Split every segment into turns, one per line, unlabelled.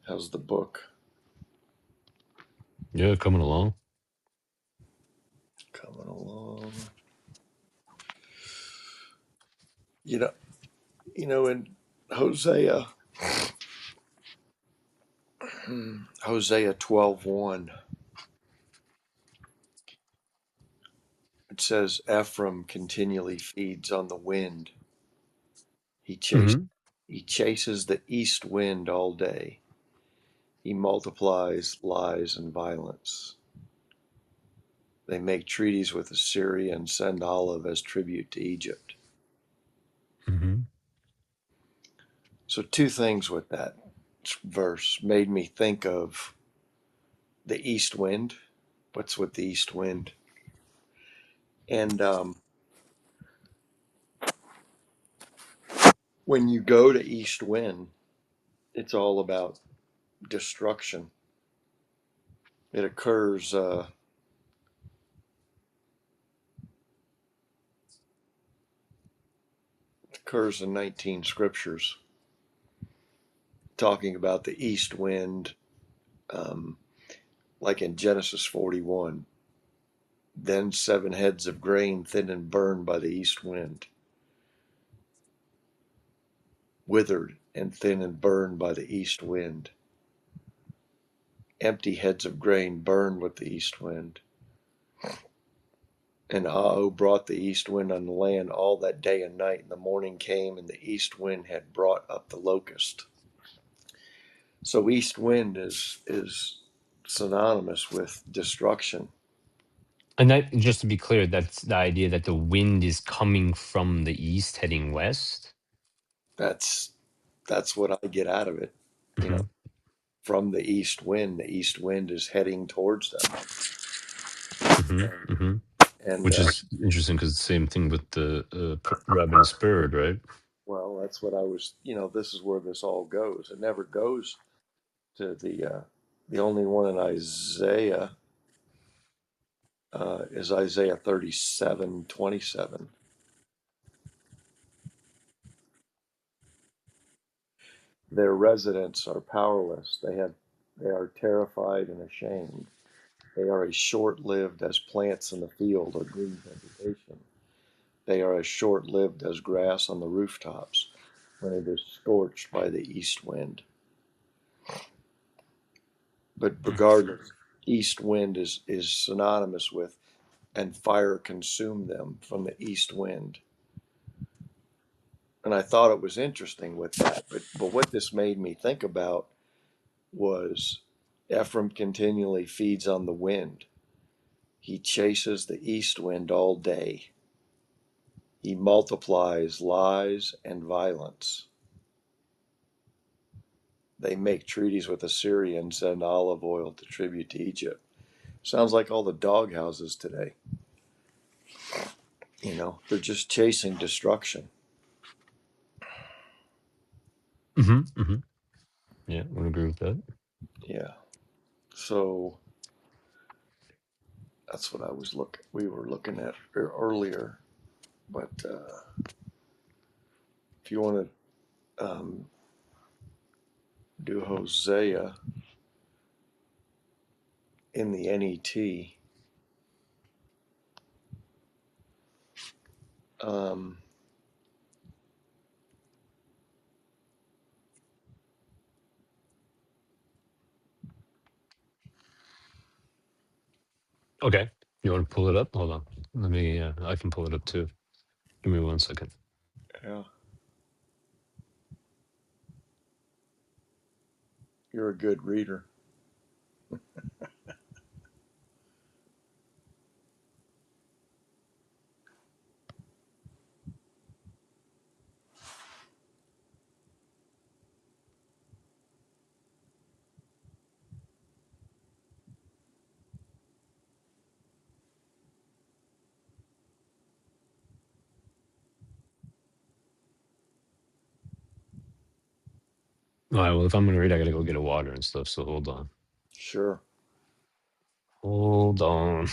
How's the book
Yeah, coming along.
coming along? In Hosea, Hosea 12:1, it says, Ephraim continually feeds on the wind. He chases
Hmm.
he chases the east wind all day. He multiplies lies and violence. They make treaties with Assyria and send olive as tribute to Egypt.
Hmm.
So two things with that verse made me think of the east wind. What's with the east wind? And when you go to east wind, it's all about destruction. It occurs in 19 scriptures talking about the east wind, um, like in Genesis 41. Then 7 heads of grain thin and burned by the east wind, withered and thin and burned by the east wind. Empty heads of grain burned with the east wind. And Ahau brought the east wind on the land all that day and night. And the morning came, and the east wind had brought up the locust. So east wind is synonymous with destruction.
And that, just to be clear, that's the idea that the wind is coming from the east, heading west.
That's that's what I get out of it. You know,
Hmm.
from the east wind is heading towards them.
Hmm. Hmm.
And
Which is interesting because the same thing with the ravenous bird, right?
well, that's what I was. This is where this all goes. It never goes to the only one in Isaiah is Isaiah 37:27. Their residents are powerless. They are terrified and ashamed. They are as short-lived as plants in the field or green vegetation. They are as short-lived as grass on the rooftops when it is scorched by the east wind. But regardless, east wind is synonymous with, and fire consumed them from the east wind. And I thought it was interesting with that. But what this made me think about was Ephraim continually feeds on the wind. He chases the east wind all day. He multiplies lies and violence. They make treaties with Assyria and send olive oil to tribute to Egypt. Sounds like all the dog houses today. They're just chasing destruction.
Hmm. Hmm. Yeah, I would agree with that.
Yeah. So that's what we were looking at earlier. But if you want to do Hosea in the NET, um,
Okay, you want to pull it up? Hold on. Let me. I can pull it up too. Give me 1 second.
yeah, you're a good reader.
All right. Well, if I'm gonna read, I gotta go get a water and stuff. So hold on.
Sure.
Hold on.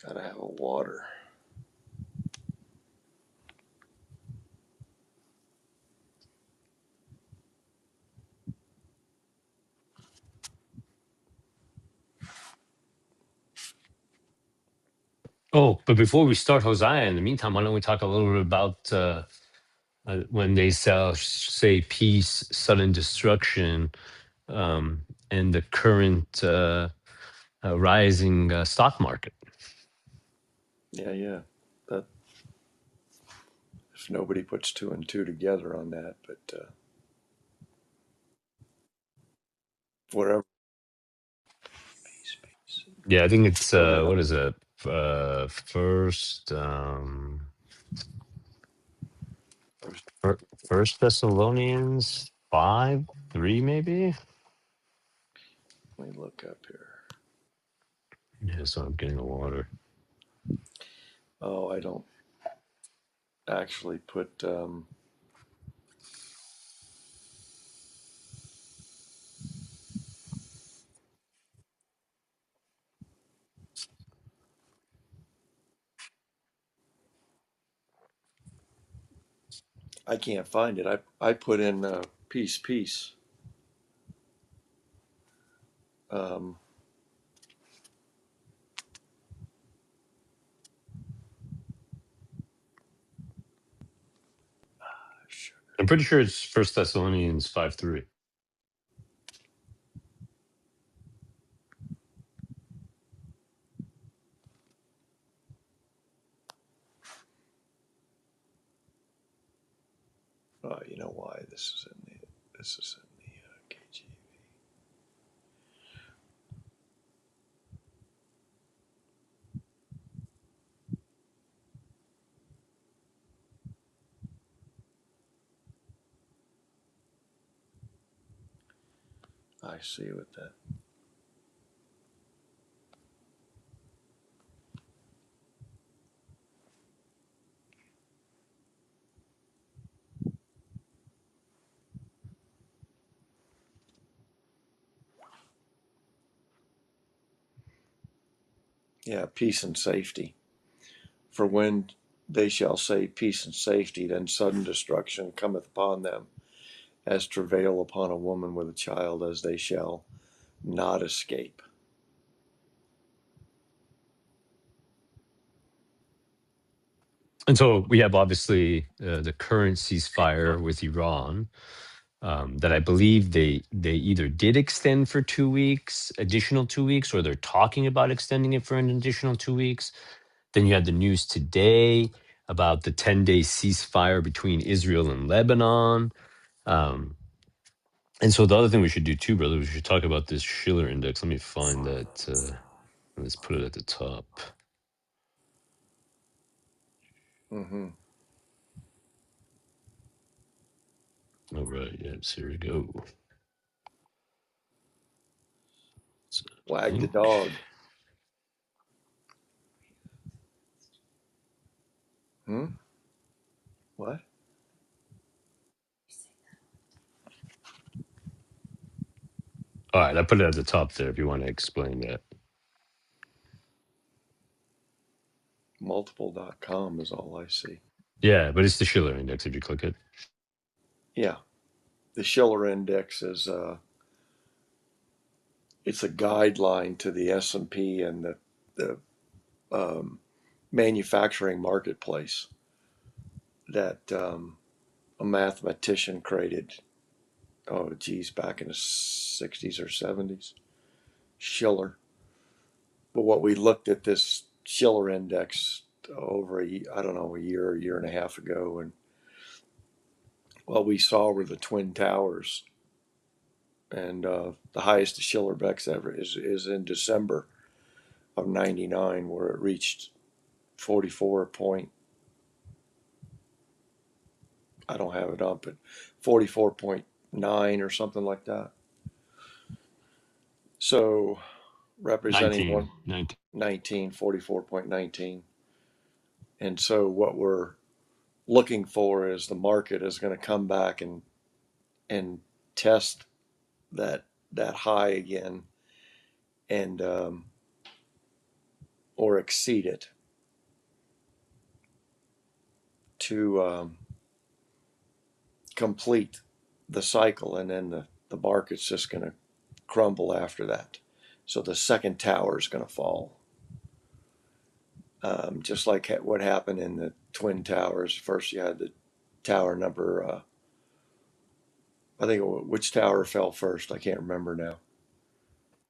Gotta have a water.
Oh, but before we start Hosea, in the meantime, why don't we talk a little bit about when they say peace, sudden destruction, and the current rising stock market.
Yeah. That if nobody puts two and two together on that, but whatever. Peace.
Yeah, I think it's
Go ahead.
what is it? First,
First,
First Thessalonians 5:3, maybe.
let me look up here.
Yeah, so I'm getting the water.
Oh, I don't actually put. I can't find it. I put in peace. Um,
I'm pretty sure it's First Thessalonians 5:3.
you know why this is in the KG. I see what that. Yeah, peace and safety. For when they shall say peace and safety, then sudden destruction cometh upon them, as travail upon a woman with a child, as they shall not escape.
And so we have obviously the current ceasefire with Iran, that I believe they either did extend for 2 weeks, additional 2 weeks, or they're talking about extending it for an additional 2 weeks. Then you had the news today about the 10-day ceasefire between Israel and Lebanon. Um, and so the other thing we should do too, brother, we should talk about this Schiller index. Let me find that. Let's put it at the top.
Mm-hmm.
All right, yes, here we go. So,
Wag the
link.
dog. Hmm? What?
All right, I put it at the top there if you want to explain that.
Multiple.com is all I see.
Yeah, but it's the Schiller index if you click it.
Yeah. The Schiller index is it's a guideline to the S&P and the manufacturing marketplace that a mathematician created. Oh, geez, back in the 60s or 70s. Schiller. But what we looked at this Schiller index over I don't know, a year and a half ago, and what we saw were the Twin Towers, and the highest the Schiller Beck's ever is in December of '99, where it reached 44 point. I don't have it up, but 44.9 or something like that. So representing
19,
one
19.
19, 44.19. And so what we're looking for is the market is going to come back and test that that high again, and or exceed it to complete the cycle, and then the market's just going to crumble after that. So the second tower is going to fall. just like what happened in the Twin Towers. First, you had the tower number. I think which tower fell first. I can't remember now.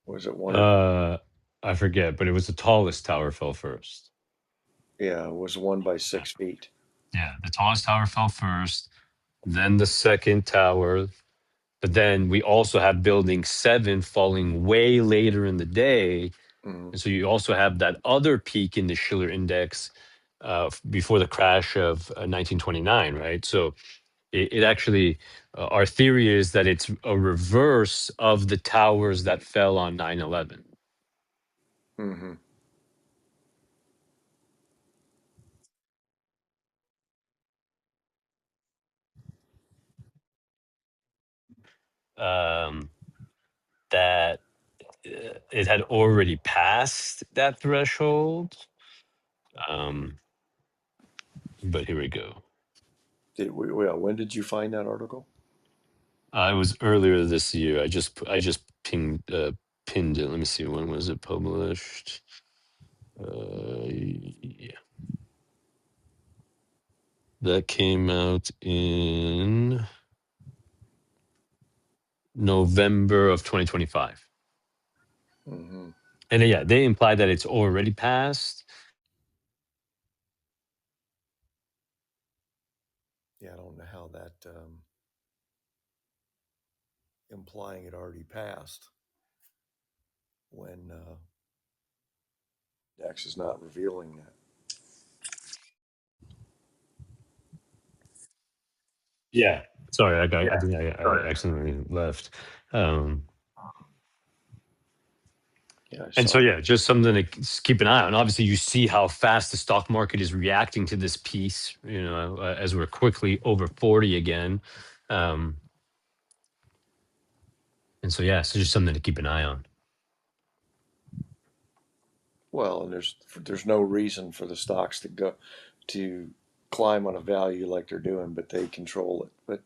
Was it one or
Uh, I forget, but it was the tallest tower fell first.
yeah? It was one by 6 feet.
Yeah, the tallest tower fell first, then the second tower. But then we also have building 7 falling way later in the day.
Mm,
And so you also have that other peak in the Schiller index before the crash of 1929, right? So it actually, our theory is that it's a reverse of the towers that fell on 9/11.
mm-hmm.
Um, that it had already passed that threshold. Um, but here we go.
When did you find that article?
It was earlier this year. I just pinned it. Let me see, when was it published? Yeah, that came out in November of 2025.
Mm-hmm.
And yeah, they imply that it's already passed.
Yeah, I don't know how that implying it already passed when Dex is not revealing that.
Yeah. Sorry, I
Yeah.
think I
Sorry.
accidentally left. Um,
Yeah, I
and
saw.
so yeah, just something to keep an eye on. Obviously, you see how fast the stock market is reacting to this piece. As we're quickly over 40 again. Um, and so yeah, so just something to keep an eye on.
Well, and there's no reason for the stocks to climb on a value like they're doing, but they control it. But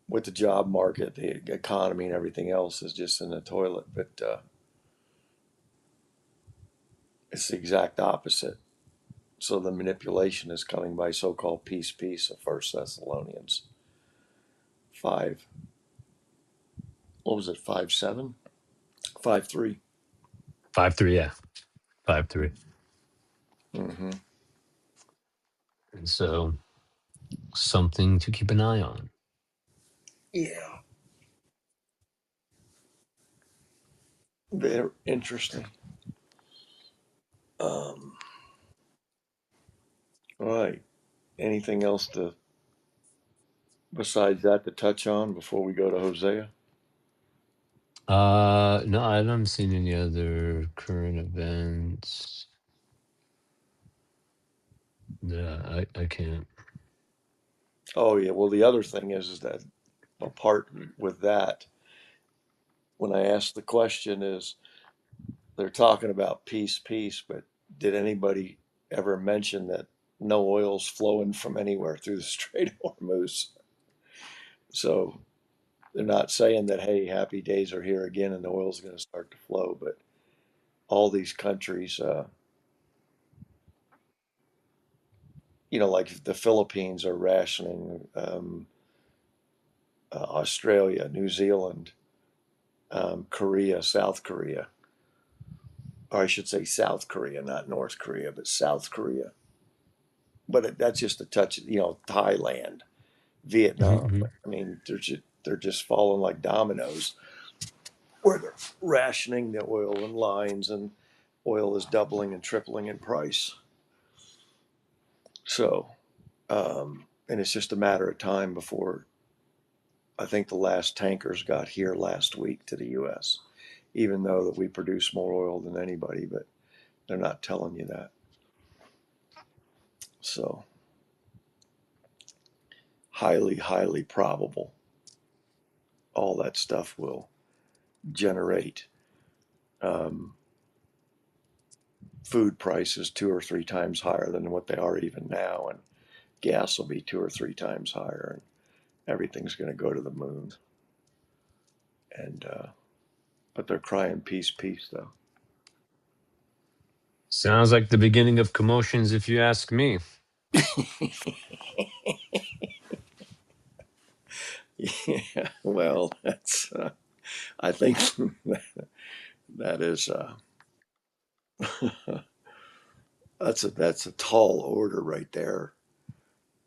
with the job market, the economy, and everything else is just in the toilet. But it's the exact opposite. So the manipulation is coming by so-called peace of First Thessalonians 5. What was it? 5:7, 5:3.
5-3, yeah, 5-3.
Mm-hmm.
And so something to keep an eye on.
Yeah, very interesting. Um, all right. Anything else to besides that to touch on before we go to Hosea?
No, I haven't seen any other current events. Yeah, I can't.
Oh yeah. Well, the other thing is that apart with that, when I asked the question, is they're talking about peace, but did anybody ever mention that no oil's flowing from anywhere through the Strait of Hormuz? So they're not saying that, hey, happy days are here again and the oil's going to start to flow, but all these countries, like the Philippines are rationing, Australia, New Zealand, Korea, South Korea, or I should say South Korea, not North Korea, but South Korea. But that's just a touch, Thailand, Vietnam.
Mhm,
I mean, they're just falling like dominoes where they're rationing the oil and lines, and oil is doubling and tripling in price. So, and it's just a matter of time before I think the last tankers got here last week to the U.S., even though that we produce more oil than anybody, but they're not telling you that. So, highly probable all that stuff will generate um, food prices 2 or 3 times higher than what they are even now, and gas will be 2 or 3 times higher, and everything's going to go to the moon. And but they're crying peace, though.
Sounds like the beginning of commotions, if you ask me.
Yeah, well, that's I think that is that's a tall order right there.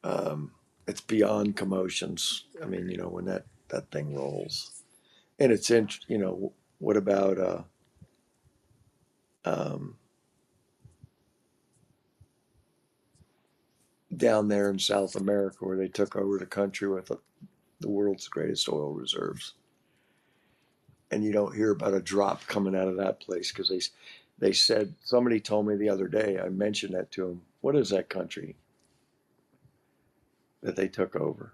Um, it's beyond commotions. I mean, when that thing rolls, and it's in. What about um, down there in South America where they took over the country with the world's greatest oil reserves, and you don't hear about a drop coming out of that place because they said, somebody told me the other day. I mentioned that to him. What is that country that they took over?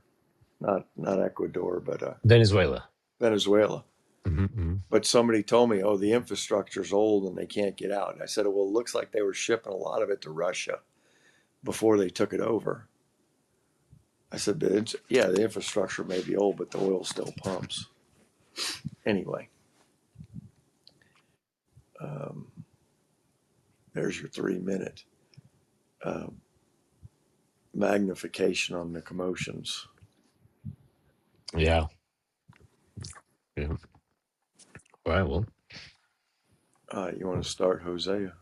Not Ecuador, but
Venezuela.
Venezuela.
Mm-hmm.
But somebody told me, oh, the infrastructure's old and they can't get out. And I said, well, it looks like they were shipping a lot of it to Russia before they took it over. I said, yeah, the infrastructure may be old, but the oil still pumps. Anyway, um, there's your 3 minute uh, magnification on the commotions.
Yeah. Yeah. All right. Well,
You want to start Hosea?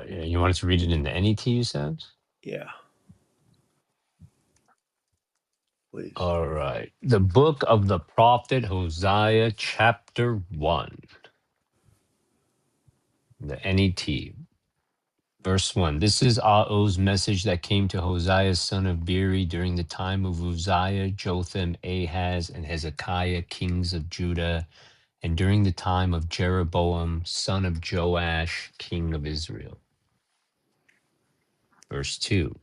yeah, you wanted to read it in the NET, you said?
Yeah, please.
All right. The book of the prophet Hosea, chapter 1, the NET. Verse 1. This is Ah's message that came to Hosea, son of Beeri, during the time of Uzziah, Jotham, Ahaz, and Hezekiah, kings of Judah, and during the time of Jeroboam, son of Joash, king of Israel. Verse 2.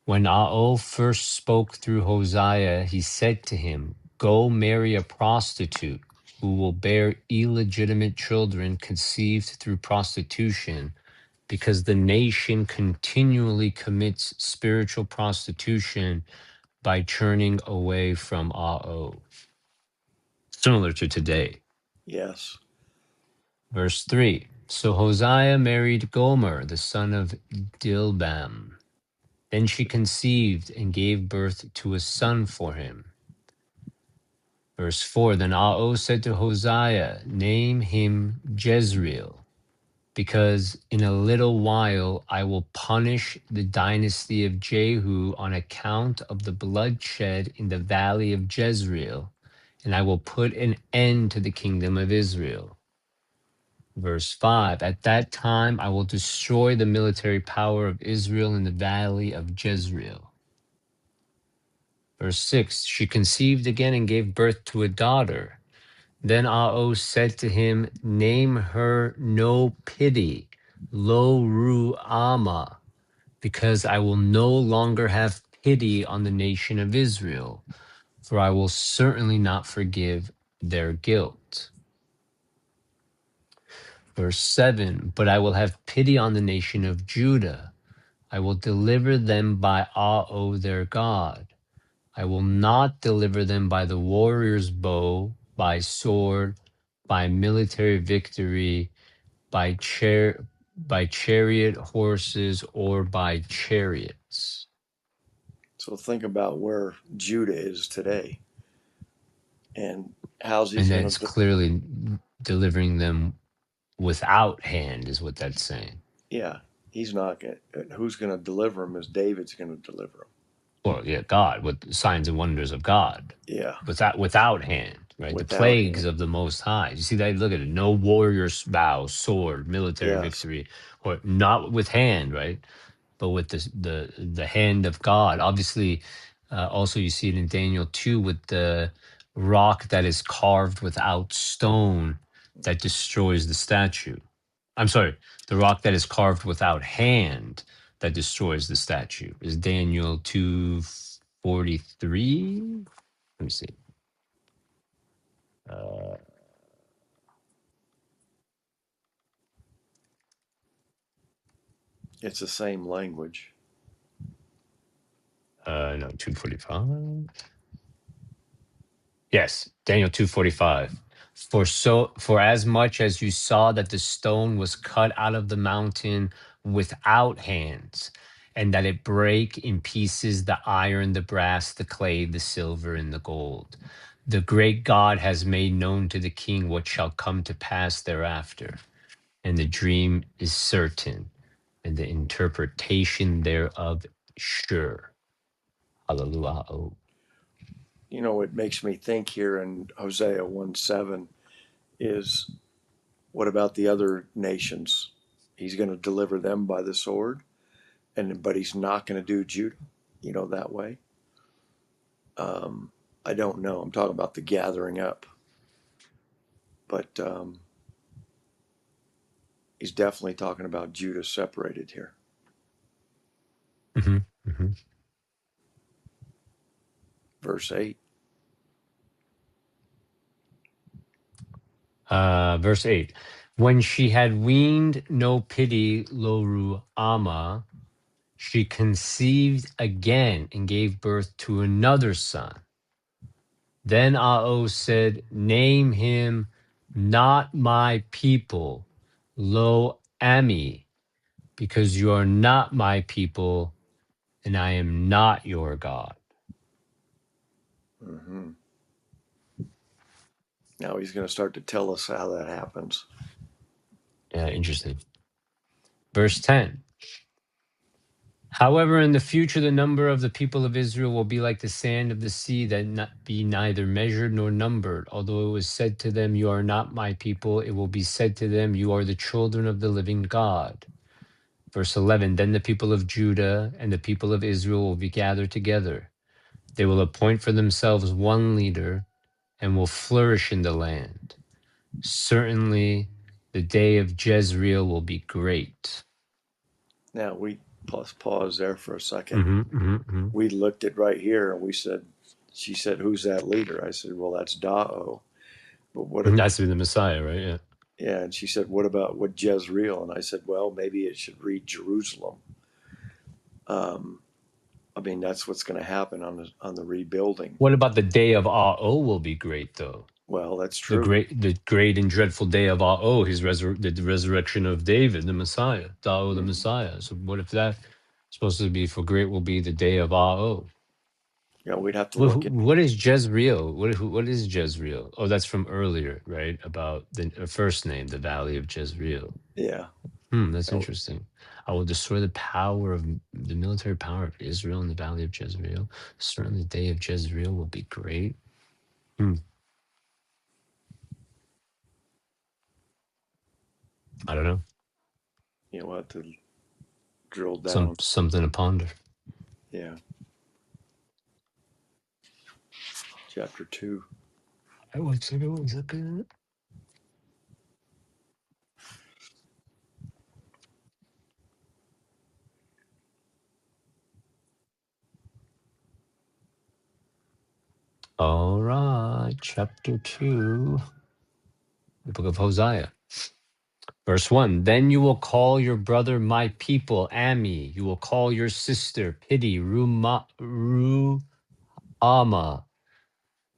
When Ah first spoke through Hosea, he said to him, go marry a prostitute who will bear illegitimate children conceived through prostitution, because the nation continually commits spiritual prostitution by turning away from Ah. Similar to today.
Yes.
Verse 3. So Hosea married Gomer, the son of Dilbam. Then she conceived and gave birth to a son for him. Verse 4. Then Ah said to Hosea, name him Jezreel, because in a little while I will punish the dynasty of Jehu on account of the bloodshed in the valley of Jezreel, and I will put an end to the kingdom of Israel. Verse 5. At that time I will destroy the military power of Israel in the valley of Jezreel. Verse 6. She conceived again and gave birth to a daughter. Then Ah said to him, name her No Pity, Lo Ruama, because I will no longer have pity on the nation of Israel, for I will certainly not forgive their guilt. Verse 7. But I will have pity on the nation of Judah. I will deliver them by Ah their God. I will not deliver them by the warrior's bow, by sword, by military victory, by chariot horses, or by chariots.
So think about where Judah is today, and how's
And
he's going
that's
to.
clearly delivering them without hand, is what that's saying.
Yeah, he's not going. Who's going to deliver him? Is David's going to deliver him?
Well, yeah, God, with signs and wonders of God,
Yeah,
without hand, right? The
without
plagues
him.
of the Most High. You see that? Look at it. No warrior's bow, sword, military
Yes.
victory, or not with hand, right? But with the hand of God. Obviously, also you see it in Daniel 2 with the rock that is carved without stone that destroys the statue. I'm sorry, the rock that is carved without hand that destroys the statue is Daniel 2:43. Let me see. Uh,
It's the same language.
no, 2:45. Yes, Daniel 2:45. For as much as you saw that the stone was cut out of the mountain without hands, and that it brake in pieces the iron, the brass, the clay, the silver, and the gold. The great God has made known to the king what shall come to pass thereafter. And the dream is certain, and the interpretation thereof sure. Hallelujah. Oh.
You know, it makes me think here in Hosea 1:7 is, what about the other nations? He's going to deliver them by the sword, but he's not going to do Judah, that way. I don't know. I'm talking about the gathering up, but he's definitely talking about Judah separated here.
Mhm, mhm.
Verse 8.
Verse 8. When she had weaned no pity, Loru Ama, she conceived again and gave birth to another son. Then Ao said, name him not my people, Lo Ami, because you are not my people, and I am not your God.
Mm-hmm. Now he's going to start to tell us how that happens.
Yeah, interesting. Verse 10. However, in the future, the number of the people of Israel will be like the sand of the sea that not be neither measured nor numbered. Although it was said to them, you are not my people, it will be said to them, you are the children of the living God. Verse 11, then the people of Judah and the people of Israel will be gathered together. They will appoint for themselves one leader and will flourish in the land. Certainly, the day of Jezreel will be great.
Now we pause there for a second.
Mm-hmm, mm-hmm, mm-hmm.
We looked at right here and she said, who's that leader? I said, well, that's Dao. But
That's to be the Messiah, right? Yeah.
yeah, and she said, what about Jezreel? And I said, well, maybe it should read Jerusalem. I mean, that's what's going to happen on the rebuilding.
What about the day of Ao will be great though?
Well, that's
The
true.
great and dreadful day of Ao, the resurrection of David, the Messiah, Dao, the
Mm-hmm.
Messiah. So what if that supposed to be for great will be the day of Ao?
Yeah, we'd have to look at.
What is Jezreel? What is Jezreel? Oh, that's from earlier, right? About the first name, the Valley of Jezreel.
Yeah.
That's
Oh,
interesting. I will destroy the military power of Israel in the Valley of Jezreel. Certainly, the day of Jezreel will be great. Hmm. I don't know.
we'll have to drill down.
Something to ponder.
Yeah. Chapter 2.
One second, 1 second. All right, chapter 2, the book of Hosea. Verse 1. Then you will call your brother my people, Ami. You will call your sister, Pity, Ruama.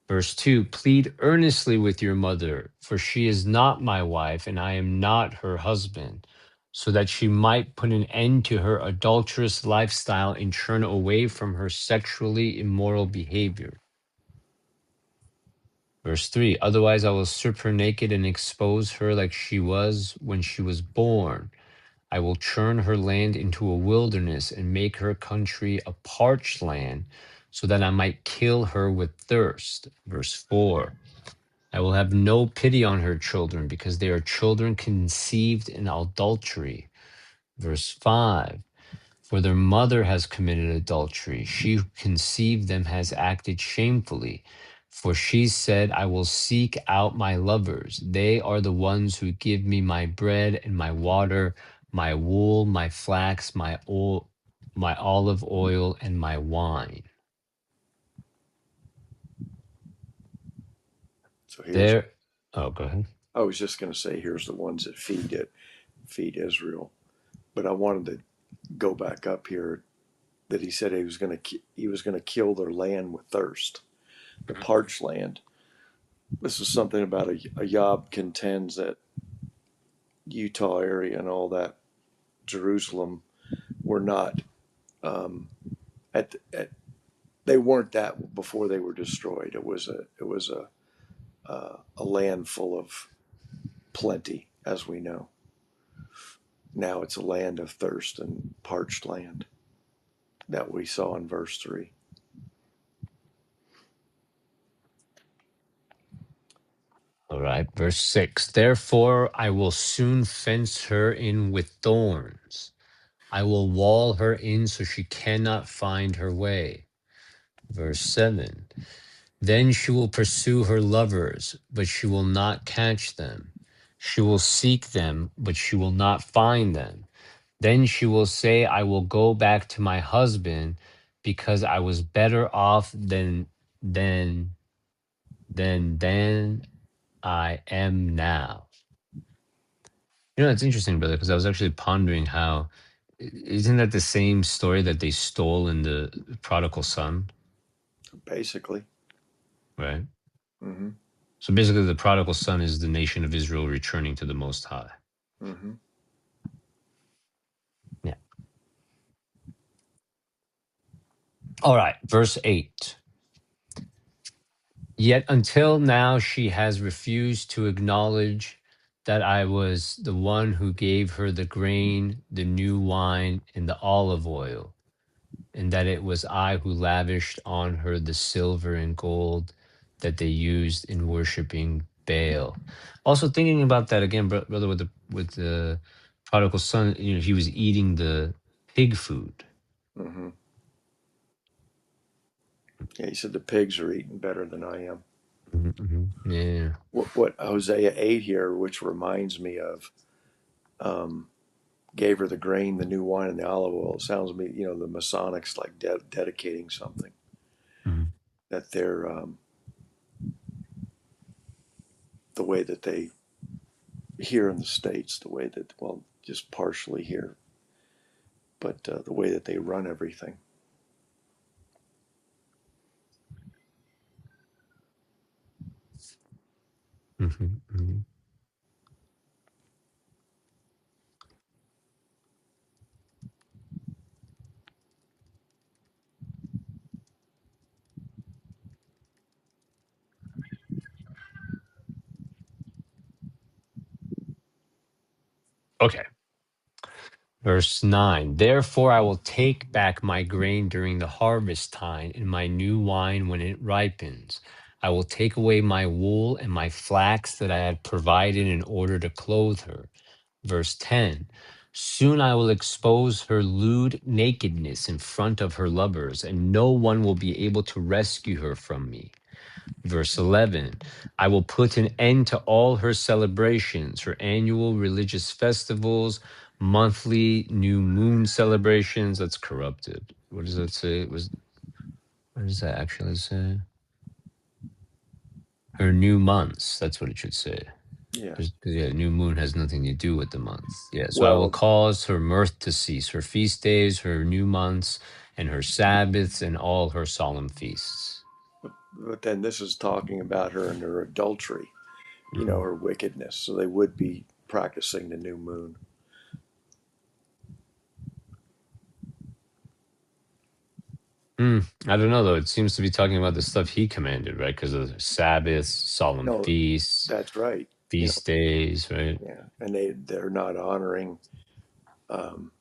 Verse 2. Plead earnestly with your mother, for she is not my wife, and I am not her husband, so that she might put an end to her adulterous lifestyle and turn away from her sexually immoral behavior. Verse 3. Otherwise, I will strip her naked and expose her like she was when she was born. I will turn her land into a wilderness and make her country a parched land, so that I might kill her with thirst. Verse 4. I will have no pity on her children, because they are children conceived in adultery. Verse 5. For their mother has committed adultery. She who conceived them has acted shamefully. For she said, I will seek out my lovers. They are the ones who give me my bread and my water, my wool, my flax, my olive oil, and my wine.
So here's.
There. Oh, go ahead.
I was just going to say, here's the ones that feed Israel. But I wanted to go back up here that he said he was going to kill their land with thirst, the parched land. This is something about a Yob contends that Utah area and all that Jerusalem were not um, at they weren't that before they were destroyed. It was a land full of plenty, as we know. Now it's a land of thirst and parched land that we saw in verse 3.
All right, verse 6. Therefore, I will soon fence her in with thorns. I will wall her in so she cannot find her way. Verse 7. Then she will pursue her lovers, but she will not catch them. She will seek them, but she will not find them. Then she will say, I will go back to my husband because I was better off than than I am now. You know, it's interesting, brother, because I was actually pondering how isn't that the same story that they stole in the prodigal son,
Basically.
right?
Mm-hmm.
So basically, the prodigal son is the nation of Israel returning to the Most High.
Mm-hmm.
Yeah. All right, verse 8. Yet until now, she has refused to acknowledge that I was the one who gave her the grain, the new wine, and the olive oil, and that it was I who lavished on her the silver and gold that they used in worshiping Baal. Also thinking about that again, brother, with the prodigal son, you know, he was eating the pig food.
Mm-hmm. Yeah, he said the pigs are eating better than I am.
Mhm, mhm. Yeah.
What Hosea 8 here, which reminds me of, um, gave her the grain, the new wine, and the olive oil. It sounds to me, the Masonics like dedicating something
Mhm.
that they're the way that they here in the States, the way that, well, just partially here, but the way that they run everything.
Mhm, mhm. Okay. Verse 9, therefore I will take back my grain during the harvest time and my new wine when it ripens. I will take away my wool and my flax that I had provided in order to clothe her. Verse 10, soon I will expose her lewd nakedness in front of her lovers, and no one will be able to rescue her from me. Verse 11, I will put an end to all her celebrations, her annual religious festivals, monthly new moon celebrations. That's corrupted. What does that say? What does that actually say? Her new months. That's what it should say.
Yeah.
Because yeah, new moon has nothing to do with the month. Yeah. So I will
Well,
cause her mirth to cease, her feast days, her new months, and her Sabbaths, and all her solemn feasts.
but then this is talking about her and her adultery,
Mhm.
her wickedness. So they would be practicing the new moon.
I don't know though. It seems to be talking about the stuff he commanded, right? Because of the Sabbaths, solemn
No,
feasts,
that's right.
feast days, right?
Yeah, and they're not honoring. Um,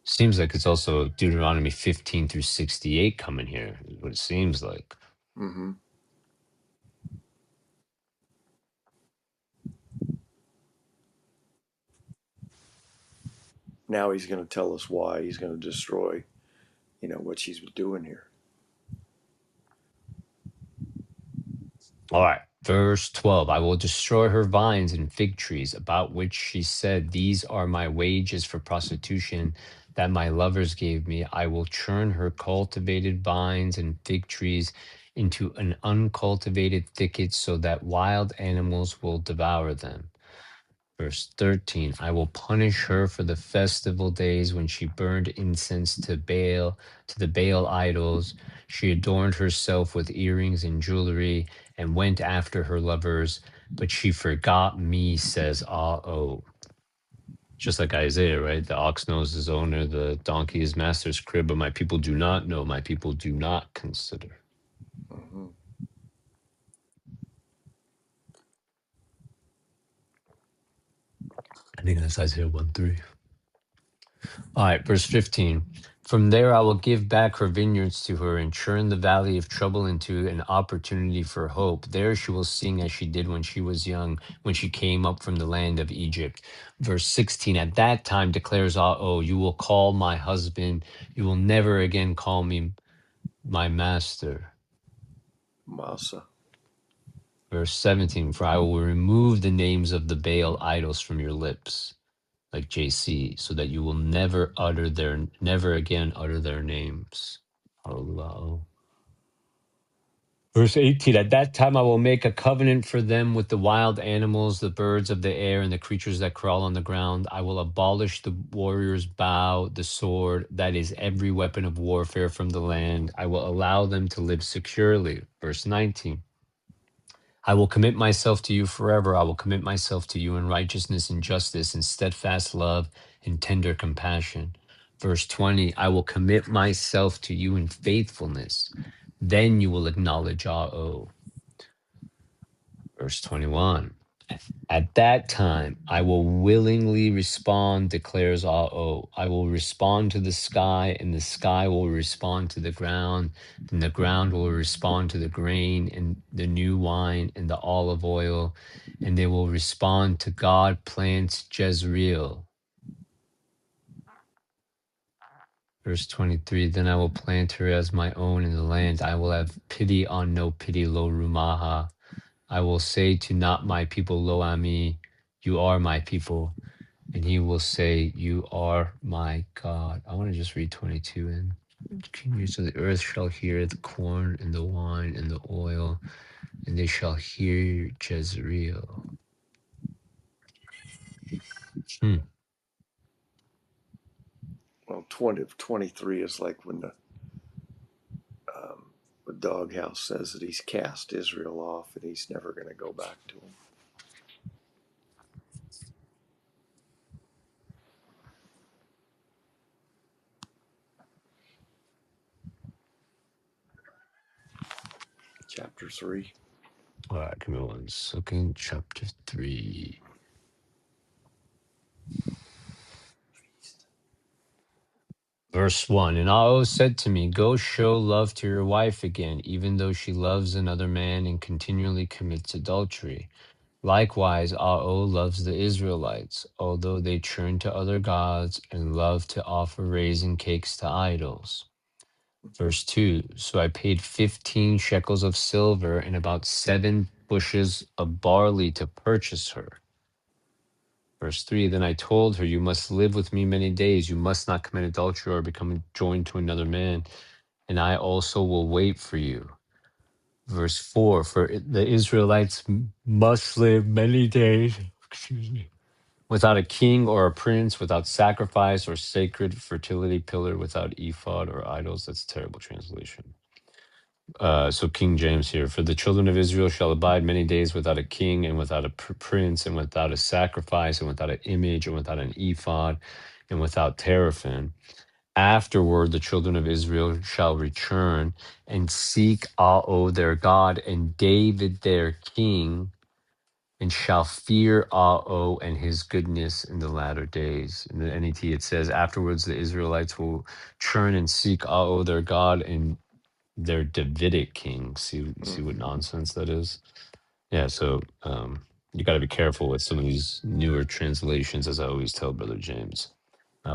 Seems like it's also Deuteronomy 15 through 68 coming here, is what it seems like.
hmm Now he's going to tell us why he's going to destroy, what she's doing here.
All right. Verse 12, I will destroy her vines and fig trees, about which she said, these are my wages for prostitution that my lovers gave me. I will churn her cultivated vines and fig trees into an uncultivated thicket so that wild animals will devour them. Verse 13, I will punish her for the festival days when she burned incense to Baal, to the Baal idols. She adorned herself with earrings and jewelry and went after her lovers, but she forgot me, says oh. Just like Isaiah, right? The ox knows his owner, the donkey his master's crib, but my people do not know, my people do not consider.
Mm-hmm.
I think that's Isaiah 1:3. All right, verse 15. From there I will give back her vineyards to her and turn the valley of trouble into an opportunity for hope. There she will sing as she did when she was young, when she came up from the land of Egypt. Verse 16. At that time declares you will call my husband. You will never again call me my master.
Masa.
Verse 17. For I will remove the names of the Baal idols from your lips, like JC, so that you will never again utter their names. Allah. Verse 18, at that time I will make a covenant for them with the wild animals, the birds of the air, and the creatures that crawl on the ground. I will abolish the warrior's bow, the sword, that is every weapon of warfare from the land. I will allow them to live securely. Verse 19, I will commit myself to you forever. I will commit myself to you in righteousness and justice and steadfast love and tender compassion. Verse 20, I will commit myself to you in faithfulness. Then you will acknowledge Verse 21, at that time I will willingly respond, declares I will respond to the sky, and the sky will respond to the ground, and the ground will respond to the grain and the new wine and the olive oil, and they will respond to God plants Jezreel. Verse 23, then I will plant her as my own in the land. I will have pity on no pity, lo Rumaha. I will say to not my people, lo Ami, you are my people. And he will say, you are my God. I want to just read 22 in. So the earth shall hear the corn and the wine and the oil, and they shall hear Jezreel. Hmm.
Well, 23 is like when the doghouse says that he's cast Israel off and he's never going to go back to him. Chapter 3.
All right, give me 1 second. Chapter 3. Verse 1, and said to me, go show love to your wife again, even though she loves another man and continually commits adultery. Likewise, loves the Israelites, although they turn to other gods and love to offer raisin cakes to idols. Verse 2, so I paid 15 shekels of silver and about 7 bushels of barley to purchase her. Verse 3, then I told her, you must live with me many days. You must not commit adultery or become joined to another man, and I also will wait for you. Verse 4, for the Israelites must live many days, without a king or a prince, without sacrifice or sacred fertility pillar, without ephod or idols. That's a terrible translation. So King James here, for the children of Israel shall abide many days without a king and without a prince and without a sacrifice and without an image and without an ephod and without teraphim. Afterward, the children of Israel shall return and seek their God and David their king, and shall fear and his goodness in the latter days. In the NET, it says, afterwards the Israelites will churn and seek their God and their Davidic king. See what
Mm-hmm.
nonsense that is? Yeah, so you got to be careful with some of these newer translations, as I always tell Brother James.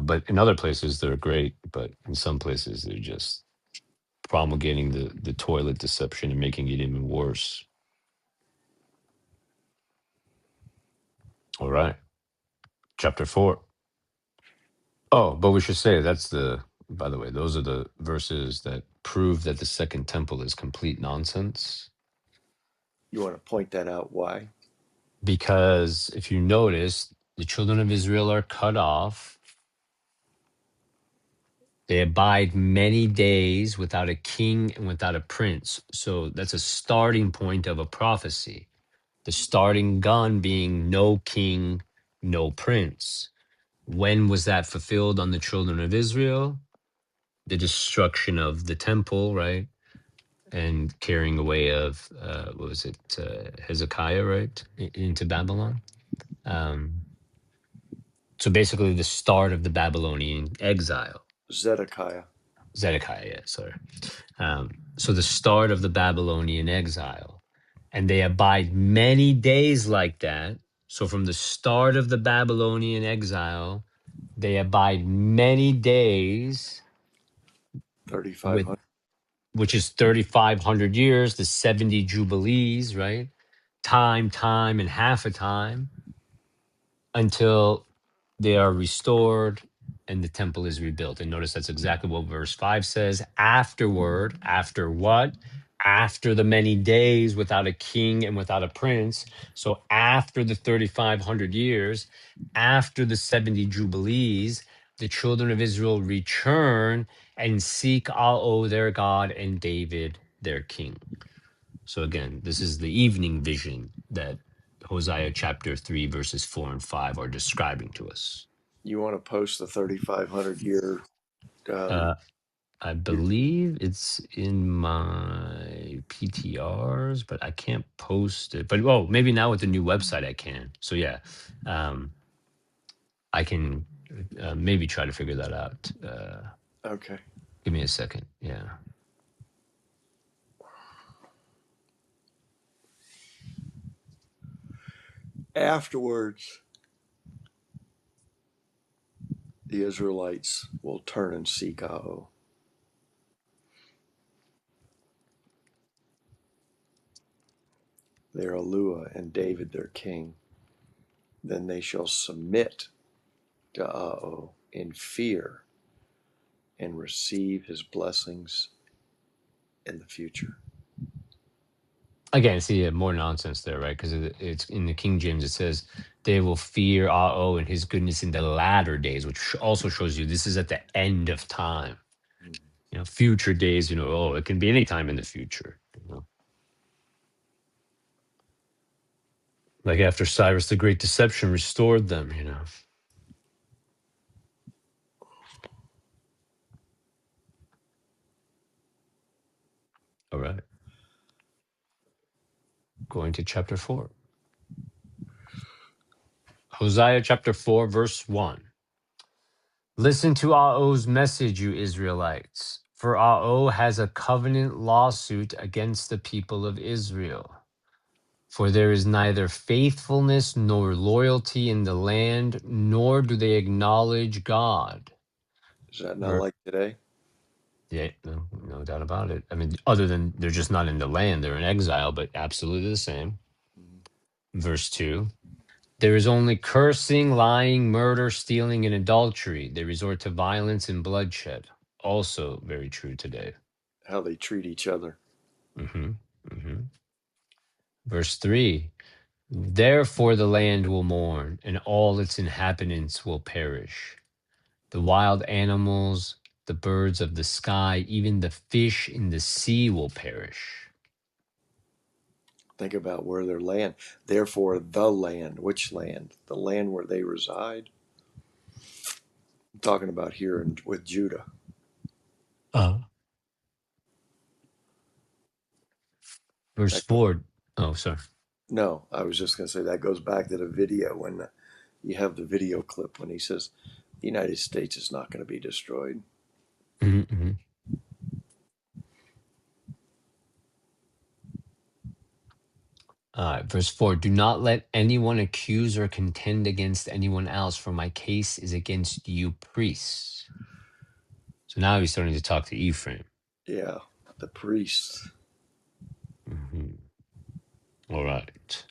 But in other places, they're great, but in some places, they're just promulgating the toilet deception and making it even worse. All right, chapter 4. Oh, but we should say by the way, those are the verses that prove that the second temple is complete nonsense.
You want to point that out? Why?
Because if you notice, the children of Israel are cut off They abide many days without a king and without a prince. So that's a starting point of a prophecy. The starting gun being no king, no prince. When was that fulfilled on the children of Israel? The destruction of the temple, right? And carrying away of, what was it, Hezekiah, right? Into Babylon. Um, so basically the start of the Babylonian exile.
Zedekiah.
Zedekiah, yeah, sorry. So the start of the Babylonian exile. And they abide many days like that. So from the start of the Babylonian exile, they abide many days with
3,500.
which is 3,500 years, the 70 jubilees, right? Time, and half a time until they are restored and the temple is rebuilt. And notice that's exactly what verse 5 says. Afterward, after what? After the many days without a king and without a prince. So after the 3,500 years, after the 70 jubilees, the children of Israel return and seek Ao their God and David their king. So again, this is the evening vision that Hosea chapter 3, verses 4 and 5 are describing to us.
You want to post the 3,500 year. Um,
Uh, I believe it's in my PTRs, but I can't post it. But oh, maybe now with the new website I can. So yeah, um, I can maybe try to figure that out.
okay.
Give me a second. Yeah.
Afterwards, the Israelites will turn and seek Ao. Their Alua and David their king. Then they shall submit to Ao in fear and receive his blessings in the future.
Again, see, more nonsense there, right? Because it's in the King James, it says, they will fear Ao and his goodness in the latter days, which also shows you this is at the end of time. You know, future days, you know, oh, it can be any time in the future. You know? Like after Cyrus the Great Deception restored them, you know. All right. Going to chapter 4. Hosea chapter 4, verse 1. Listen to Aho's message, you Israelites, for Aho has a covenant lawsuit against the people of Israel. For there is neither faithfulness nor loyalty in the land, nor do they acknowledge God.
Is that not
Ver-
like today?
yeah, no doubt about it. I mean, other than they're just not in the land, they're in exile, but absolutely the same. Verse 2. There is only cursing, lying, murder, stealing, and adultery. They resort to violence and bloodshed. Also very true today.
How they treat each other.
hmm hmm Verse 3. Therefore the land will mourn, and all its inhabitants will perish. The wild animals, the birds of the sky, even the fish in the sea will perish.
Think about where their land. Therefore, the land. Which land? The land where they reside. I'm talking about here with Judah.
Uh, Verse
That goes,
4. Oh, sorry.
no, I was just going to say that goes back to the video when you have the video clip when he says the United States is not going to be destroyed.
Mm-hmm. Verse 4. Do not let anyone accuse or contend against anyone else, for my case is against you priests. So now he's starting to talk to Ephraim.
Yeah, the priests.
Mhm. All right.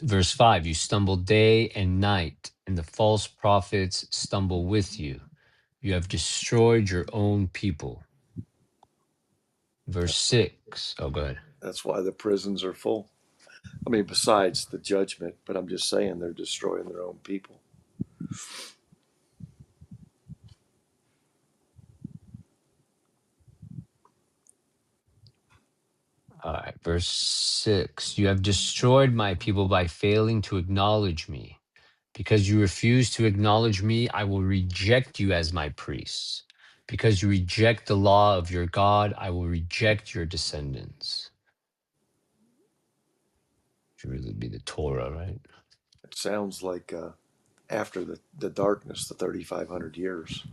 Verse 5, you stumble day and night, and the false prophets stumble with you. You have destroyed your own people. Verse 6. Oh, go ahead.
That's why the prisons are full. I mean, besides the judgment, but I'm just saying they're destroying their own people.
Verse 6, you have destroyed my people by failing to acknowledge me. Because you refuse to acknowledge me, I will reject you as my priests. Because you reject the law of your God, I will reject your descendants. Should really be the Torah, right?
It sounds like after the darkness, the 3,500 years,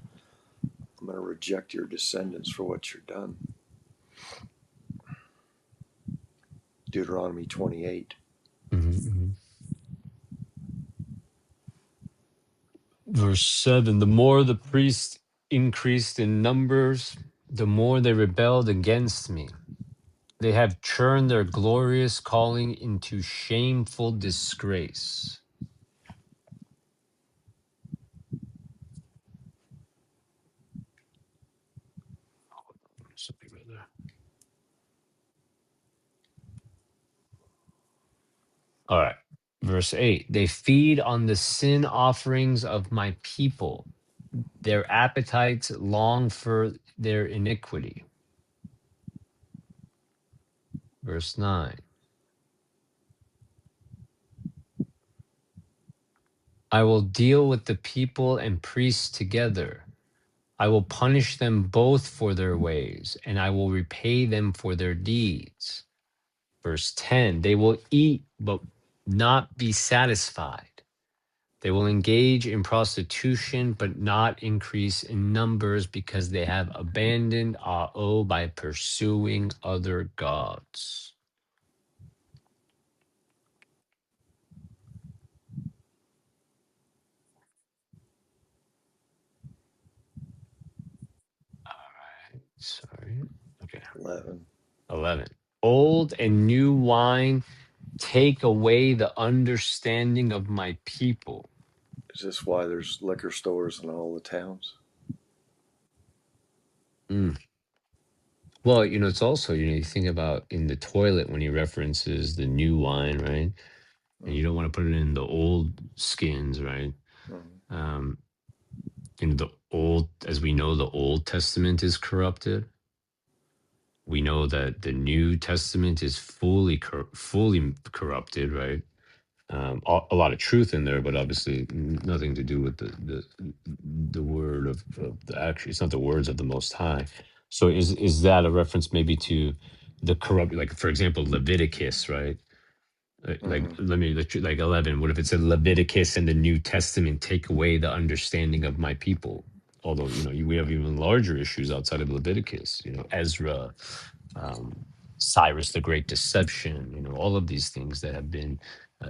I'm going to reject your descendants for what you've done. Deuteronomy 28.
Mm-hmm. Verse 7, the more the priests increased in numbers, the more they rebelled against me. They have turned their glorious calling into shameful disgrace. Something right there. All right. Verse 8, they feed on the sin offerings of my people. Their appetites long for their iniquity. Verse 9, I will deal with the people and priests together. I will punish them both for their ways, and I will repay them for their deeds. Verse 10, they will eat but not be satisfied. They will engage in prostitution but not increase in numbers because they have abandoned Ao by pursuing other gods. Sorry. Okay.
11.
11. Old and new wine take away the understanding of my people.
Is this why there's liquor stores in all the towns?
Mm. Well, it's also, you think about in the toilet when he references the new wine, right? And you don't want to put it in the old skins, right?
Mm-hmm.
Um, the old, as we know, the Old Testament is corrupted. We know that the New Testament is fully corrupted, right? A lot of truth in there, but obviously nothing to do with the word of the actual. It's not the words of the Most High. So is that a reference maybe to the corrupt, like for example, Leviticus, right?
Mm-hmm.
Like 11. What if it said Leviticus in the New Testament take away the understanding of my people? Although we have even larger issues outside of Leviticus. Ezra, um, Cyrus the Great Deception. All of these things that have been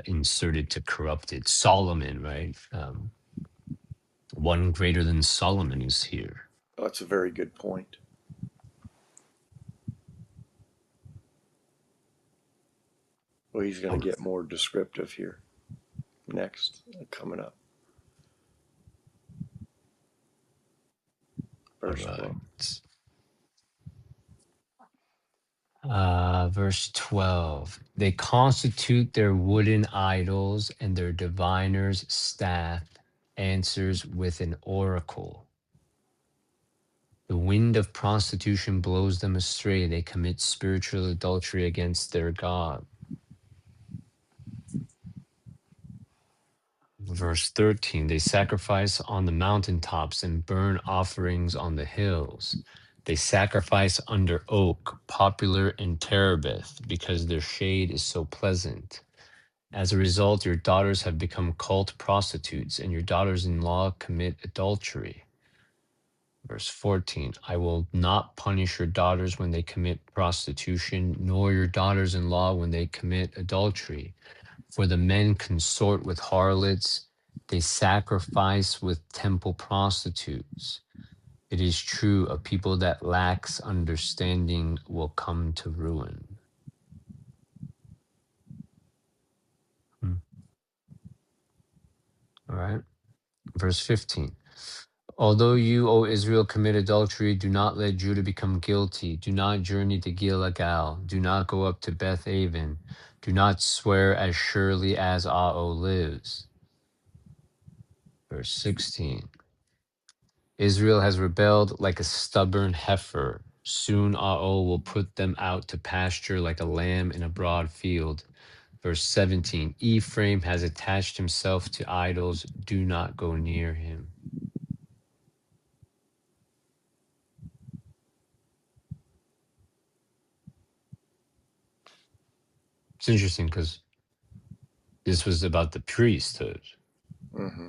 inserted to corrupt it. Solomon, right? One greater than Solomon is here.
Oh, that's a very good point. Well, he's going to
Oh,
get more descriptive here next, coming up.
all
Verse 12.
right. Verse 12. They constitute their wooden idols, and their diviner's staff answers with an oracle. The wind of prostitution blows them astray. They commit spiritual adultery against their God. Verse 13. They sacrifice on the mountaintops and burn offerings on the hills. They sacrifice under oak, poplar, and terebinth because their shade is so pleasant. As a result, your daughters have become cult prostitutes, and your daughters in law commit adultery. Verse 14, I will not punish your daughters when they commit prostitution, nor your daughters in law when they commit adultery. For the men consort with harlots, they sacrifice with temple prostitutes. It is true, a people that lacks understanding will come to ruin. Hmm. All right. Verse 15. Although you, O Israel, commit adultery, do not let Judah become guilty. Do not journey to Gilgal. Do not go up to Beth Aven. Do not swear as surely as Ao lives. Verse 16. Israel has rebelled like a stubborn heifer. Soon Ao will put them out to pasture like a lamb in a broad field. Verse 17, Ephraim has attached himself to idols. Do not go near him. It's interesting because this was about the priesthood.
Mm-hmm.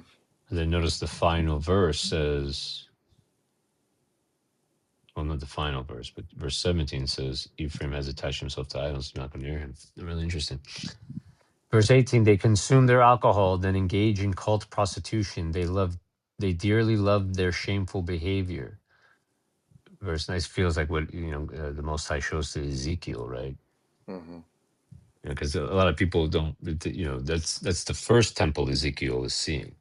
And then notice the final verse says, well, not the final verse, but verse 17 says, Ephraim has attached himself to idols. Do not go near him. Really interesting. Verse 18, they consume their alcohol, then engage in cult prostitution. They dearly love their shameful behavior. Verse nice feels like what the Most High shows to Ezekiel, right?
Mm-hmm.
Because a lot of people don't. That's the first temple Ezekiel is seeing,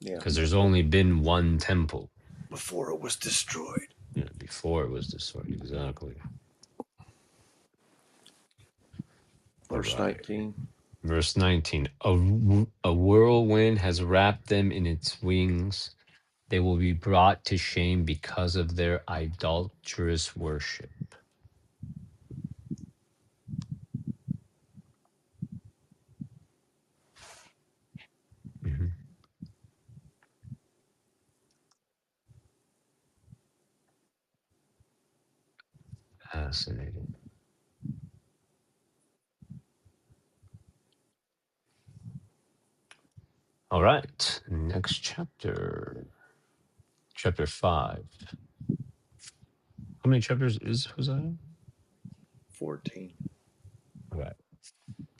Yeah.
because there's only been one temple
Before it was destroyed.
before it was destroyed. Exactly. All
Verse
right.
19.
Verse 19. A whirlwind has wrapped them in its wings. They will be brought to shame because of their idolatrous worship. Mhm. Fascinating. All right. Next chapter. Chapter 5. How many chapters is Hosea?
14.
All right.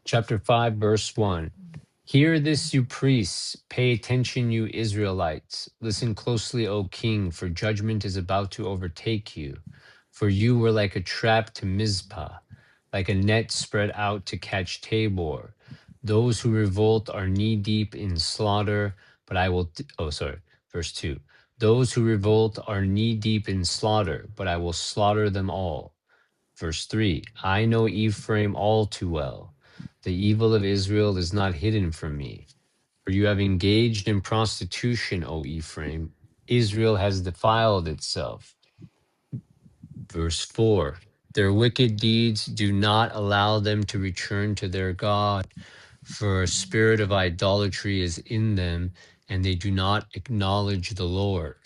Chapter 5, verse 1. Hear this, you priests. Pay attention, you Israelites. Listen closely, O king, for judgment is about to overtake you. For you were like a trap to Mizpah, like a net spread out to catch Tabor. Those who revolt are knee deep in slaughter, but I will. Verse 2. Those who revolt are knee deep in slaughter, but I will slaughter them all. Verse 3, I know Ephraim all too well. The evil of Israel is not hidden from me. For you have engaged in prostitution, O Ephraim. Israel has defiled itself. Verse 4, their wicked deeds do not allow them to return to their God, for a spirit of idolatry is in them, and they do not acknowledge the Lord.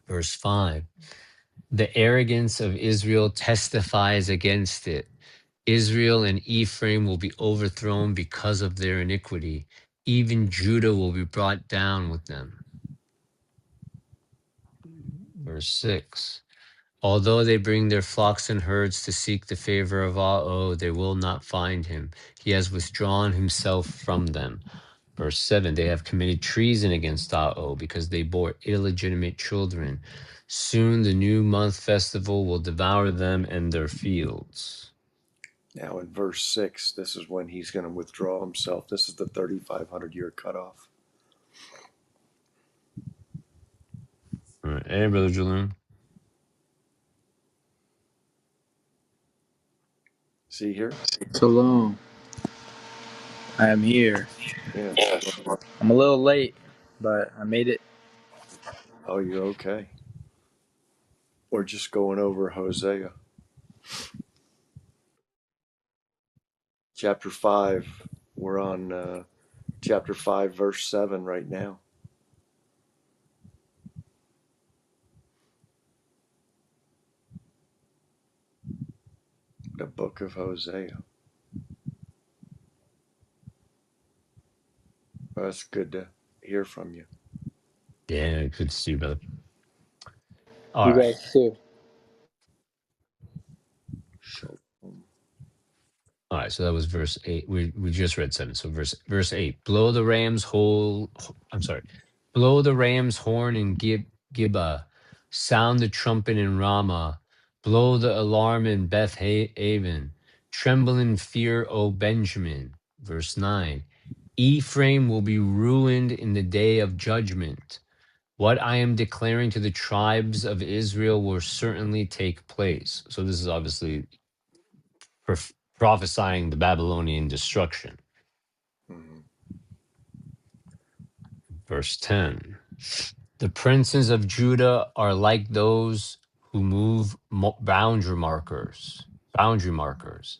Verse 5, the arrogance of Israel testifies against it. Israel and Ephraim will be overthrown because of their iniquity. Even Judah will be brought down with them. Verse 6. Although they bring their flocks and herds to seek the favor of Ao, they will not find him. He has withdrawn himself from them. Verse 7. They have committed treason against Ao because they bore illegitimate children. Soon the new month festival will devour them and their fields.
Now in verse 6, this is when he's going to withdraw himself. This is the 3,500 year cutoff.
All right. Hey, Brother Julian.
See here?
Shalom. I am here.
Yeah.
I'm a little late, but I made it.
Oh, you're okay. We're just going over Hosea. Chapter 5. We're on chapter 5, verse 7 right now. The Book of Hosea. Well, it's good to hear from you.
Yeah, good to see you, brother. All
You
right.
guys too.
Shalom.
All right. So that was verse 8. We just read 7. So verse 8. Blow the ram's whole I'm sorry. Blow the ram's horn in Gibeah. Sound the trumpet in Ramah. Blow the alarm in Beth Aven. Tremble in fear, O Benjamin. Verse 9. Ephraim will be ruined in the day of judgment. What I am declaring to the tribes of Israel will certainly take place. So this is obviously prophesying the Babylonian destruction.
Mm-hmm.
Verse 10. The princes of Judah are like those who move boundary markers. Boundary markers.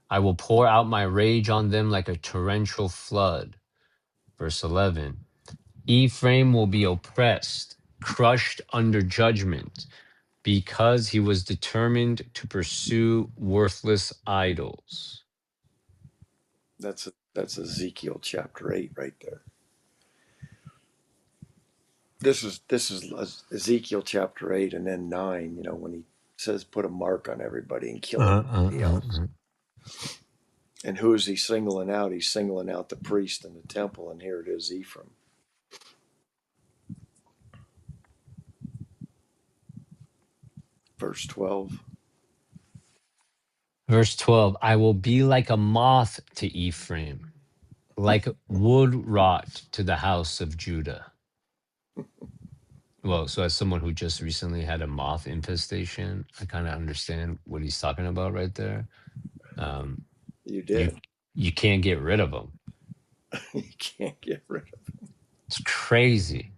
I will pour out my rage on them like a torrential flood. Verse 11. Ephraim will be oppressed, crushed under judgment, because he was determined to pursue worthless idols.
That's Ezekiel chapter 8 right there. This is Ezekiel chapter 8 and then 9, when he says put a mark on everybody and kill everybody else. And who is he singling out? He's singling out the priest in the temple, and here it is, Ephraim. Verse 12.
Verse 12. I will be like a moth to Ephraim, like wood rot to the house of Judah. Well, so as someone who just recently had a moth infestation, I kind of understand what he's talking about right there. Um,
You
you
did.
you can't get rid of them.
You can't get rid
It's crazy.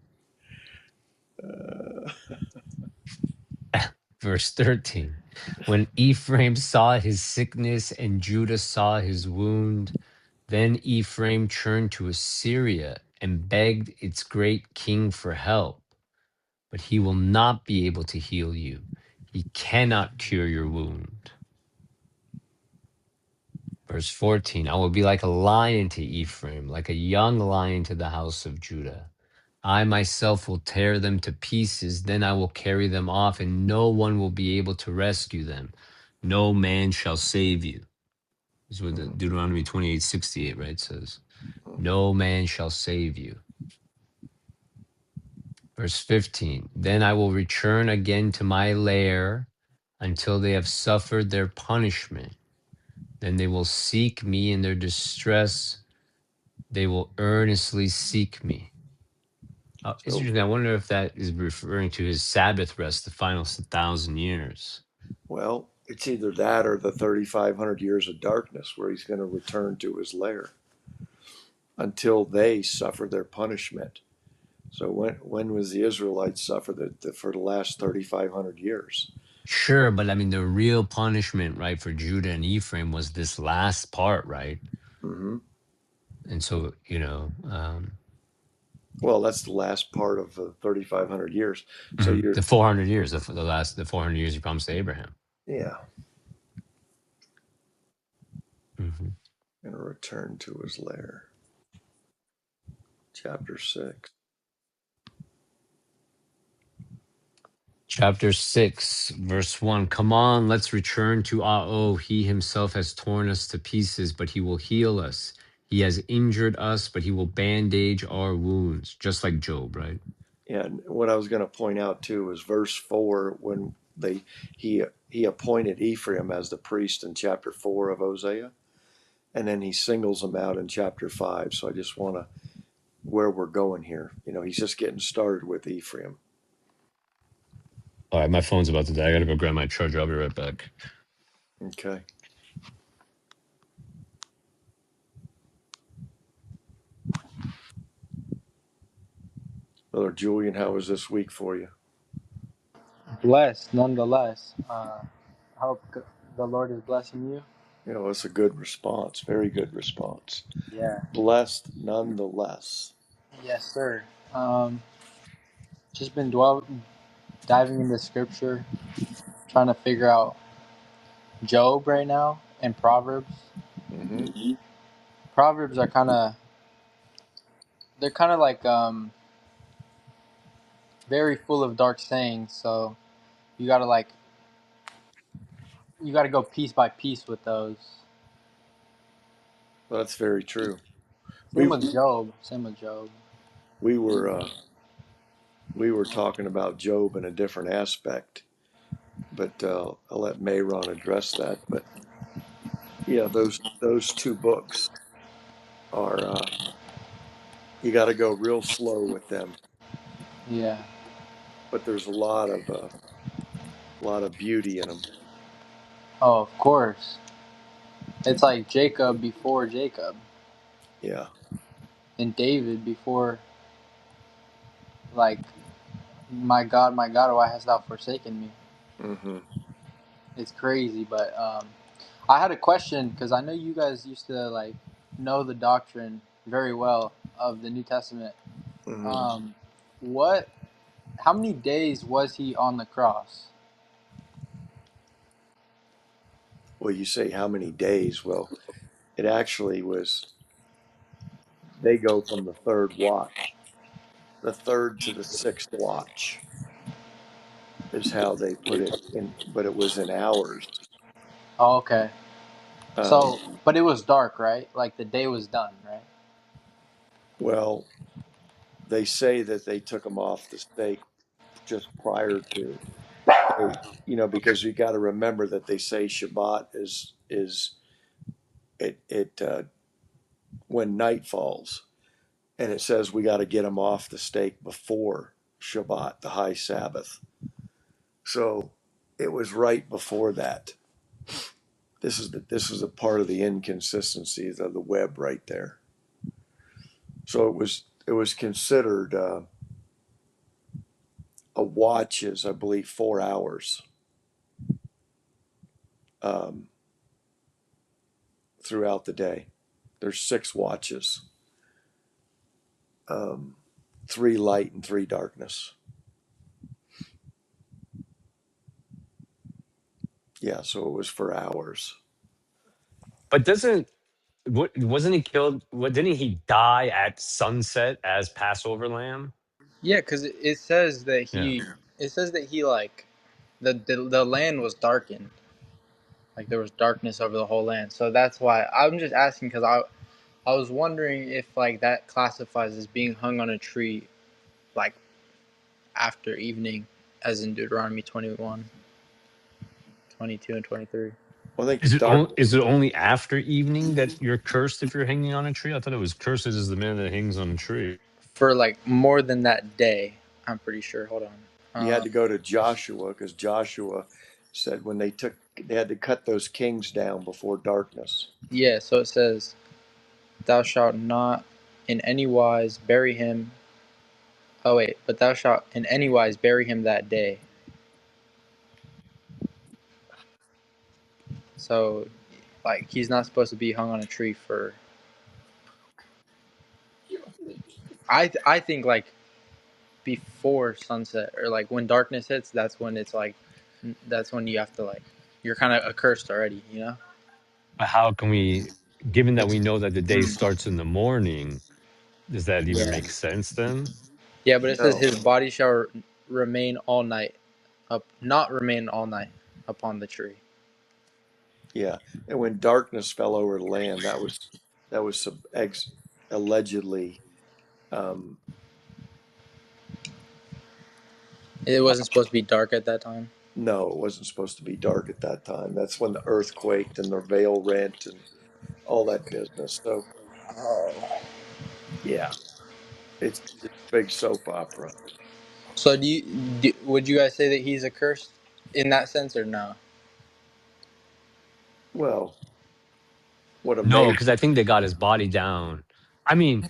of
Verse 13. When Ephraim saw his sickness and Judah saw his wound, then Ephraim turned to Assyria and begged its great king for help. But he will not be able to heal you. He cannot cure your wound. Verse 14. I will be like a lion to Ephraim, like a young lion to the house of Judah. I myself will tear them to pieces, then I will carry them off, and no one will be able to rescue them. No man shall save you. This is what the Deuteronomy 28:68, right, says. No man shall save you. Verse 15. Then I will return again to my lair until they have suffered their punishment. Then they will seek me in their distress. They will earnestly seek me. It's
So,
interesting. I wonder if that is referring to his Sabbath rest, the final 1,000 years.
well, it's either that or the 3,500 years of darkness where he's going to return to his lair until they suffer their punishment. So when was the Israelites suffer for the last 3,500 years?
Sure, but I mean, the real punishment, right, for Judah and Ephraim was this last part, right?
Hmm.
And so,
Well, that's the last part of the 3,500 years. So you're,
the 400 years, the 400 years he promised to Abraham.
yeah,
hmm
going to return to his lair. Chapter 6.
Chapter 6, verse 1. Come on, let's return to Ao. He himself has torn us to pieces, but he will heal us. He has injured us, but he will bandage our wounds, just like Job, right?
And what I was going to point out too is verse 4 when they he appointed Ephraim as the priest in chapter 4 of Hosea, and then he singles him out in chapter 5. So I just want to where we're going here. He's just getting started with Ephraim.
All right, my phone's about to die. I gotta go grab my charger. I'll be right back.
Okay. Brother Julian, how was this week for you?
Blessed, nonetheless. I hope the Lord is blessing you.
It's a good response. Very good response.
Yeah.
Blessed nonetheless.
Yes, sir. Um, just been diving into Scripture, trying to figure out Job right now and Proverbs.
Mm-hmm.
Proverbs are they're kind of like very full of dark sayings. So you gotta like you gotta go piece by piece with those.
Well, that's very true.
Same
We
with Job. Same with Job.
we were we were talking about Job in a different aspect, but I'll let Mayron address that. But yeah, those two books are you got to go real slow with them,
Yeah.
but there's a lot of beauty in them.
Oh, of course. It's like Jacob before Jacob,
Yeah,
and David before, like, my God, why hast thou forsaken me?
Mm-hmm.
It's crazy, but I had a question because I know you guys used to like know the doctrine very well of the New Testament.
Mm-hmm.
Um, what? How many days was he on the cross?
Well, you say how many days? Well, it actually was, they go from the third watch, the third to the sixth watch is how they put it in, but it was in hours.
Oh, okay.
Um,
So, but it was dark, right? Like the day was done, right?
well, they say that they took them off the stake just prior to they, because you got to remember that they say Shabbat is it when night falls, and it says we got to get them off the stake before Shabbat, the high Sabbath. So it was right before that. This is a part of the inconsistencies of the web right there. So it was considered a watch is, I believe, 4 hours um, throughout the day. There's six watches, um, three light and three darkness. Yeah, so it was for hours.
But doesn't what wasn't he killed? What didn't he die at sunset as Passover lamb?
Yeah, because it says that
Yeah.
he like the land was darkened, like there was darkness over the whole land. So that's why I'm just asking because I was wondering if like that classifies as being hung on a tree like after evening, as in Deuteronomy 21, 22, and 23.
Well, I think the dark.
Is it only after evening that you're cursed if you're hanging on a tree? I thought it was cursed is the man that hangs on a tree.
For like more than that day, I'm pretty sure. Hold on.
You had to go to Joshua because Joshua said when they had to cut those kings down before darkness.
Yeah, so it says, "Thou shalt not in any wise bury him." Oh wait, but thou shalt in any wise bury him that day. So, like, he's not supposed to be hung on a tree for. I think like before sunset or like when darkness hits. That's when it's like, that's when you have to like, you're kind of accursed already, you know.
But how can we, given that we know that the day starts in the morning, does that even
Yeah.
make sense then?
Yeah, but it says
No,
his body shall remain all night up, not remain all night upon the tree.
yeah, and when darkness fell over the land, that was allegedly. Um,
It wasn't supposed to be dark at that time.
no, it wasn't supposed to be dark at that time. That's when the earth quaked and the veil rent and all that business. So yeah, it's a big soap opera.
So would you guys say that he's accursed in that sense or no?
Well, what a
No,
May.
because I think they got his body down. I mean,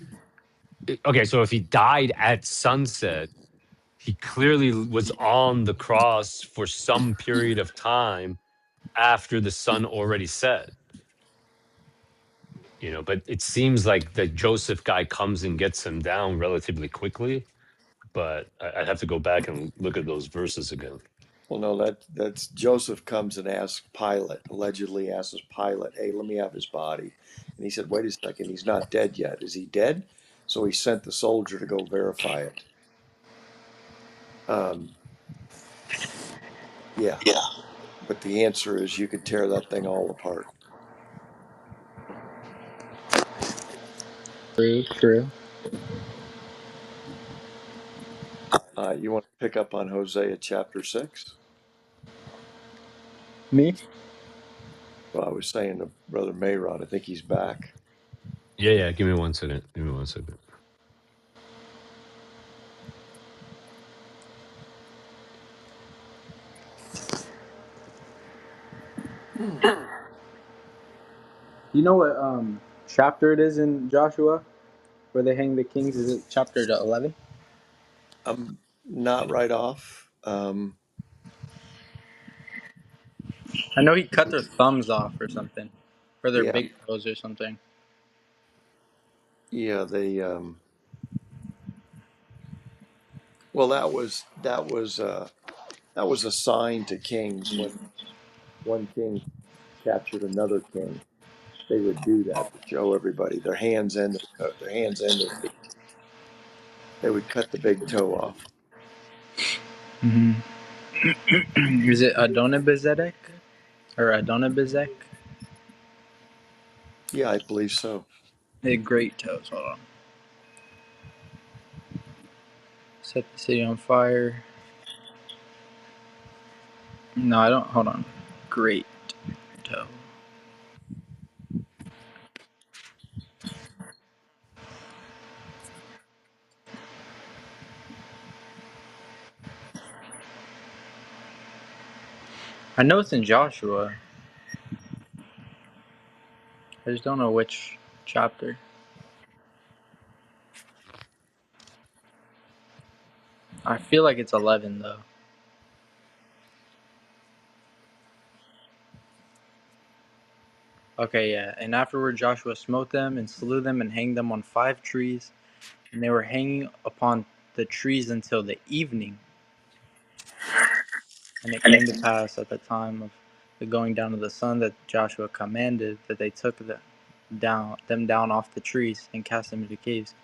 okay, so if he died at sunset, he clearly was on the cross for some period of time after the sun already set. But it seems like the Joseph guy comes and gets him down relatively quickly. But I'd have to go back and look at those verses again.
Well, no, that's Joseph comes and asks Pilate, allegedly asks Pilate, "Hey, let me have his body," and he said, "Wait a second, he's not dead yet. Is he dead?" So he sent the soldier to go verify it. Um, yeah, but the answer is you could tear that thing all apart.
True, true.
You want to pick up on Hosea chapter 6?
Me?
Well, I was saying to Brother Mayron, I think he's back.
Yeah, yeah. Give me 1 second. Give me 1 second.
You know what chapter it is in Joshua where they hang the kings? Is it chapter 11?
I'm not right off.
I know he cut their thumbs off or something, or their
Yeah,
big toes or something.
yeah. They well, that was a sign to kings when one king captured another king. They would do that to show everybody their hands and their hands and their feet. They would cut the big toe off.
Hmm. Is it Adonibezek or Adonibezek?
Yeah, I believe so.
The great toes. Hold on. Set the city on fire. No, I don't. Hold on. Great toe. I know it's in Joshua. I just don't know which chapter. I feel like it's 11 though. Okay, yeah. And afterward Joshua smote them and slew them and hanged them on 5 trees, and they were hanging upon the trees until the evening. And it came to pass at the time of the going down of the sun that Joshua commanded that they took them down off the trees and cast them into caves.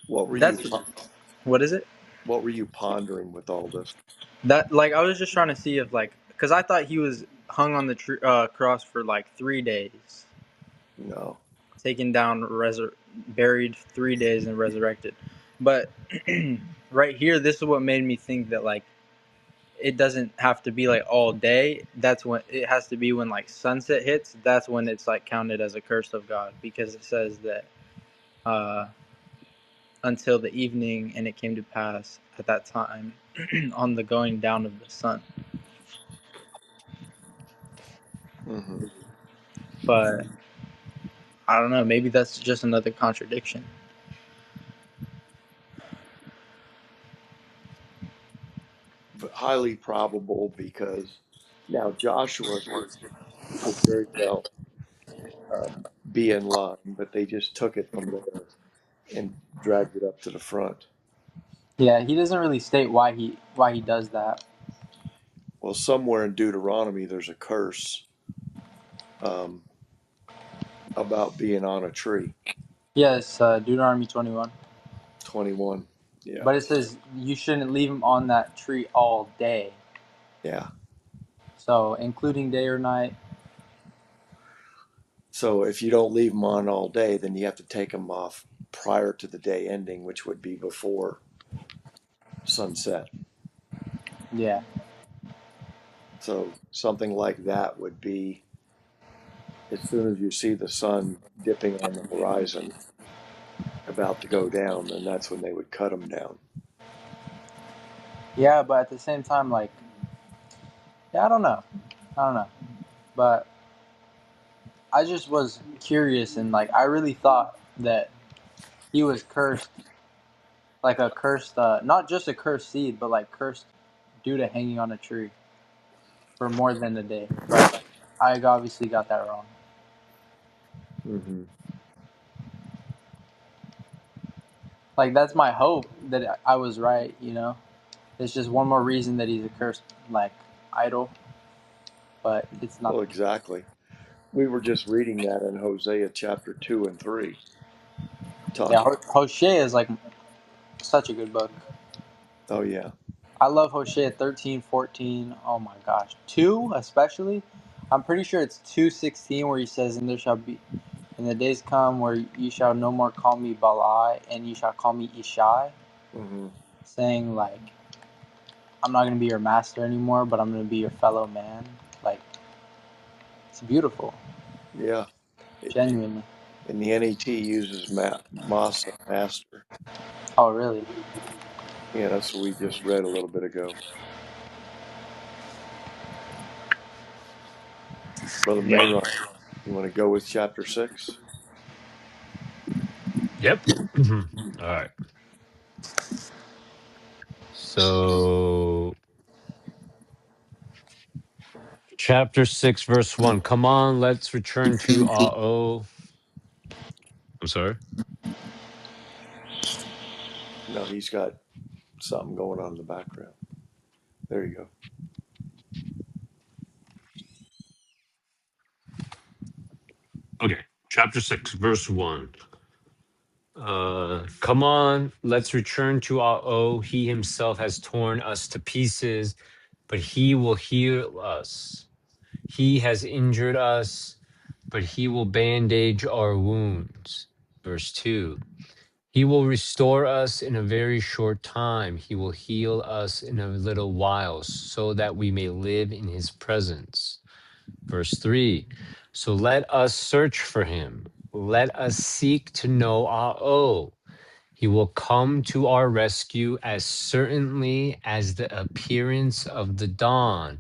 What were you
That's what is it?
what were you pondering with all this?
That like I was just trying to see if like because I thought he was hung on the cross for like 3 days,
No.
taken down, buried 3 days, and resurrected. But right here, this is what made me think that like it doesn't have to be like all day. That's when it has to be when like sunset hits. That's when it's like counted as a curse of God because it says that uh, until the evening, and it came to pass at that time on the going down of the sun.
Hmm.
But I don't know. Maybe that's just another contradiction.
But highly probable because now Joshua could very well be in line, but they just took it from there and dragged it up to the front.
Yeah, he doesn't really state why he does that.
Well, somewhere in Deuteronomy, there's a curse um, about being on a tree.
Yes, Deuteronomy 21.
21. Yeah.
But it says you shouldn't leave him on that tree all day.
Yeah.
So including day or night.
So if you don't leave them on all day, then you have to take them off prior to the day ending, which would be before sunset.
Yeah.
So something like that would be as soon as you see the sun dipping on the horizon, about to go down, then that's when they would cut them down.
Yeah, but at the same time, like, yeah, I don't know. I don't know. But I just was curious and like I really thought that he was cursed, like a cursed, not just a cursed seed, but like cursed due to hanging on a tree for more than a day. But I obviously got that wrong.
Hmm.
Like that's my hope that I was right. You know, it's just one more reason that he's a cursed like idol, but it's not
Well,
the case.
exactly. We were just reading that in Hosea chapter 2 and 3,
Yeah,
talking.
Hosea is like such a good book.
Oh, yeah.
I love Hosea 13, 14. Oh my gosh. 2 especially. I'm pretty sure it's 2:16 where he says, and there shall be in the days come where you shall no more call me Baal and you shall call me Ishai,
Hmm.
saying like I'm not gonna be your master anymore, but I'm gonna be your fellow man. Like it's beautiful.
Yeah. It,
Genuinely.
and the NET uses Masa, master.
Oh really?
Yeah, that's what we just read a little bit ago. Brother Mayron, you want to go with chapter 6?
Yep. All right. So Chapter 6, verse 1. Come on, let's return to our O. I'm sorry.
No, he's got something going on in the background. There you go.
Okay. Chapter 6, verse 1. Come on, let's return to our O. He himself has torn us to pieces, but he will heal us. He has injured us, but he will bandage our wounds. Verse 2. He will restore us in a very short time. He will heal us in a little while, so that we may live in his presence. Verse 3. So let us search for him. Let us seek to know our O. He will come to our rescue as certainly as the appearance of the dawn,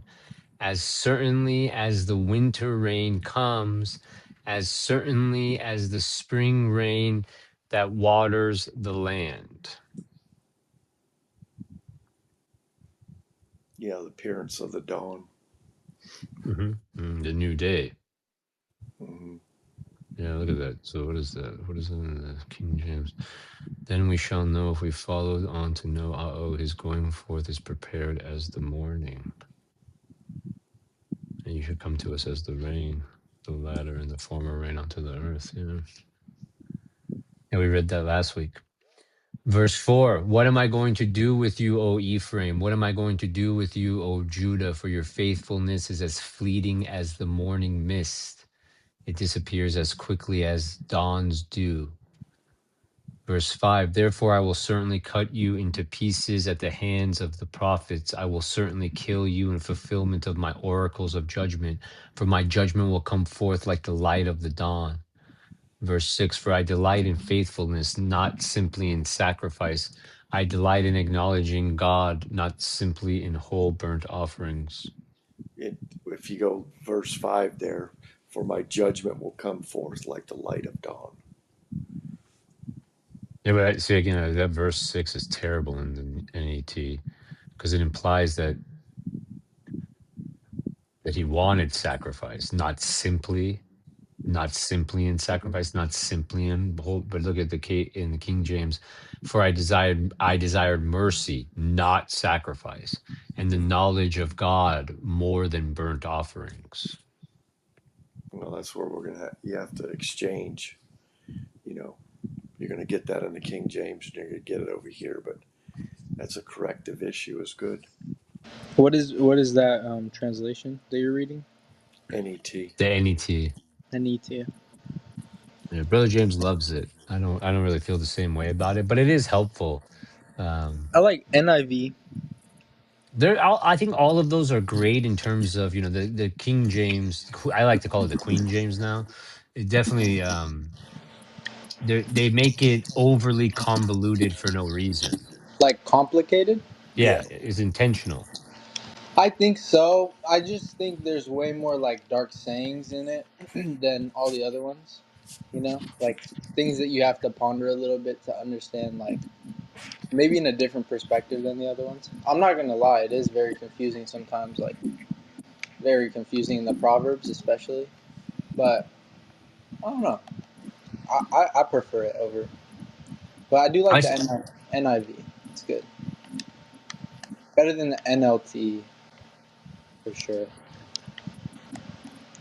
as certainly as the winter rain comes, as certainly as the spring rain that waters the land.
Yeah, the appearance of the dawn.
The new day.
Hmm.
Yeah, look at that. So what is that? What is it in the King James? Then we shall know if we follow on to know, oh, his going forth is prepared as the morning. And you should come to us as the rain, the latter and the former rain unto the earth. Yeah. Yeah, we read that last week. Verse 4. What am I going to do with you, O Ephraim? What am I going to do with you, O Judah? For your faithfulness is as fleeting as the morning mist. It disappears as quickly as dawn's dew. Verse 5. Therefore I will certainly cut you into pieces at the hands of the prophets. I will certainly kill you in fulfillment of my oracles of judgment, for my judgment will come forth like the light of the dawn. Verse 6. For I delight in faithfulness, not simply in sacrifice. I delight in acknowledging God, not simply in whole burnt offerings.
If you go verse 5 there, for my judgment will come forth like the light of dawn.
Yeah, but see again, that verse 6 is terrible in the NET because it implies that he wanted sacrifice, not simply in sacrifice, not simply in whole. But look at in the King James, for I desired mercy, not sacrifice, and the knowledge of God more than burnt offerings.
Well, that's where you have to exchange. You know, you're going to get that in the King James, and you're going to get it over here. But that's a corrective issue. Is good.
What is that translation that you're reading?
NET.
The NET.
I need to.
Yeah, Brother James loves it. I don't really feel the same way about it, but it is helpful.
I like NIV.
I think all of those are great in terms of the King James. I like to call it the Queen James now. It definitely they make it overly convoluted for no reason.
Like complicated.
Yeah, it's intentional.
I think so. I just think there's way more like dark sayings in it than all the other ones. Like things that you have to ponder a little bit to understand, like maybe in a different perspective than the other ones. I'm not gonna lie, it is very confusing sometimes, like very confusing in the Proverbs especially. But I don't know. I prefer it over. But I do
I
like the
s-
NIV. It's good. Better than the NLT for sure.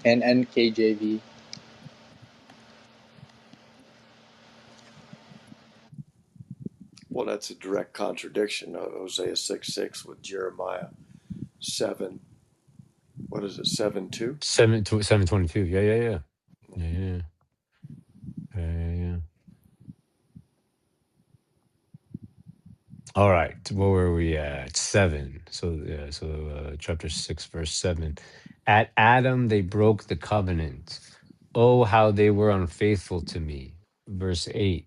And NKJV.
Well, that's a direct contradiction of Hosea 6:6 with Jeremiah 7. What is it? 7:2.
722. Yeah, yeah, yeah, yeah, yeah, yeah, yeah, yeah. All right, where were we at? 7. So yeah, so chapter 6, verse 7. At Adam they broke the covenant. Oh, how they were unfaithful to me. Verse 8.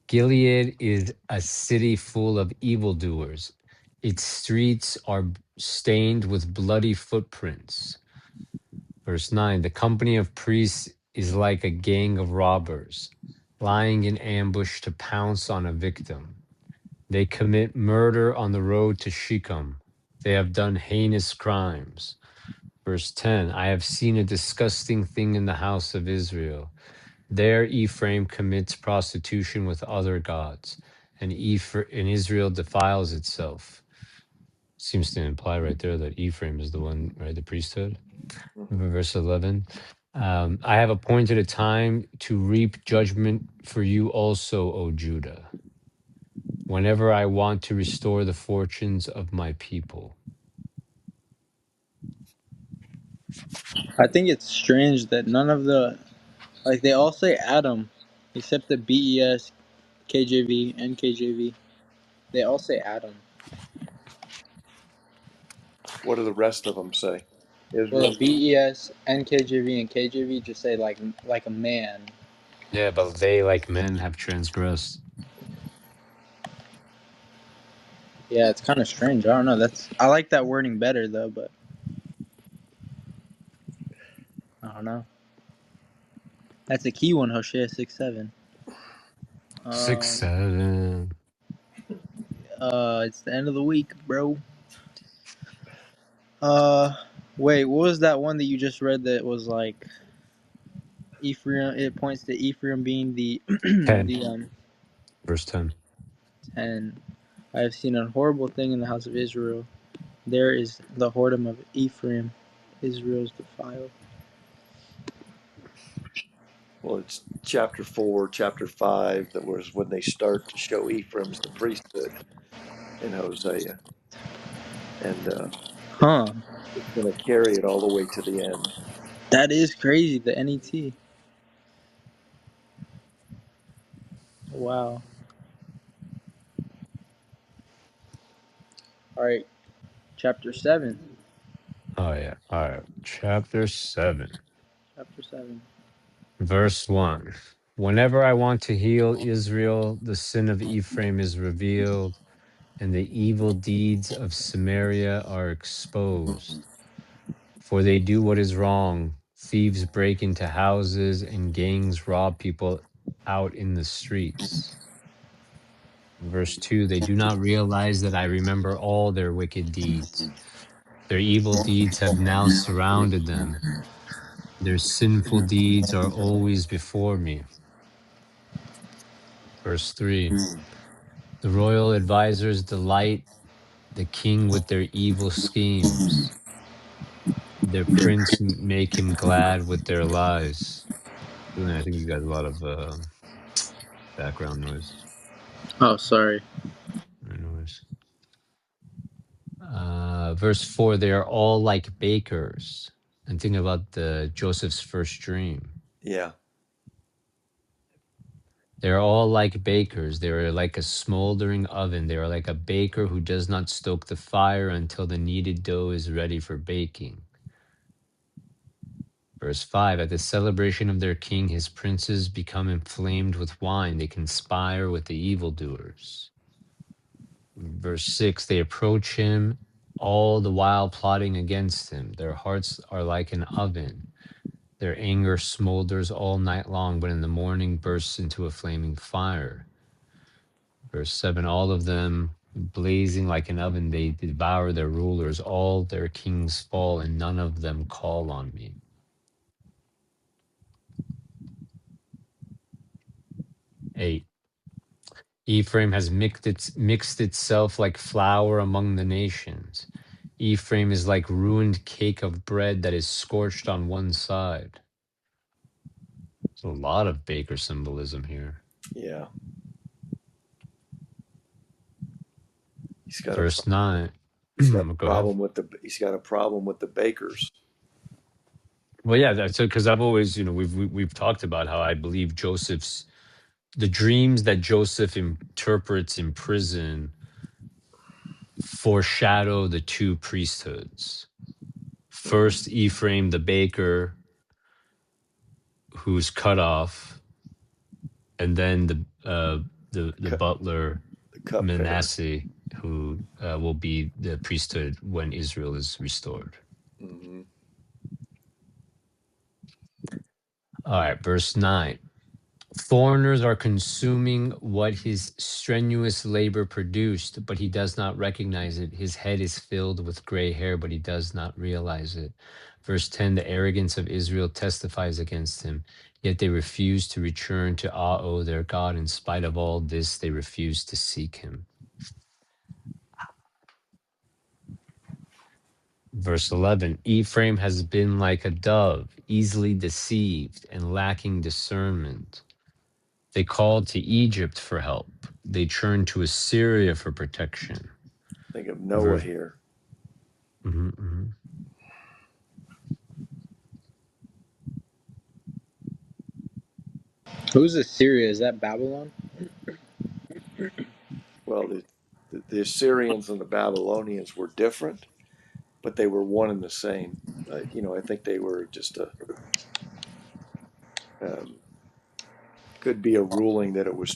Gilead is a city full of evildoers. Its streets are stained with bloody footprints. Verse 9. The company of priests is like a gang of robbers, lying in ambush to pounce on a victim. They commit murder on the road to Shechem. They have done heinous crimes. Verse 10, I have seen a disgusting thing in the house of Israel. There Ephraim commits prostitution with other gods, and Israel defiles itself. Seems to imply right there that Ephraim is the one, right, the priesthood.
Hmm.
Verse 11, I have appointed a time to reap judgment for you also, O Judah, whenever I want to restore the fortunes of my people.
I think it's strange that none of the like they all say Adam, except the BES, KJV, and KJV. They all say Adam.
What do the rest of them say?
Well,
Israel?
the BES, NKJV, and KJV just say like a man.
Yeah, but they, like men, have transgressed.
Yeah, it's kind of strange. I don't know. I like that wording better though, but I don't know. That's a key one, Hosea 6:7.
6,
Um,
7.
it's the end of the week, bro. Uh, wait, what was that one that you just read that was like Ephraim? It points to Ephraim being the
10,
the
verse 10.
10. I have seen a horrible thing in the house of Israel. There is the whoredom of Ephraim, Israel's defiled.
Well, it's chapter 4, chapter 5, that was when they start to show Ephraim's the priesthood in Hosea. And
Huh.
it's going to carry it all the way to the end.
That is crazy, the NET. Wow. Alright, chapter 7.
Oh, yeah. All right. Chapter 7,
Chapter 7.
verse 1. Whenever I want to heal Israel, the sin of Ephraim is revealed, and the evil deeds of Samaria are exposed. For they do what is wrong. Thieves break into houses, and gangs rob people out in the streets. Verse 2, they do not realize that I remember all their wicked deeds. Their evil deeds have now surrounded them. Their sinful deeds are always before me. Verse 3, the royal advisors delight the king with their evil schemes. Their prince make him glad with their lies. Julian, I think you got a lot of background noise.
Oh, sorry.
Noise. Verse 4, they are all like bakers. And think about Joseph's first dream.
Yeah.
They are all like bakers. They are like a smoldering oven. They are like a baker who does not stoke the fire until the kneaded dough is ready for baking. Verse 5, at the celebration of their king, his princes become inflamed with wine. They conspire with the evildoers. Verse 6, they approach him all the while plotting against him. Their hearts are like an oven. Their anger smolders all night long, but in the morning bursts into a flaming fire. Verse 7, all of them blazing like an oven, they devour their rulers. All their kings fall, and none of them call on me. 8, Ephraim has mixed itself like flour among the nations. Ephraim is like ruined cake of bread that is scorched on one side. There's a lot of baker symbolism here.
Yeah. He's got a
Verse 9.
he's got a
Go ahead.
he's got a problem with the bakers.
Well, yeah, that's because I've always, we've talked about how I believe the dreams that Joseph interprets in prison foreshadow the two priesthoods.
Hmm.
First, Ephraim the baker, who's cut off, and then the
Cup,
butler
the cupbearer.
Manasseh, who will be the priesthood when Israel is restored.
Hmm.
All right, verse 9. Foreigners are consuming what his strenuous labor produced, but he does not recognize it. His head is filled with gray hair, but he does not realize it. Verse 10, the arrogance of Israel testifies against him, yet they refuse to return to Ao, their God. In spite of all this, they refuse to seek him. Verse 11, Ephraim has been like a dove, easily deceived and lacking discernment. They called to Egypt for help. They turned to Assyria for protection.
Think of Noah
Verse,
here.
mhm, mhm.
Who's Assyria? Is that Babylon?
Well, the Assyrians and the Babylonians were different, but they were one and the same. I think they were just um, could be a ruling that it was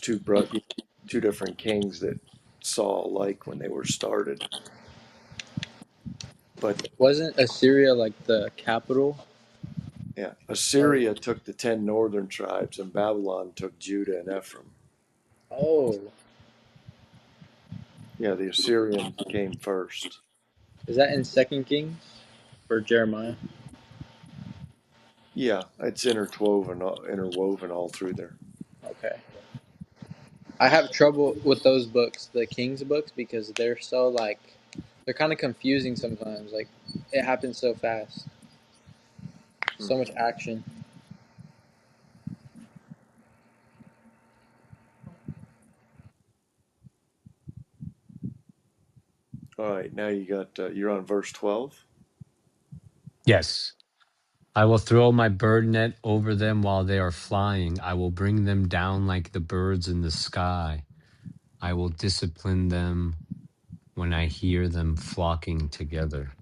two different kings that saw alike when they were started. But
Wasn't Assyria like the capital?
yeah,
Or
Assyria took the 10 northern tribes, and Babylon took Judah and Ephraim.
oh,
Yeah, the Assyrians came first.
is that in Second Kings or Jeremiah?
Yeah, it's interwoven all through there.
Okay. I have trouble with those books, the Kings books, because they're so like they're kind of confusing sometimes. Like it happens so fast, so much
Mhm.
action.
All right, now you're on verse 12.
Yes. I will throw my bird net over them while they are flying. I will bring them down like the birds in the sky. I will discipline them when I hear them flocking together.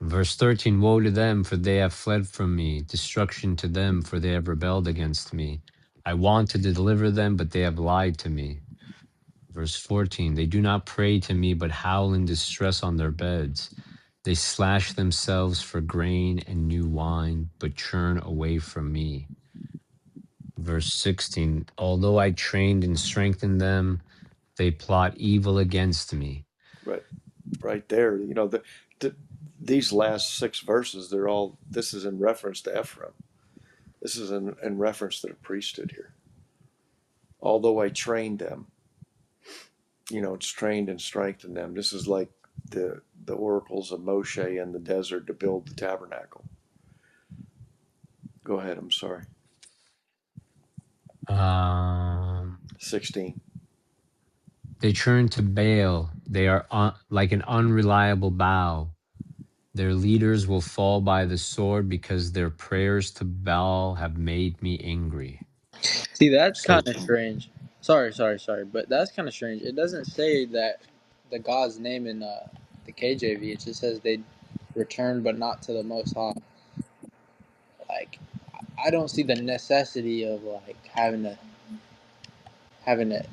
Verse 13, woe to them, for they have fled from me. Destruction to them, for they have rebelled against me. I want to deliver them, but they have lied to me. Verse 14, they do not pray to me, but howl in distress on their beds. They slash themselves for grain and new wine, but churn away from me. Verse 16, although I trained and strengthened them, they plot evil against me.
Right, right there. The these last six verses, this is in reference to Ephraim. This is in reference to the priesthood here. Although I trained them, it's trained and strengthened them. This is like the oracles of Moshe in the desert to build the tabernacle. Go ahead. I'm sorry.
Um,
16.
they turn to Baal. They are like an unreliable bow. Their leaders will fall by the sword because their prayers to Baal have made me angry.
See, that's
So,
kind of strange. Sorry, but that's kind of strange. It doesn't say that the God's name in the KJV. It just says they returned, but not to the Most High. Like, I don't see the necessity of like having to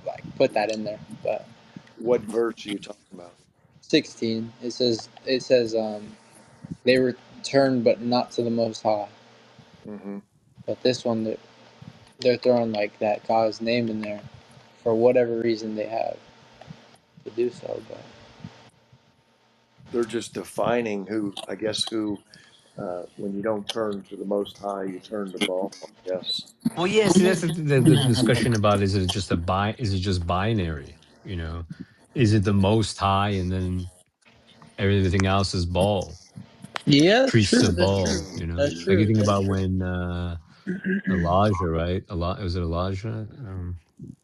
like put that in there. But
What verse are you talking about?
16, it says they returned, but not to the Most High.
Hmm.
But this one, they're throwing like that God's name in there for whatever reason they have to do so. But
They're just defining I guess, when you don't turn to the Most High, you turn to Baal. Yes.
well, yeah. See, that's the discussion about is it just binary? Is it the Most High and then everything else is Baal,
yeah, that's
priests
true.
of
That's
Baal?
true. That's
Like you
true.
think
That's
about
true.
when Elijah, right? Was it Elijah?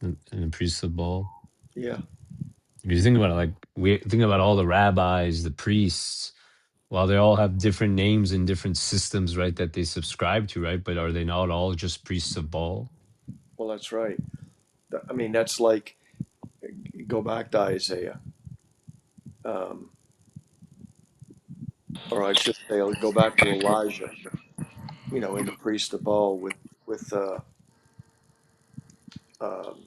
And the priests of Baal.
Yeah.
If you think about it, like we think about all the rabbis, the priests, while they all have different names and different systems, right, that they subscribe to, right? But are they not all just priests of Baal?
Well, that's right. I mean, that's like, go back to Isaiah. Um, or I should say, I'll go back to Elijah, in the priest of Baal with um,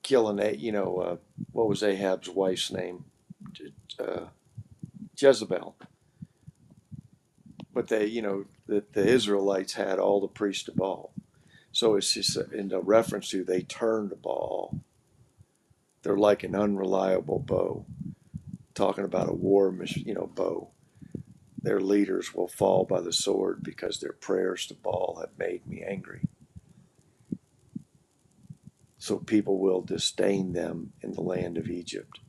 killing what was Ahab's wife's name? Uh, Jezebel. But the Israelites had all the priests of Baal. So it's just in the reference to they turned to Baal. They're like an unreliable bow. Talking about a war machine, bow. Their leaders will fall by the sword because their prayers to Baal have made me angry. So people will disdain them in the land of Egypt.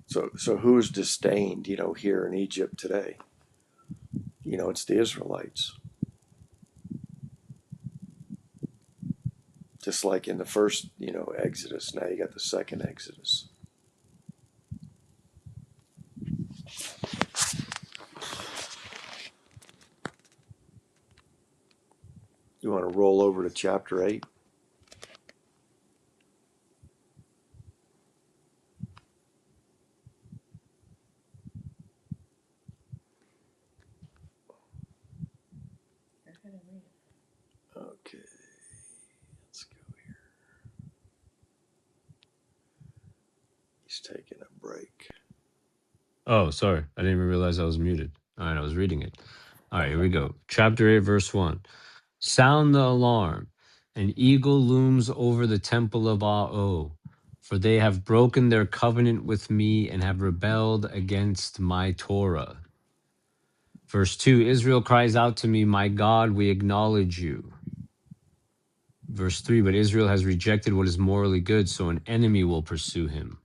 So who's disdained, here in Egypt today? It's the Israelites. Just like in the first, Exodus, now you got the second Exodus. You want to roll over to chapter 8? Okay, let's go here. He's taking a break.
Oh, sorry. I didn't even realize I was muted. All right, I was reading it. All right, here we go. Chapter 8, verse 1. Sound the alarm. An eagle looms over the temple of Ao, for they have broken their covenant with me and have rebelled against my Torah. Verse 2. Israel cries out to me, my God, we acknowledge you. Verse 3. But Israel has rejected what is morally good, so an enemy will pursue him.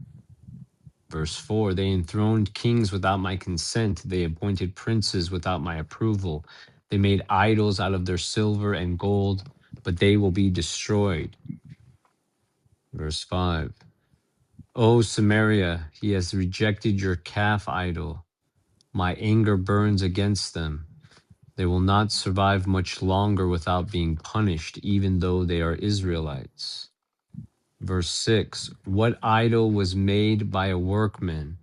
Verse 4. They enthroned kings without my consent. They appointed princes without my approval. They made idols out of their silver and gold, but they will be destroyed. Verse 5. O Samaria, he has rejected your calf idol. My anger burns against them. They will not survive much longer without being punished, even though they are Israelites. Verse 6. What idol was made by a workman?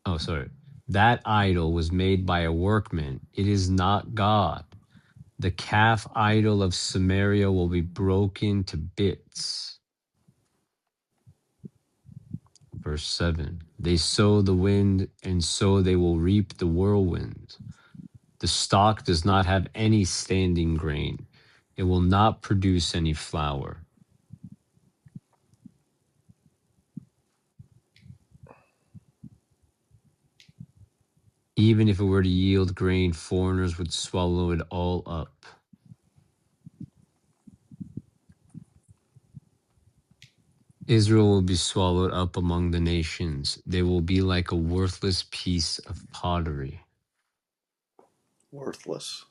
Oh, sorry. That idol was made by a workman. It is not God. The calf idol of Samaria will be broken to bits. Verse 7. They sow the wind, and so they will reap the whirlwind. The stalk does not have any standing grain. It will not produce any flour. Even if it were to yield grain, foreigners would swallow it all up. Israel will be swallowed up among the nations. They will be like a worthless piece of pottery.
Worthless.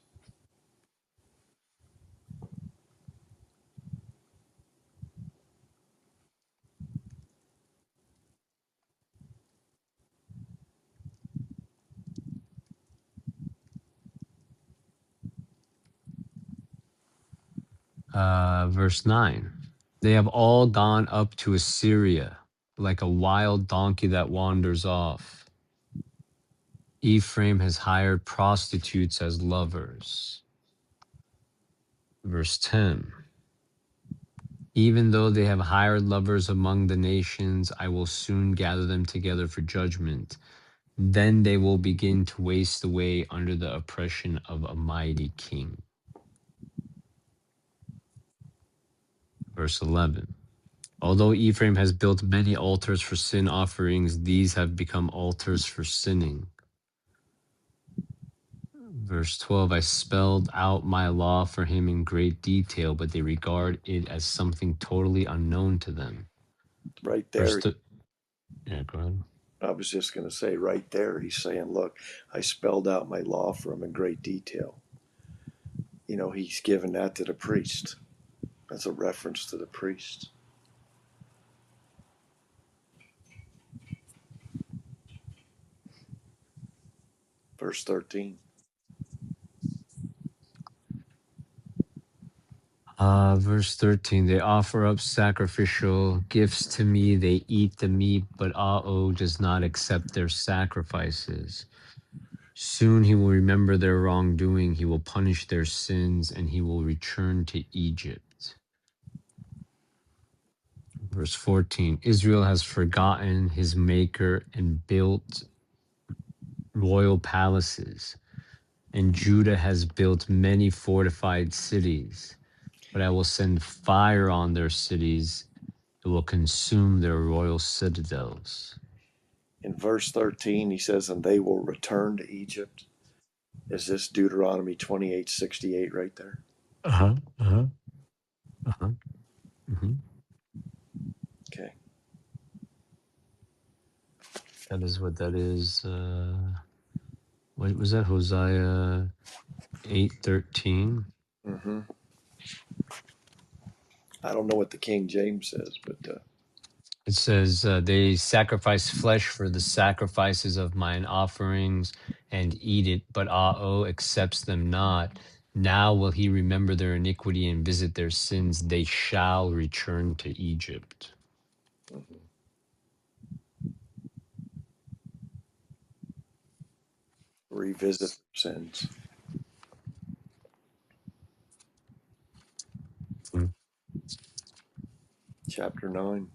Verse 9. They have all gone up to Assyria like a wild donkey that wanders off. Ephraim has hired prostitutes as lovers. Verse 10. Even though they have hired lovers among the nations, I will soon gather them together for judgment. Then they will begin to waste away under the oppression of a mighty king. Verse 11. Although Ephraim has built many altars for sin offerings, these have become altars for sinning. Verse 12. I spelled out my law for him in great detail, but they regard it as something totally unknown to them.
Right
Verse
there.
yeah, go ahead.
I was just going to say right there, he's saying, look, I spelled out my law for him in great detail. He's given that to the priest. That's a reference to the priest. Verse 13.
Verse 13, they offer up sacrificial gifts to me. They eat the meat, but Ao does not accept their sacrifices. Soon he will remember their wrongdoing. He will punish their sins, and he will return to Egypt. Verse 14, Israel has forgotten his maker and built royal palaces, and Judah has built many fortified cities. but I will send fire on their cities. It will consume their royal citadels.
In verse 13, he says, and they will return to Egypt. Is this Deuteronomy 28:68 right there?
Uh-huh. Uh-huh. Uh-huh. Hmm.
Okay.
That is what that is. What was that? Hosea 8:13.
Mm-hmm. I don't know what the King James says, but
It says, they sacrifice flesh for the sacrifices of mine offerings and eat it, but accepts them not. Now will he remember their iniquity and visit their sins. They shall return to Egypt.
mhm. Revisit sins.
Mm.
Chapter 9.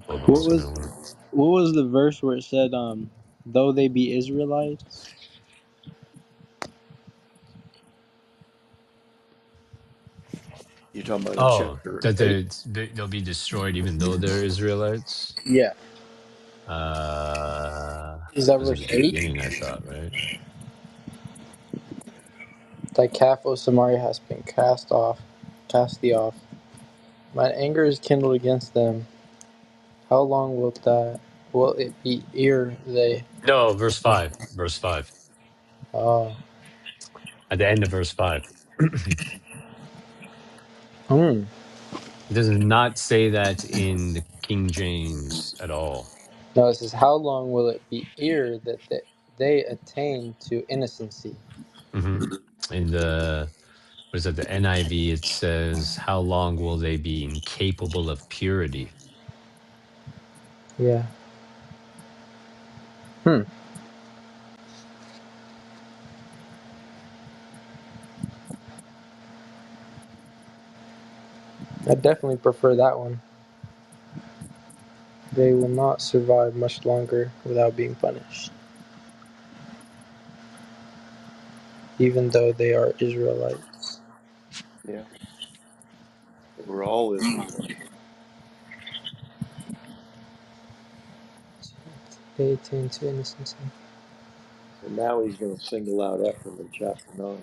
Hold on a
What
second.
was what was the verse where it said, though they be Israelites?
You're talking about in
Oh,
chapter
that
8?
they'll be destroyed even though they're Israelites?
Yeah. Is
That
that
was at
verse
the
8?
beginning, I thought, right?
Thy calf, O Samaria, has been cast thee off. Mine anger is kindled against them. How long will it be ere they
No, verse 5. Verse 5.
oh
At the end of verse 5.
hmm.
It does not say that in the King James at all.
No, it says, how long will it be ere that they attain to innocency?
Hmm. In the, what is it, the NIV, it says, how long will they be incapable of purity?
Yeah. Hmm. I definitely prefer that one. They will not survive much longer without being punished, even though they are Israelites.
Yeah. They were all Israel.
They attain to innocency.
And now he's going to single out Ephraim in chapter 9.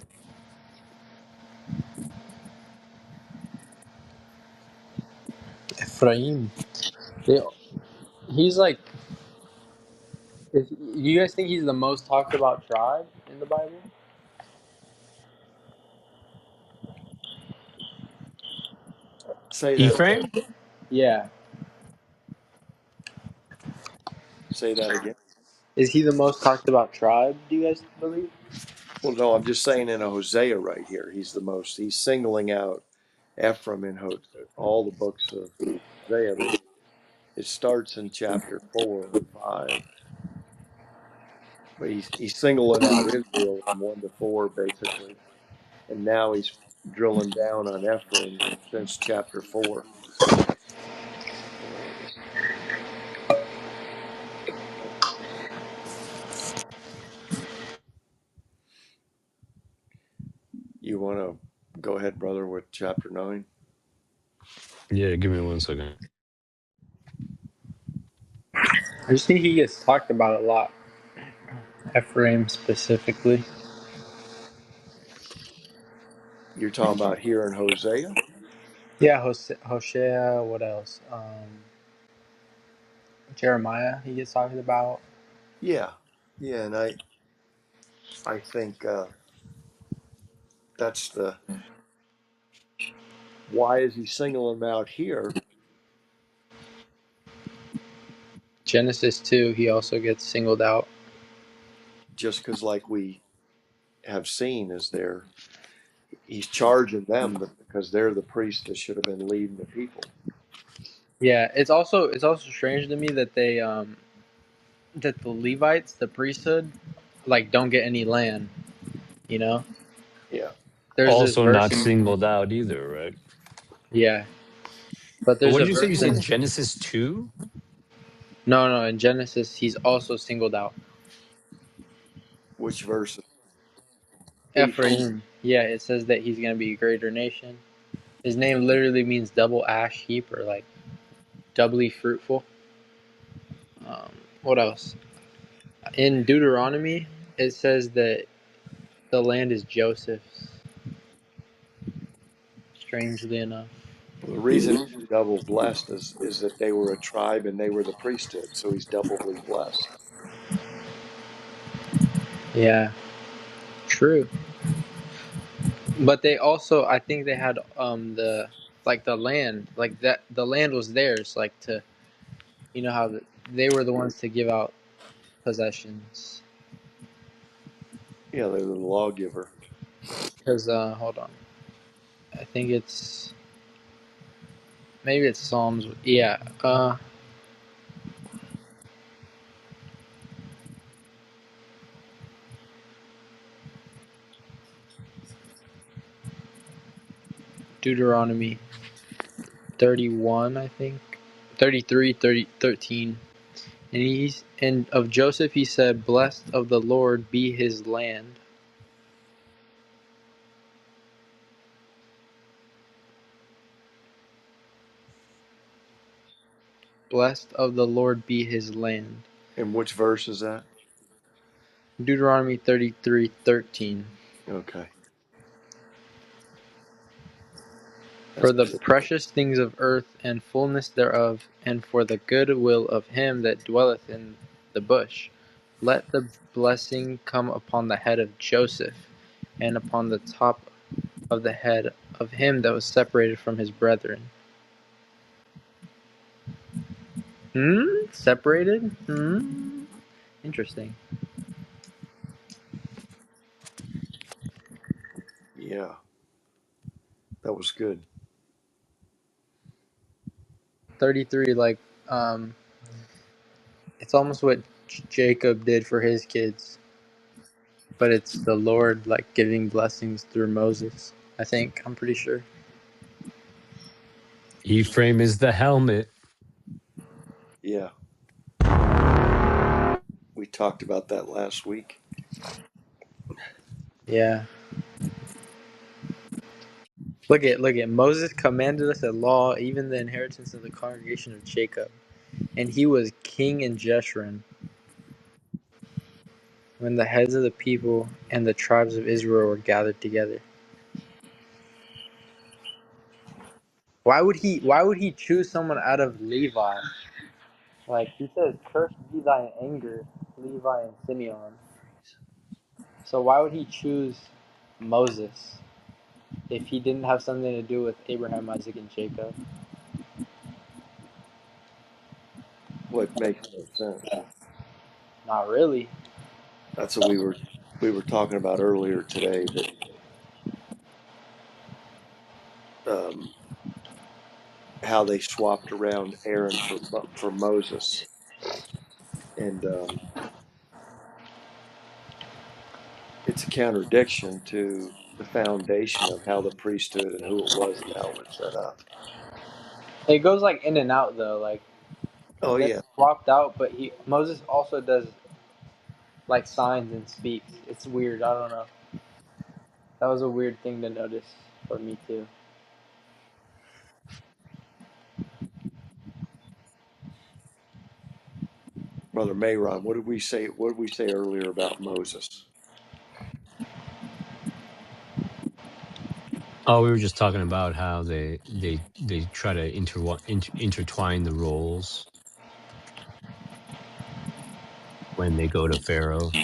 Ephraim. They, he's like, do you guys think he's the most talked about tribe in the Bible?
Say that again.
Ephraim?
Yeah.
Say that again.
Is he the most talked about tribe, do you guys believe?
Well, no, I'm just saying in a Hosea right here, he's the most. He's singling out Ephraim in all the books of Hosea. It starts in chapter 4 and 5, but he's singling out Israel from 1 to 4, basically. And now he's drilling down on Ephraim since chapter 4. You want to go ahead, brother, with chapter 9?
Yeah, give me 1 second.
I just think he gets talked about a lot. Ephraim specifically.
You're talking about here in Hosea?
Yeah, Hosea, what else? Jeremiah, he gets talked about.
Yeah. Yeah, and I think that's the why is he singling them out here?
Genesis 2, he also gets singled out.
Just because, like we have seen, is he's charging them because they're the priests that should have been leading the people.
Yeah, it's also strange to me that that the Levites, the priesthood, like don't get any land, you know?
Yeah.
There's this
Also
verse
not
in
singled out either, right?
yeah, but
But
there's
what
a
did you say? You
verse
said
in
Genesis 2?
no, in Genesis he's also singled out.
Which verse? Ephraim.
Ephraim. Yeah, it says that he's gonna be a greater nation. His name literally means double ash heap, or like doubly fruitful. What else? In Deuteronomy, it says that the land is Joseph's. Strangely enough.
Well, the reason he's double blessed is that they were a tribe and they were the priesthood, so he's doubly blessed.
Yeah, true. But they also, I think they had the like the land, like that the land was theirs, like to how they were the ones to give out possessions.
Yeah, they're the lawgiver.
Because hold on, I think maybe it's Psalms. Yeah, Deuteronomy 31, I think 33, 13. And of Joseph he said, "Blessed of the Lord be his land." Blessed of the Lord be his land.
And which verse is that?
Deuteronomy 33:13.
Okay, that's
For the
good.
precious things of earth and fullness thereof, and for the good will of him that dwelleth in the bush, let the blessing come upon the head of Joseph, and upon the top of the head of him that was separated from his brethren. Separated? Interesting.
Yeah, that was good.
33, like, um, it's almost what Jacob did for his kids, but it's the Lord, like, giving blessings through Moses. I think. I'm pretty sure.
Ephraim is the helmet.
Yeah, we talked about that last week.
Yeah. Look at Moses commanded us a law, even the inheritance of the congregation of Jacob, and he was king in Jeshurun when the heads of the people and the tribes of Israel were gathered together. Why would he choose someone out of Levi? Like he says, "Cursed be thy anger, Levi and Simeon." So why would he choose Moses if he didn't have something to do with Abraham, Isaac, and Jacob?
What makes no sense.
Not really.
That's what we were talking about earlier today. That um, how they swapped around Aaron for Moses, and it's a contradiction to the foundation of how the priesthood and who it was and how it was set up.
It goes like in and out though. Like
Oh
they're
yeah,
swapped out, but Moses also does like signs and speaks. It's weird. I don't know. That was a weird thing to notice for me too.
Brother Mayron, what did we say? What did we say earlier about Moses?
Oh, we were just talking about how they try to intertwine the roles when they go to Pharaoh,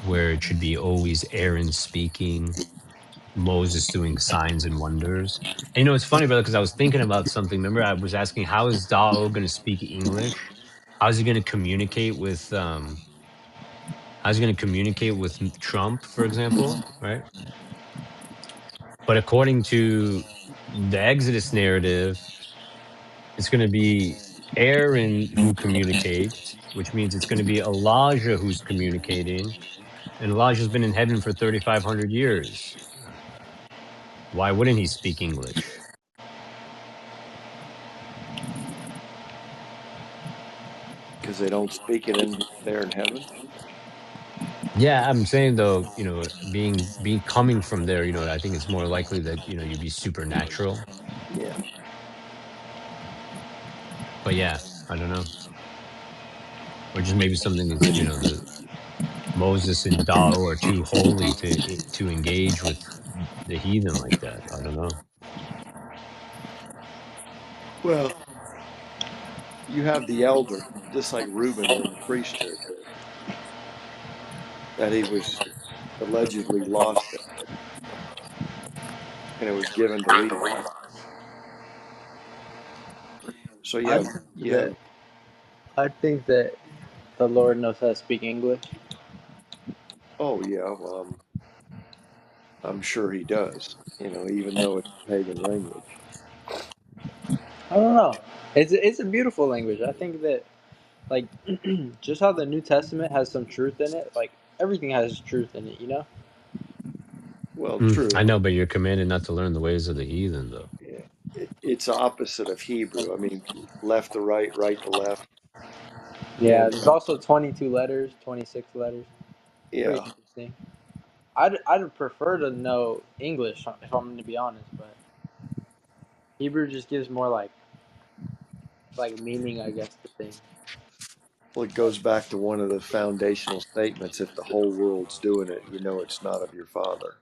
where it should be always Aaron speaking, Moses doing signs and wonders. And it's funny, brother, because I was thinking about something. Remember, I was asking, how is Dao going to speak English? How's he going to communicate with how's he going to communicate with Trump, for example, right? But according to the Exodus narrative, it's going to be Aaron who communicates, which means it's going to be Elijah who's communicating. And Elijah's been in heaven for 3,500 years. Why wouldn't he speak English?
Because they don't speak it in there in heaven.
Yeah, I'm saying though, being coming from there, I think it's more likely that you'd be supernatural.
Yeah.
But yeah, I don't know, or just maybe something is the Moses and Dao are too holy to engage with the heathen like that. I don't know.
Well, you have the elder, just like Reuben in the priesthood, that he was allegedly lost it, and it was given to Levi. So
I
yeah,
think
you
that
have.
I think that the Lord knows how to speak English.
Oh yeah, well, I'm sure he does. Even though it's a pagan language.
I don't know. It's a beautiful language. I think that like just how the New Testament has some truth in it. Like everything has truth in it. You know.
Well,
I
true.
know, but you're commanded not to learn the ways of the heathen, though.
Yeah, it's opposite of Hebrew. I mean, left to right, right to left,
Yeah.
and
There's also 22 letters, 26 letters. Pretty
yeah.
interesting. I'd prefer to know English if I'm going to be honest, but Hebrew just gives more like meaning, I guess, to things.
Well, it goes back to one of the foundational statements. If the whole world's doing it, it's not of your father.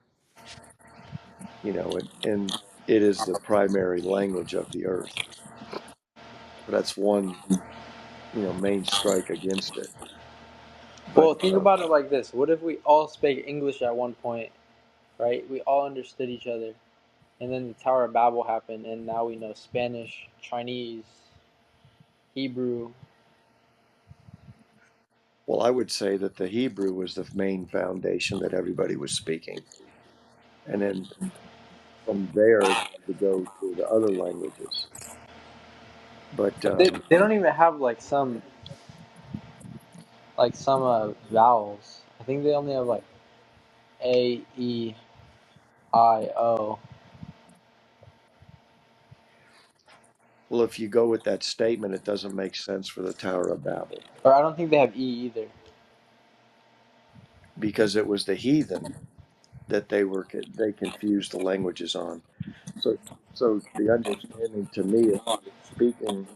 And it is the primary language of the earth. So that's one, main strike against it. But
Well, think about it like this: what if we all spoke English at one point, right? We all understood each other, and then the Tower of Babel happened, and now we know Spanish, Chinese, Hebrew.
well, I would say that the Hebrew was the main foundation that everybody was speaking, and then from there to go to the other languages. But
But they don't even have like some vowels. I think they only have like A, E, I, O.
well, if you go with that statement, it doesn't make sense for the Tower of Babel
Or I don't think they have E either.
because it was the heathen that they confused the languages on. So, so the understanding to me is speaking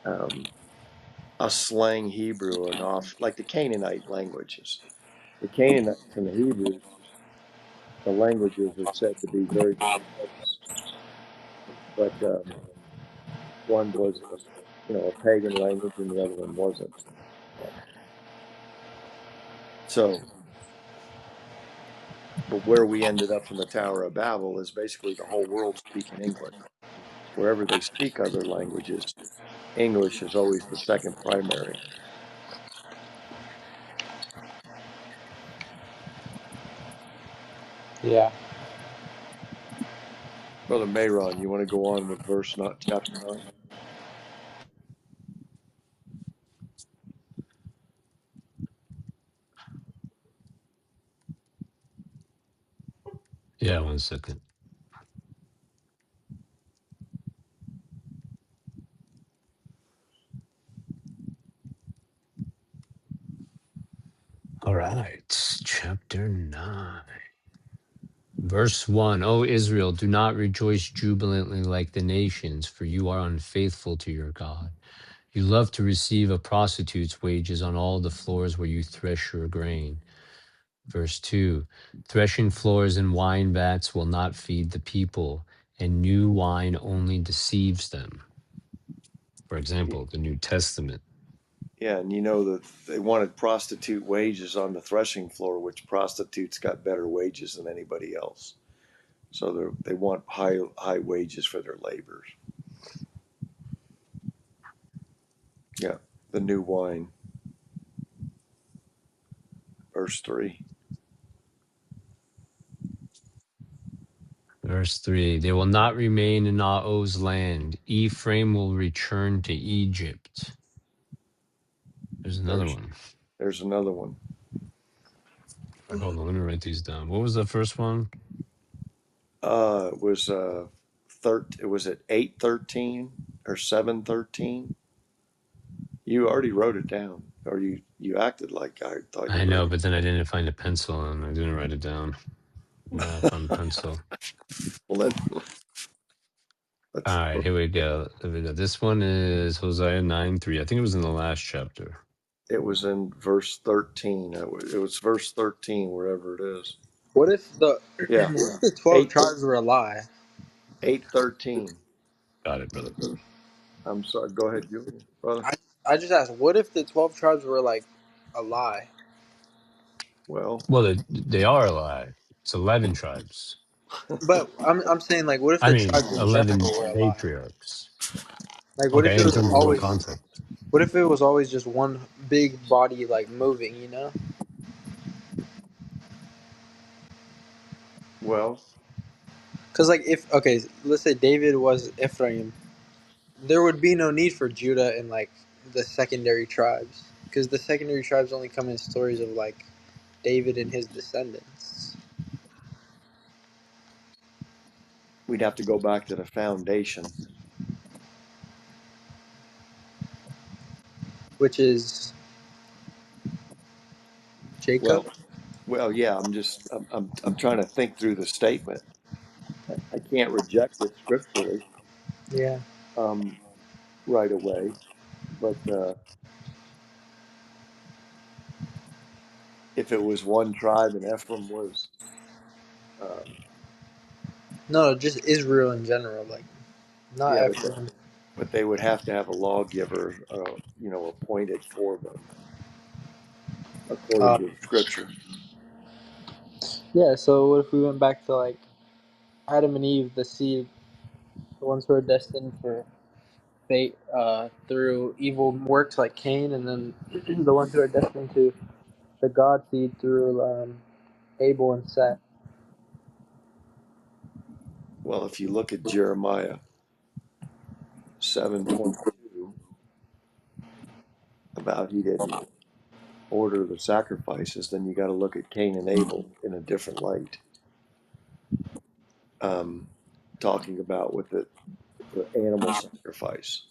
um, a slang Hebrew or an off like the Canaanite languages. The Canaanites and the Hebrews, the languages are said to be very, very close, but one was a pagan language and the other one wasn't. So, but where we ended up from the Tower of Babel is basically the whole world speaking English. Wherever they speak other languages, English is always the second primary.
Yeah.
Brother Mayron, you want to go on with verse not chapter 9?
Yeah, 1 second. All right, chapter 9. Verse 1. O Israel, do not rejoice jubilantly like the nations, for you are unfaithful to your God. You love to receive a prostitute's wages on all the floors where you thresh your grain. Verse 2. Threshing floors and wine vats will not feed the people, and new wine only deceives them. For example, the New Testament.
Yeah, and that they wanted prostitute wages on the threshing floor, which prostitutes got better wages than anybody else. So they want high wages for their labors. Yeah, the new wine, verse 3.
Verse 3. They will not remain in Nao's land. Ephraim will return to Egypt. There's another
There's
one.
there's another one.
Hold on, let me write these down. What was the first one?
It was it was at 8:13 or 7:13. You already wrote it down. or you acted like I thought you
I know,
read.
but then I didn't find a pencil and I didn't write it down. Now I found a pencil.
Well,
All
let's.
right, here we go. This one is Hosea 9:3. I think it was in the last chapter.
It was in verse 13. It was verse 13, wherever it is.
What if the
Yeah,
what if the 12
8
tribes were a lie?
8:13.
Got it, brother.
I'm sorry. Go ahead, Julian, brother.
I I just asked, what if the 12 tribes were like a lie?
Well,
Well, they are alive. It's 11 tribes.
But I'm saying like, what if
I
the
mean,
tribes in general
11
were a lie?
patriarchs.
Like, what if
Okay,
it
in
was
terms of what
always
concept?
what if it was always just one big body like moving? You know?
well,
Because like if okay, let's say David was Ephraim, there would be no need for Judah and like the secondary tribes, because the secondary tribes only come in stories of like David and his descendants,
we'd have to go back to the foundation.
which is Jacob.
Well, well, yeah. I'm trying to think through the statement. I can't reject it scripturally
Yeah.
um, right away, but if it was one tribe and Ephraim was, um,
No, just Israel in general, like not
yeah,
Ephraim.
but they would have to have a lawgiver, appointed for them according
Uh,
to Scripture.
yeah. So what if we went back to like Adam and Eve, the seed, the ones who are destined for fate through evil works like Cain, and then the ones who are destined to the God seed through Abel and Seth.
Well, if you look at Jeremiah 7:22 about he didn't order the sacrifices, then you got to look at Cain and Abel in a different light. Um, talking about with the animal sacrifice.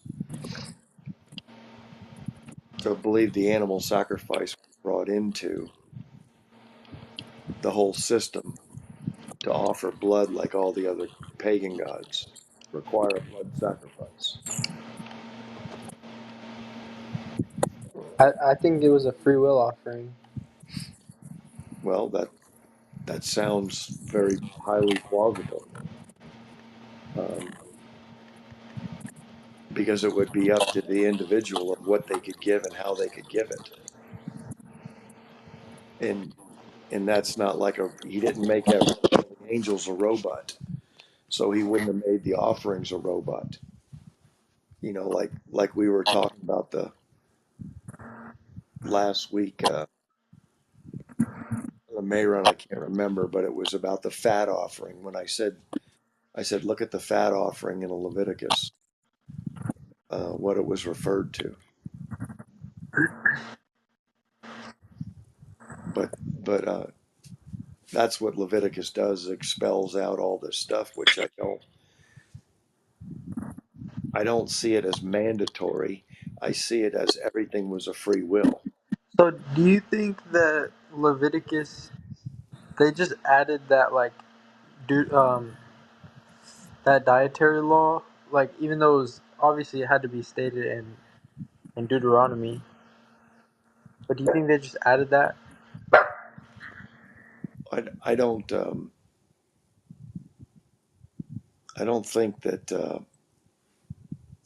So I believe the animal sacrifice was brought into the whole system to offer blood like all the other pagan gods require a blood sacrifice.
I think it was a free will offering.
Well, that sounds very highly plausible, um, because it would be up to the individual of what they could give and how they could give it. And that's not like he didn't make every one of the angels a robot, so he wouldn't have made the offerings a robot. Like we were talking about the last week, the Mayron, I can't remember, but it was about the fat offering. When I said, look at the fat offering in Leviticus, what it was referred to. But that's what Leviticus does, expels out all this stuff, which I don't see it as mandatory. I see it as everything was a free will.
So do you think that Leviticus they just added that like do that dietary law, like even though it was obviously it had to be stated in Deuteronomy, but do you think they just added that?
I don't think that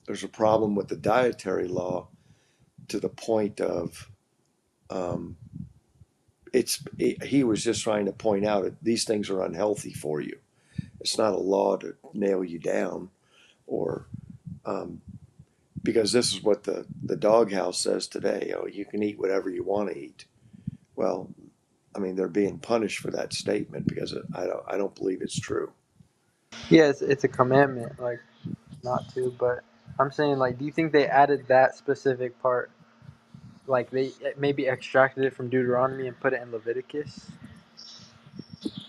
there's a problem with the dietary law to the point of, um, he was just trying to point out that these things are unhealthy for you. It's not a law to nail you down, or um, because this is what the doghouse says today. Oh, you can eat whatever you want to eat. Well, I mean, they're being punished for that statement because I don't believe it's true.
Yeah, it's a commandment, like not to, but I'm saying like, do you think they added that specific part? Like they maybe extracted it from Deuteronomy and put it in Leviticus?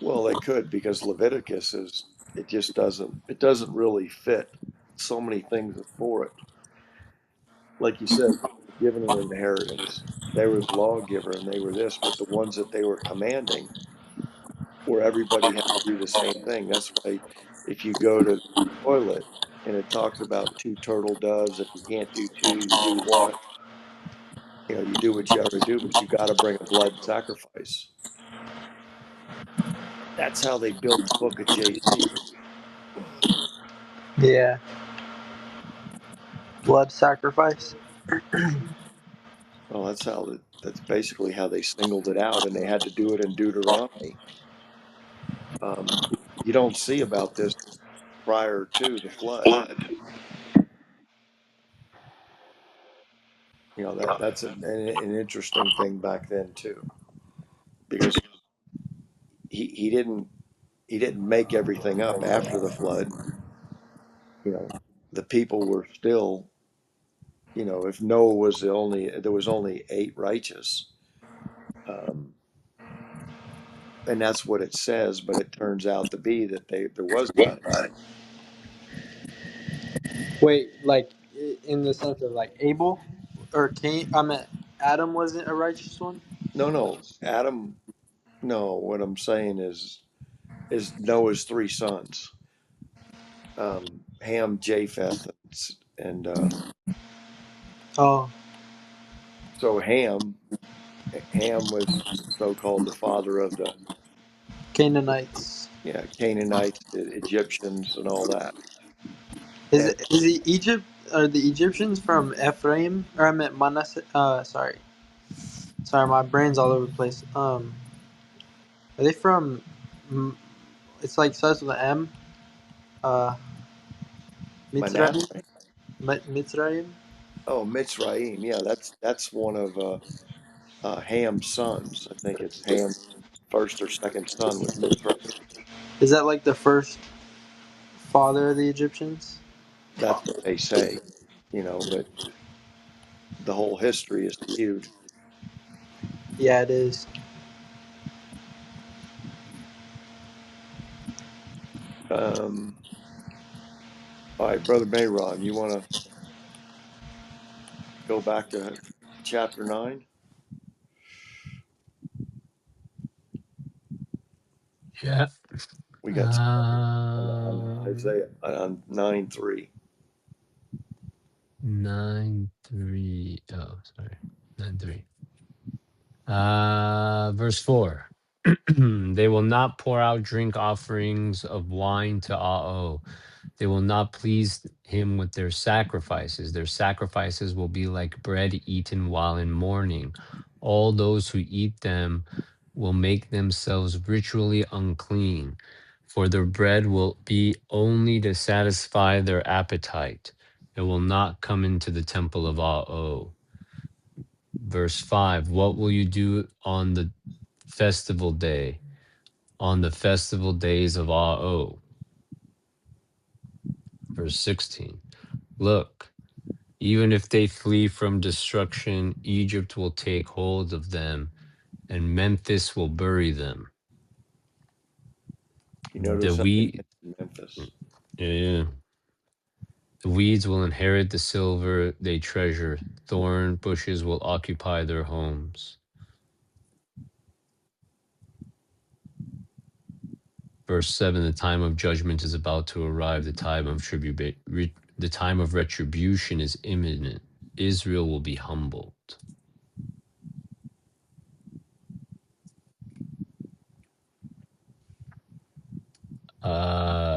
Well, they could, because Leviticus is, it doesn't really fit. So many things are for it. Like you said, given an inheritance. They were the lawgiver and they were this, but the ones that they were commanding, where everybody had to do the same thing. That's why if you go to the toilet and it talks about two turtle doves, if you can't do two, you do one. You know, you do what you got to do, but you got to bring a blood sacrifice. That's how they built the book of JC.
Yeah, blood sacrifice.
Well, that's basically how they singled it out, and they had to do it in Deuteronomy. Um, you don't see about this prior to the flood. You know that's an interesting thing back then too, because he he didn't make everything up after the flood. You know, the people were still, you know, if Noah was the only, there was only eight righteous, um, and that's what it says. But it turns out to be that there was nine.
Wait, like in the sense of like Abel or Cain? I mean, Adam wasn't a righteous one.
No, no, Adam. No, what I'm saying is Noah's three sons, Ham, Japheth, and
Oh,
so Ham was so-called the father of the,
Canaanites.
yeah, Canaanites, the Egyptians, and all that. And
Is the Egypt are the Egyptians from Ephraim? Or I meant Manasseh. Sorry, my brain's all over the place. Are they from? It's like starts with an M. Uh, Mitzrayim.
Manasseh,
Mitzrayim.
oh, Mitzrayim, yeah, that's one of Ham's sons. I think it's Ham's first or second son was Mitzrayim.
Is that like the first father of the Egyptians?
That's what they say, you know, but the whole history is skewed.
Yeah, it is.
Um, all right, Brother Mayron, you want to go back to chapter 9?
Yeah.
We got on
Um,
Isaiah on 9:3.
9:3. Oh, sorry. 9:3. Verse 4. They will not pour out drink offerings of wine to Ao. They will not please him with their sacrifices. Their sacrifices will be like bread eaten while in mourning. All those who eat them will make themselves ritually unclean, for their bread will be only to satisfy their appetite. It will not come into the temple of Ao. Verse 5. What will you do on the festival day, on the festival days of Ao? Verse 16. Look, even if they flee from destruction, Egypt will take hold of them, and Memphis will bury them.
You
The
notice how they
we,
mentioned Memphis.
yeah, the weeds will inherit the silver they treasure. Thorn bushes will occupy their homes. Verse 7: the time of judgment is about to arrive. The time of retribution is imminent. Israel will be humbled.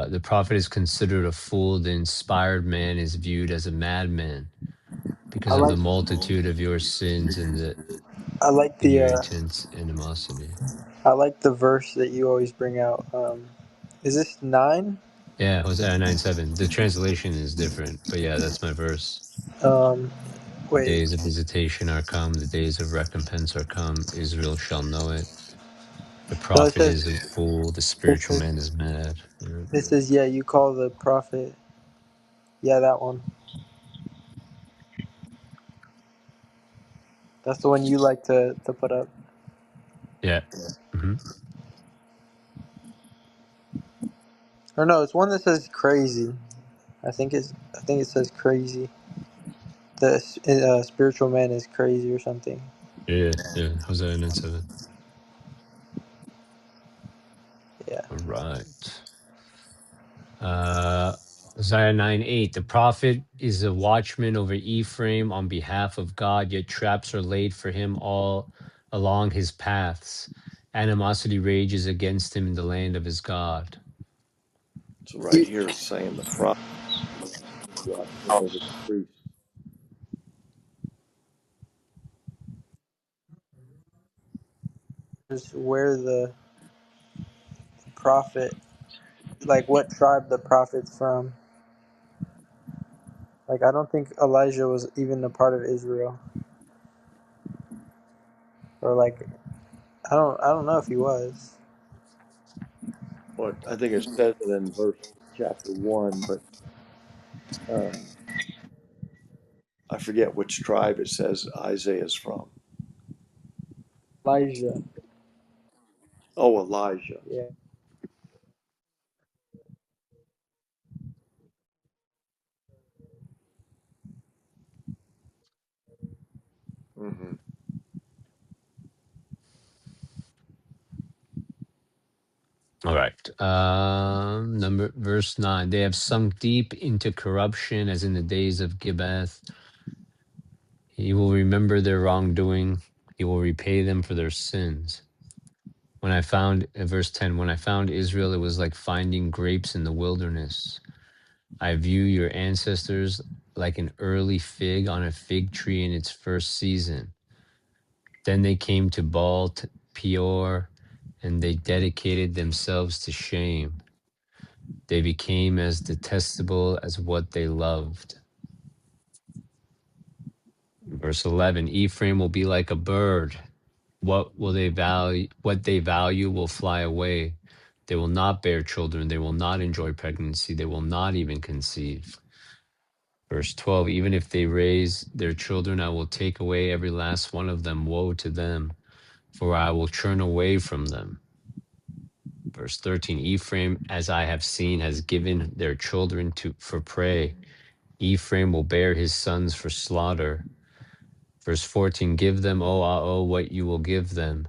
The prophet is considered a fool. The inspired man is viewed as a madman
I
because of the
like
multitude of your sins and
I like
in
the
your intense animosity.
I like the verse that you always bring out. Is this 9?
Yeah, Hosea 9:7. The translation is different, but yeah, that's my verse.
Um,
The
wait.
days of visitation are come, the days of recompense are come. Israel shall know it. The
No, it
prophet
says
is a fool, the
it
spiritual
says
man is mad. Yeah.
it says yeah. You call the prophet. Yeah, that one. That's the one you like to put up.
Yeah. Mhm.
Or no, it's one that says crazy. I think it says crazy. The spiritual man is crazy or something.
Yeah, yeah. Hosea 9:7.
Yeah.
All right. Uh, Hosea 9:8. The prophet is a watchman over Ephraim on behalf of God, yet traps are laid for him all along his paths. Animosity rages against him in the land of his God.
So right here it's saying the prophet is watchman over the priest.
Just where the prophet, like what tribe the prophet's from. Like I don't think Elijah was even a part of Israel, or like I don't know if he was.
But I think it says it in verse chapter 1, but I forget which tribe it says Isaiah is from.
Elijah.
Oh, Elijah.
Yeah.
Hmm.
All right. Number verse 9. They have sunk deep into corruption as in the days of Gibeath. He will remember their wrongdoing. He will repay them for their sins. When I found, verse 10, when I found Israel, it was like finding grapes in the wilderness. I view your ancestors like an early fig on a fig tree in its first season. Then they came to Baal Peor, and they dedicated themselves to shame. They became as detestable as what they loved. Verse 11, Ephraim will be like a bird. What they value will fly away. They will not bear children. They will not enjoy pregnancy. They will not even conceive. Verse 12, even if they raise their children, I will take away every last one of them. Woe to them, for I will turn away from them. Verse 13, Ephraim, as I have seen, has given their children for prey. Ephraim will bear his sons for slaughter. Verse 14, give them, what you will give them.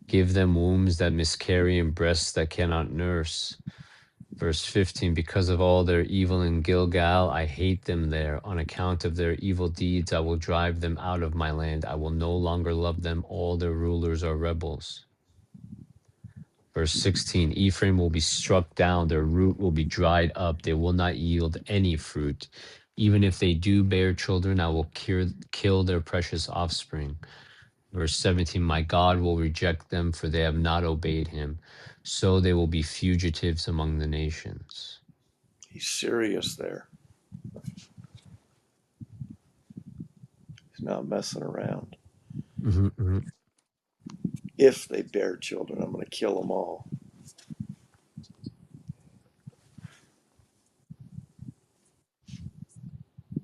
Give them wombs that miscarry and breasts that cannot nurse. Verse 15, because of all their evil in Gilgal, I hate them there. On account of their evil deeds, I will drive them out of my land. I will no longer love them. All their rulers are rebels. Verse 16, Ephraim will be struck down. Their root will be dried up. They will not yield any fruit. Even if they do bear children, I will kill their precious offspring. Verse 17, my God will reject them, for they have not obeyed him. So they will be fugitives among the nations.
He's serious there. He's not messing around.
Mhm, mhm.
If they bear children, I'm going to kill them all.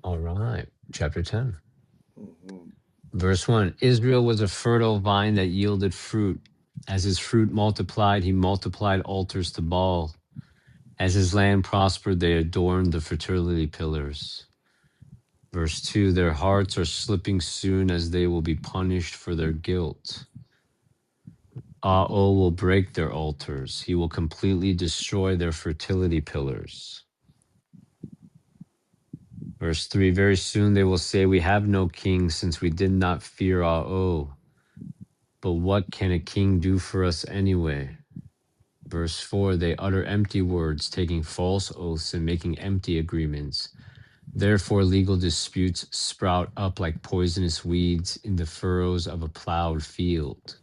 All right. Chapter 10.
Hmm.
Verse 1, Israel was a fertile vine that yielded fruit. As his fruit multiplied, he multiplied altars to Baal. As his land prospered, they adorned the fertility pillars. Verse 2, their hearts are slipping soon as they will be punished for their guilt. will break their altars. He will completely destroy their fertility pillars. Verse 3, very soon they will say, we have no king since we did not fear But what can a king do for us anyway? Verse 4, they utter empty words, taking false oaths and making empty agreements. Therefore, legal disputes sprout up like poisonous weeds in the furrows of a plowed field.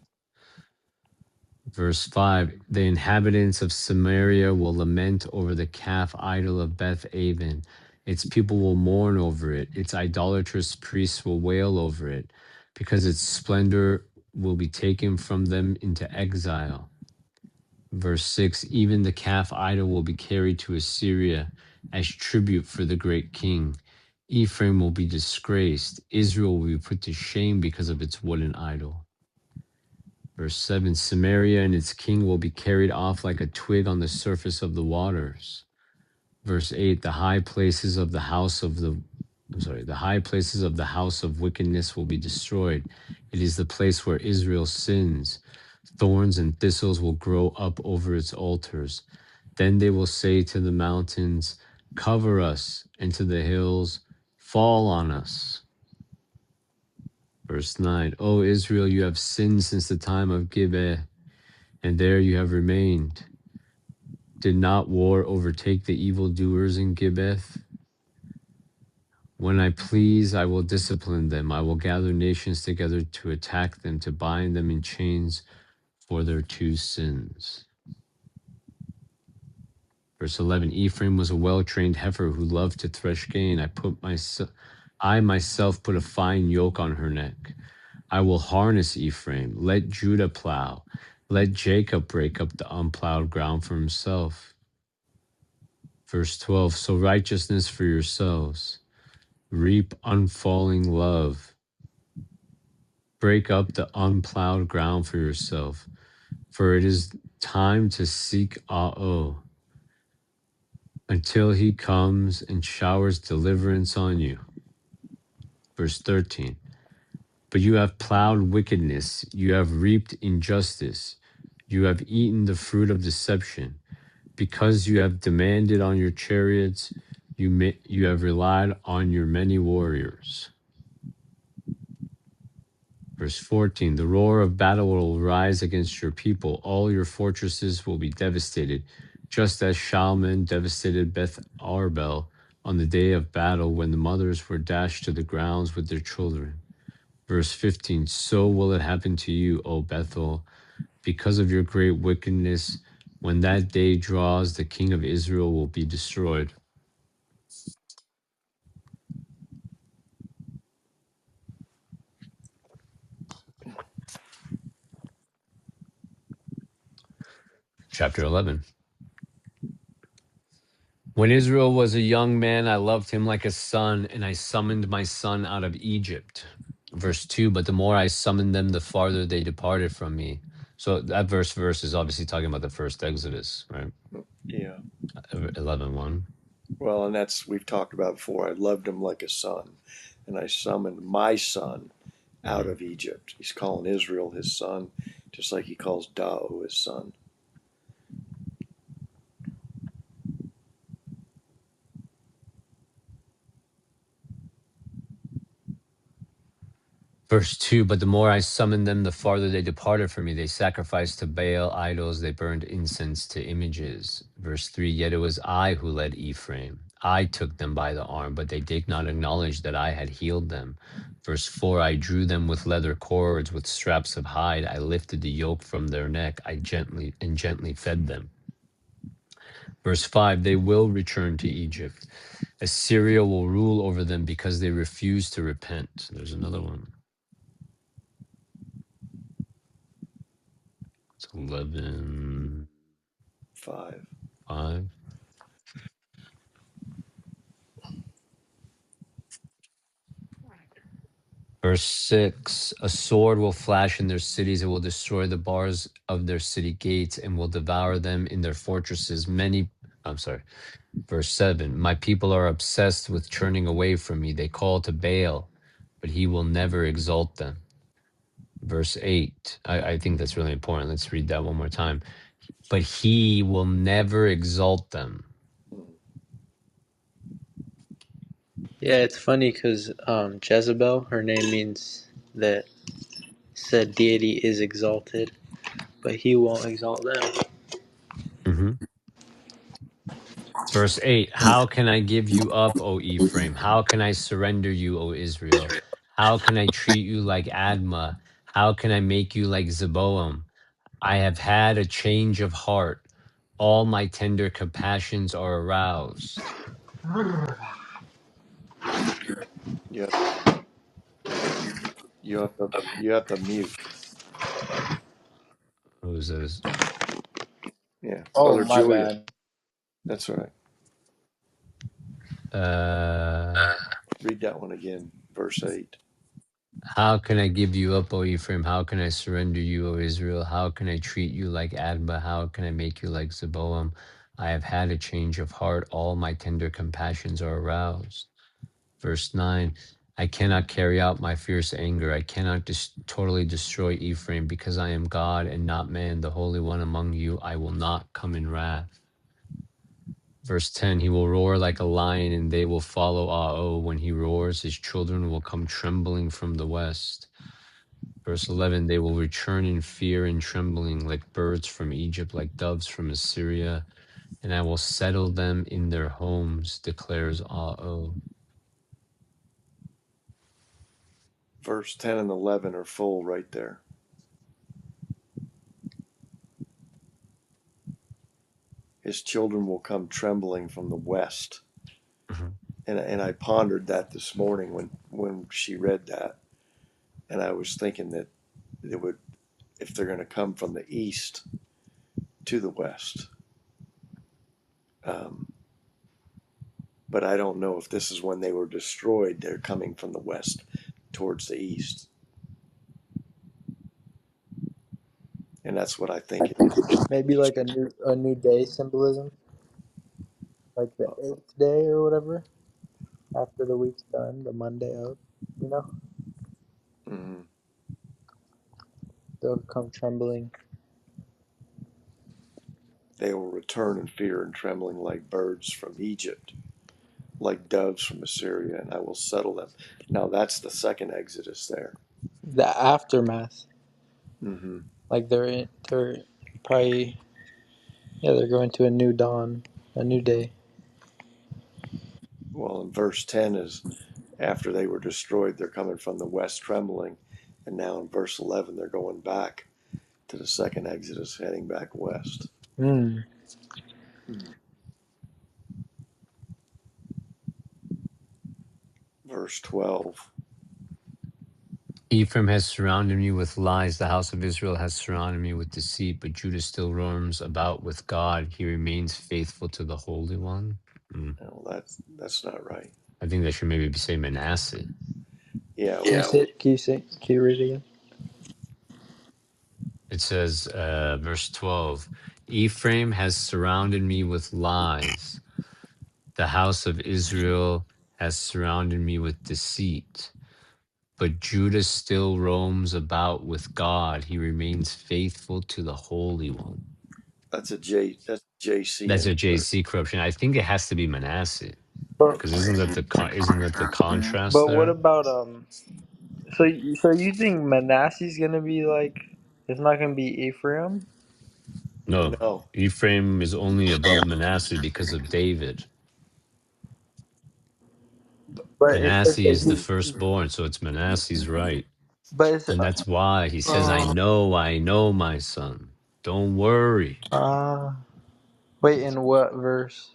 Verse 5, the inhabitants of Samaria will lament over the calf idol of Beth Aven. Its people will mourn over it. Its idolatrous priests will wail over it, because its splendor will be taken from them into exile. Verse 6, even the calf idol will be carried to Assyria as tribute for the great king. Ephraim will be disgraced. Israel will be put to shame because of its wooden idol. Verse 7, Samaria and its king will be carried off like a twig on the surface of the waters. Verse 8, the high places of the house of the I'm sorry, the high places of the house of wickedness will be destroyed. It is the place where Israel sins. Thorns and thistles will grow up over its altars. Then they will say to the mountains, cover us, and to the hills, fall on us. Verse 9, O Israel, you have sinned since the time of Gibeah, and there you have remained. Did not war overtake the evildoers in Gibeah? When I please, I will discipline them. I will gather nations together to attack them, to bind them in chains for their two sins. Verse 11, Ephraim was a well-trained heifer who loved to thresh grain. I myself put a fine yoke on her neck. I will harness Ephraim. Let Judah plow. Let Jacob break up the unplowed ground for himself. Verse 12, sow righteousness for yourselves. Reap unfalling love. Break up the unplowed ground for yourself, for it is time to seek Ao until he comes and showers deliverance on you. Verse 13, but you have plowed wickedness, you have reaped injustice, you have eaten the fruit of deception, because you have demanded on your chariots, you have relied on your many warriors. Verse 14, the roar of battle will rise against your people. All your fortresses will be devastated, just as Shalman devastated Beth Arbel on the day of battle when the mothers were dashed to the grounds with their children. Verse 15, so will it happen to you, O Bethel, because of your great wickedness. When that day draws, the king of Israel will be destroyed. Chapter 11. When Israel was a young man, I loved him like a son, and I summoned my son out of Egypt. Verse 2, but the more I summoned them, the farther they departed from me. So that verse is obviously talking about the first Exodus, right?
Yeah.
11:1.
Well, and that's, we've talked about before. I loved him like a son, and I summoned my son out
Mhm.
of Egypt. He's calling Israel his son, just like he calls Dao his son.
Verse 2, but the more I summoned them, the farther they departed from me. They sacrificed to Baal idols, they burned incense to images. Verse 3, yet it was I who led Ephraim. I took them by the arm, but they did not acknowledge that I had healed them. Verse 4, I drew them with leather cords, with straps of hide. I lifted the yoke from their neck. I gently fed them. Verse 5, they will return to Egypt. Assyria will rule over them because they refuse to repent. There's another one. It's 11:5.
5.
Verse 6, a sword will flash in their cities. It will destroy the bars of their city gates and will devour them in their fortresses. I'm sorry. Verse 7, my people are obsessed with turning away from me. They call to Baal, but he will never exalt them. Verse 8, I think that's really important. Let's read that one more time. But he will never exalt them.
Hmm.
Yeah, it's funny because Jezebel, her name means that said deity is exalted, but he won't exalt them.
Mhm. Verse 8, how can I give you up, O Ephraim? How can I surrender you, O Israel? How can I treat you like Admah? How can I make you like Zeboam? I have had a change of heart. All my tender compassions are aroused.
You have, you have to mute.
Who's this?
Yeah,
Oh,
Brother
my
Julian.
bad.
That's all right.
Uh,
Read that one again, verse 8.
how can I give you up, O Ephraim? How can I surrender you, O Israel? How can I treat you like Admah? How can I make you like Zeboam? I have had a change of heart. All my tender compassions are aroused. Verse 9, I cannot carry out my fierce anger. I cannot totally destroy Ephraim because I am God and not man, the Holy One among you. I will not come in wrath. Verse 10, he will roar like a lion and they will follow Ah-Oh. When he roars, his children will come trembling from the west. Verse 11, they will return in fear and trembling like birds from Egypt, like doves from Assyria, and I will settle them in their homes, declares Ah-Oh.
Verse 10 and 11 are full right there. His children will come trembling from the west.
Mhm.
And I pondered that this morning when she read that. And I was thinking that it would, if they're going to come from the east to the west. Um, but I don't know if this is when they were destroyed. They're coming from the west towards the east. And that's what I think it is.
Maybe like a new day symbolism, like the eighth day or whatever after the week's done, the Monday of. You know,
Mhm.
they'll come trembling.
They will return in fear and trembling like birds from Egypt, like doves from Assyria, and I will settle them. Now that's the second Exodus there.
The aftermath,
Hmm.
like they're probably they're going to a new dawn, a new day.
Well, in verse 10 is after they were destroyed, they're coming from the west trembling. And now in verse 11, they're going back to the second Exodus, heading back west.
Hmm.
Mm. Verse 12.
Ephraim has surrounded me with lies. The house of Israel has surrounded me with deceit, but Judah still roams about with God. He remains faithful to the Holy One.
No, that's not right.
I think that should maybe say Manasseh.
Yeah,
Can you say? Can you say? Can you read it again?
It says, verse 12, Ephraim has surrounded me with lies. The house of Israel has surrounded me with deceit. But Judah still roams about with God. He remains faithful to the Holy One.
that's JC
That's
in
a
there.
JC corruption. I think it has to be Manasseh
But
because isn't that the contrast
but what
there?
about So you think Manasseh's gonna be like? It's not gonna be Ephraim.
No,
No,
Ephraim is only above Manasseh because of David.
But it says
Manasseh
that
is the
he.
firstborn, so it's Manasseh's right.
But it's
And that's why he says, I know, my son. Don't worry.
uh wait, in what verse?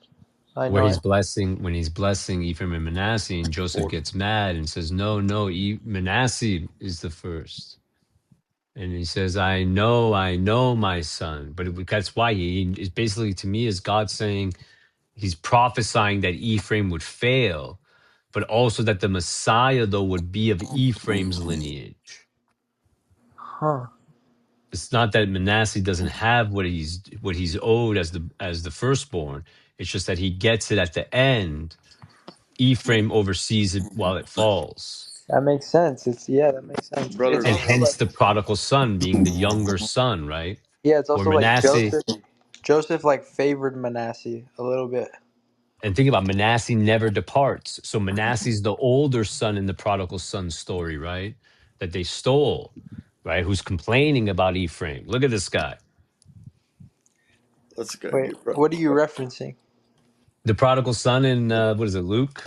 I
Where
know it.
when he's blessing Ephraim and Manasseh, and Joseph
or
gets mad and says, no, no, Manasseh is the first. And he says, I know, my son. But that's why he is basically, to me, is God saying he's prophesying that Ephraim would fail, but also that the Messiah, though, would be of Ephraim's lineage.
Huh.
It's not that Manasseh doesn't have what he's owed as the firstborn. It's just that he gets it at the end. Ephraim oversees it while it falls.
That makes sense. That makes sense.
brother.
It's
And
also
hence
like
the prodigal son being the younger son, right?
it's
Where
also like
Manasseh,
Joseph. Joseph like favored Manasseh a little bit.
and think about Manasseh never departs. So Manasseh's the older son in the prodigal son story, right? That they stole, right? Who's complaining about Ephraim. Look at this guy.
Let's go.
Wait, what are you referencing?
The prodigal son in what is it, Luke?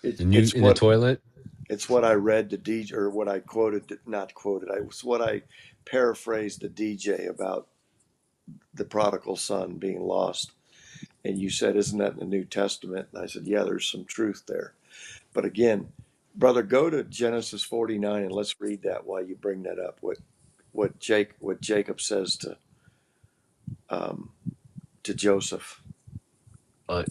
It's
The new
it's
in the
what
toilet.
it's what I read to DJ, or what I quoted, not quoted. I was what I paraphrased to DJ about the prodigal son being lost. And you said, "Isn't that in the New Testament?" And I said, "Yeah, there's some truth there." But again, brother, go to Genesis 49 and let's read that while you bring that up. What Jacob says um, to Joseph.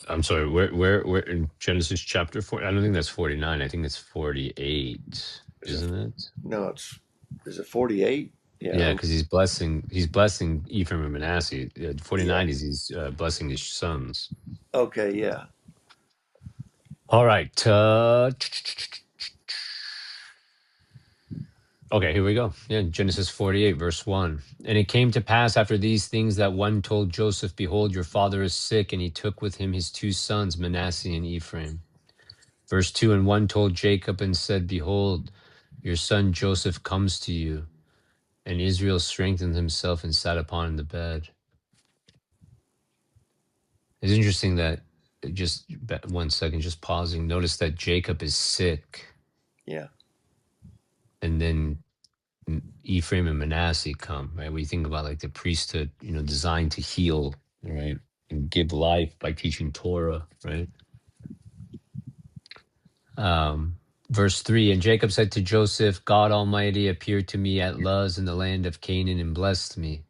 I'm sorry. Where in Genesis chapter 4? I don't think that's 49. I think it's 48,
Is it?
isn't it?
No, is it 48?
Yeah,
Yeah,
because he's blessing Ephraim and Manasseh.
yeah.
49 is he's blessing his sons.
Okay, yeah.
All right. Okay, here we go. Yeah, Genesis 48, verse 1. And it came to pass after these things that one told Joseph, behold, your father is sick, and he took with him his two sons, Manasseh and Ephraim. Verse 2, and one told Jacob and said, behold, your son Joseph comes to you. And Israel strengthened himself and sat upon the bed. It's interesting that, just 1 second, just pausing, notice that Jacob is sick,
Yeah.
and then Ephraim and Manasseh come, right? We think about like the priesthood, designed to heal, right? And give life by teaching Torah, right? Verse 3, and Jacob said to Joseph, God Almighty appeared to me at Luz in the land of Canaan and blessed me.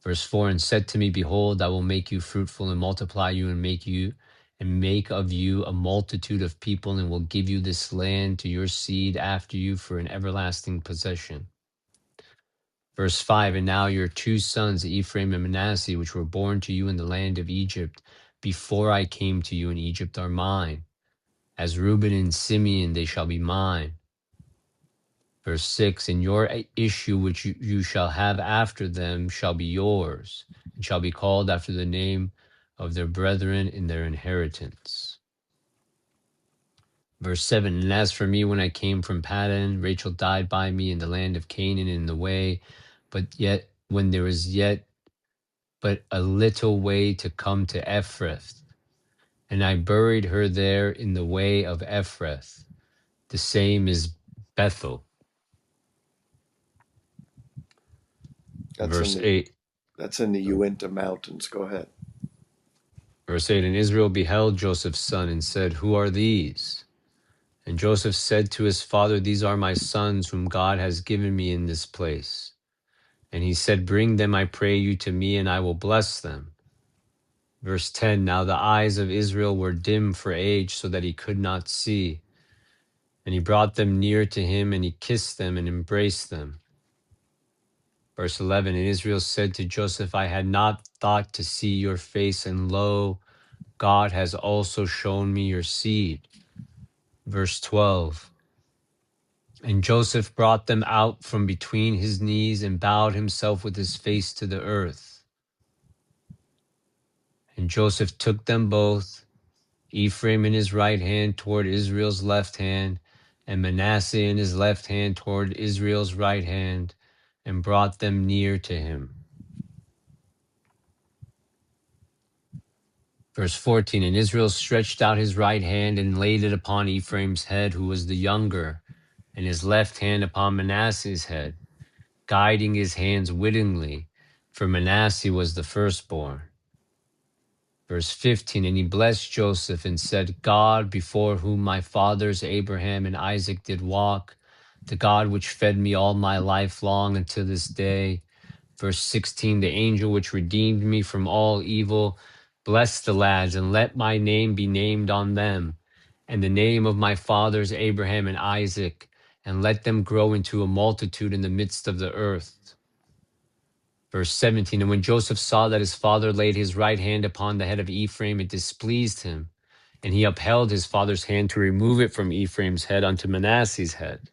Verse 4, and said to me, behold, I will make you fruitful and multiply you and make of you a multitude of people, and will give you this land to your seed after you for an everlasting possession. Verse 5, and now your two sons, Ephraim and Manasseh, which were born to you in the land of Egypt, before I came to you in Egypt, are mine. As Reuben and Simeon, they shall be mine. Verse 6, and your issue which you shall have after them shall be yours, and shall be called after the name of their brethren in their inheritance. Verse 7, and as for me, when I came from Paddan, Rachel died by me in the land of Canaan in the way, but yet when there was yet but a little way to come to Ephrath, and I buried her there in the way of Ephrath. The same is Bethel.
That's in
Verse
the
8.
that's in the Uinta Mountains. Go ahead.
Verse 8, and Israel beheld Joseph's son and said, who are these? And Joseph said to his father, these are my sons whom God has given me in this place. And he said, bring them, I pray you, to me, and I will bless them. Verse 10, now the eyes of Israel were dim for age, so that he could not see. And he brought them near to him, and he kissed them and embraced them. Verse 11, and Israel said to Joseph, I had not thought to see your face, and lo, God has also shown me your seed. Verse 12, and Joseph brought them out from between his knees and bowed himself with his face to the earth. And Joseph took them both, Ephraim in his right hand toward Israel's left hand, and Manasseh in his left hand toward Israel's right hand, and brought them near to him. Verse 14, and Israel stretched out his right hand and laid it upon Ephraim's head, who was the younger, and his left hand upon Manasseh's head, guiding his hands wittingly, for Manasseh was the firstborn. Verse 15, and he blessed Joseph and said, God, before whom my fathers Abraham and Isaac did walk, the God which fed me all my life long until this day. Verse 16, the angel which redeemed me from all evil, bless the lads, and let my name be named on them, and the name of my fathers Abraham and Isaac, and let them grow into a multitude in the midst of the earth. Verse 17, and when Joseph saw that his father laid his right hand upon the head of Ephraim, it displeased him, and he upheld his father's hand to remove it from Ephraim's head unto Manasseh's head.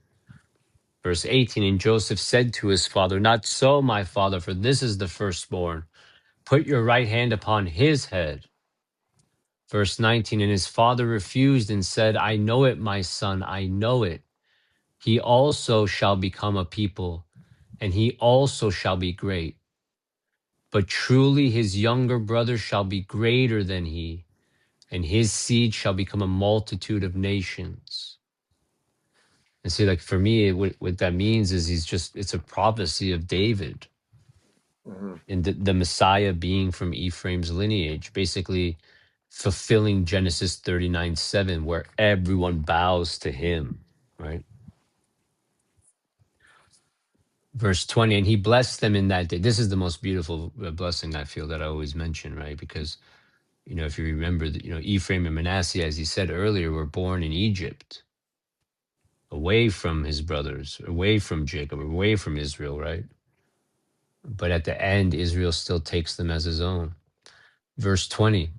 Verse 18, and Joseph said to his father, not so, my father, for this is the firstborn. Put your right hand upon his head. Verse 19, and his father refused and said, I know it, my son, I know it. He also shall become a people, and he also shall be great. But truly his younger brother shall be greater than he, and his seed shall become a multitude of nations. And see, like for me, what that means is it's a prophecy of David
Hmm.
and the Messiah being from Ephraim's lineage, basically fulfilling Genesis 39:7, where everyone bows to him, right? Verse 20, and he blessed them in that day. This is the most beautiful blessing I feel that I always mention, right? Because if you remember that, Ephraim and Manasseh, as he said earlier, were born in Egypt, away from his brothers, away from Jacob, away from Israel, right? But at the end, Israel still takes them as his own. Verse 20,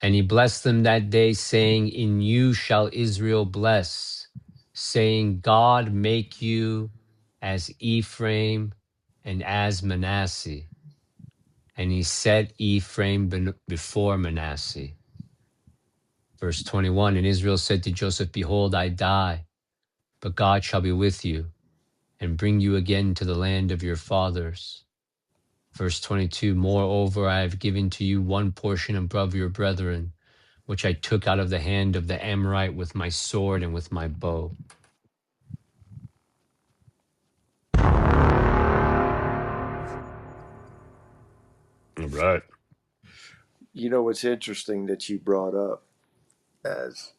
And he blessed them that day, saying, in you shall Israel bless, saying, God make you as Ephraim and as Manasseh. And he set Ephraim before Manasseh. Verse 21, and Israel said to Joseph, behold, I die, but God shall be with you and bring you again to the land of your fathers. Verse 22, moreover, I have given to you one portion above your brethren, which I took out of the hand of the Amorite with my sword and with my bow. All right.
You know, it's interesting that you brought up as,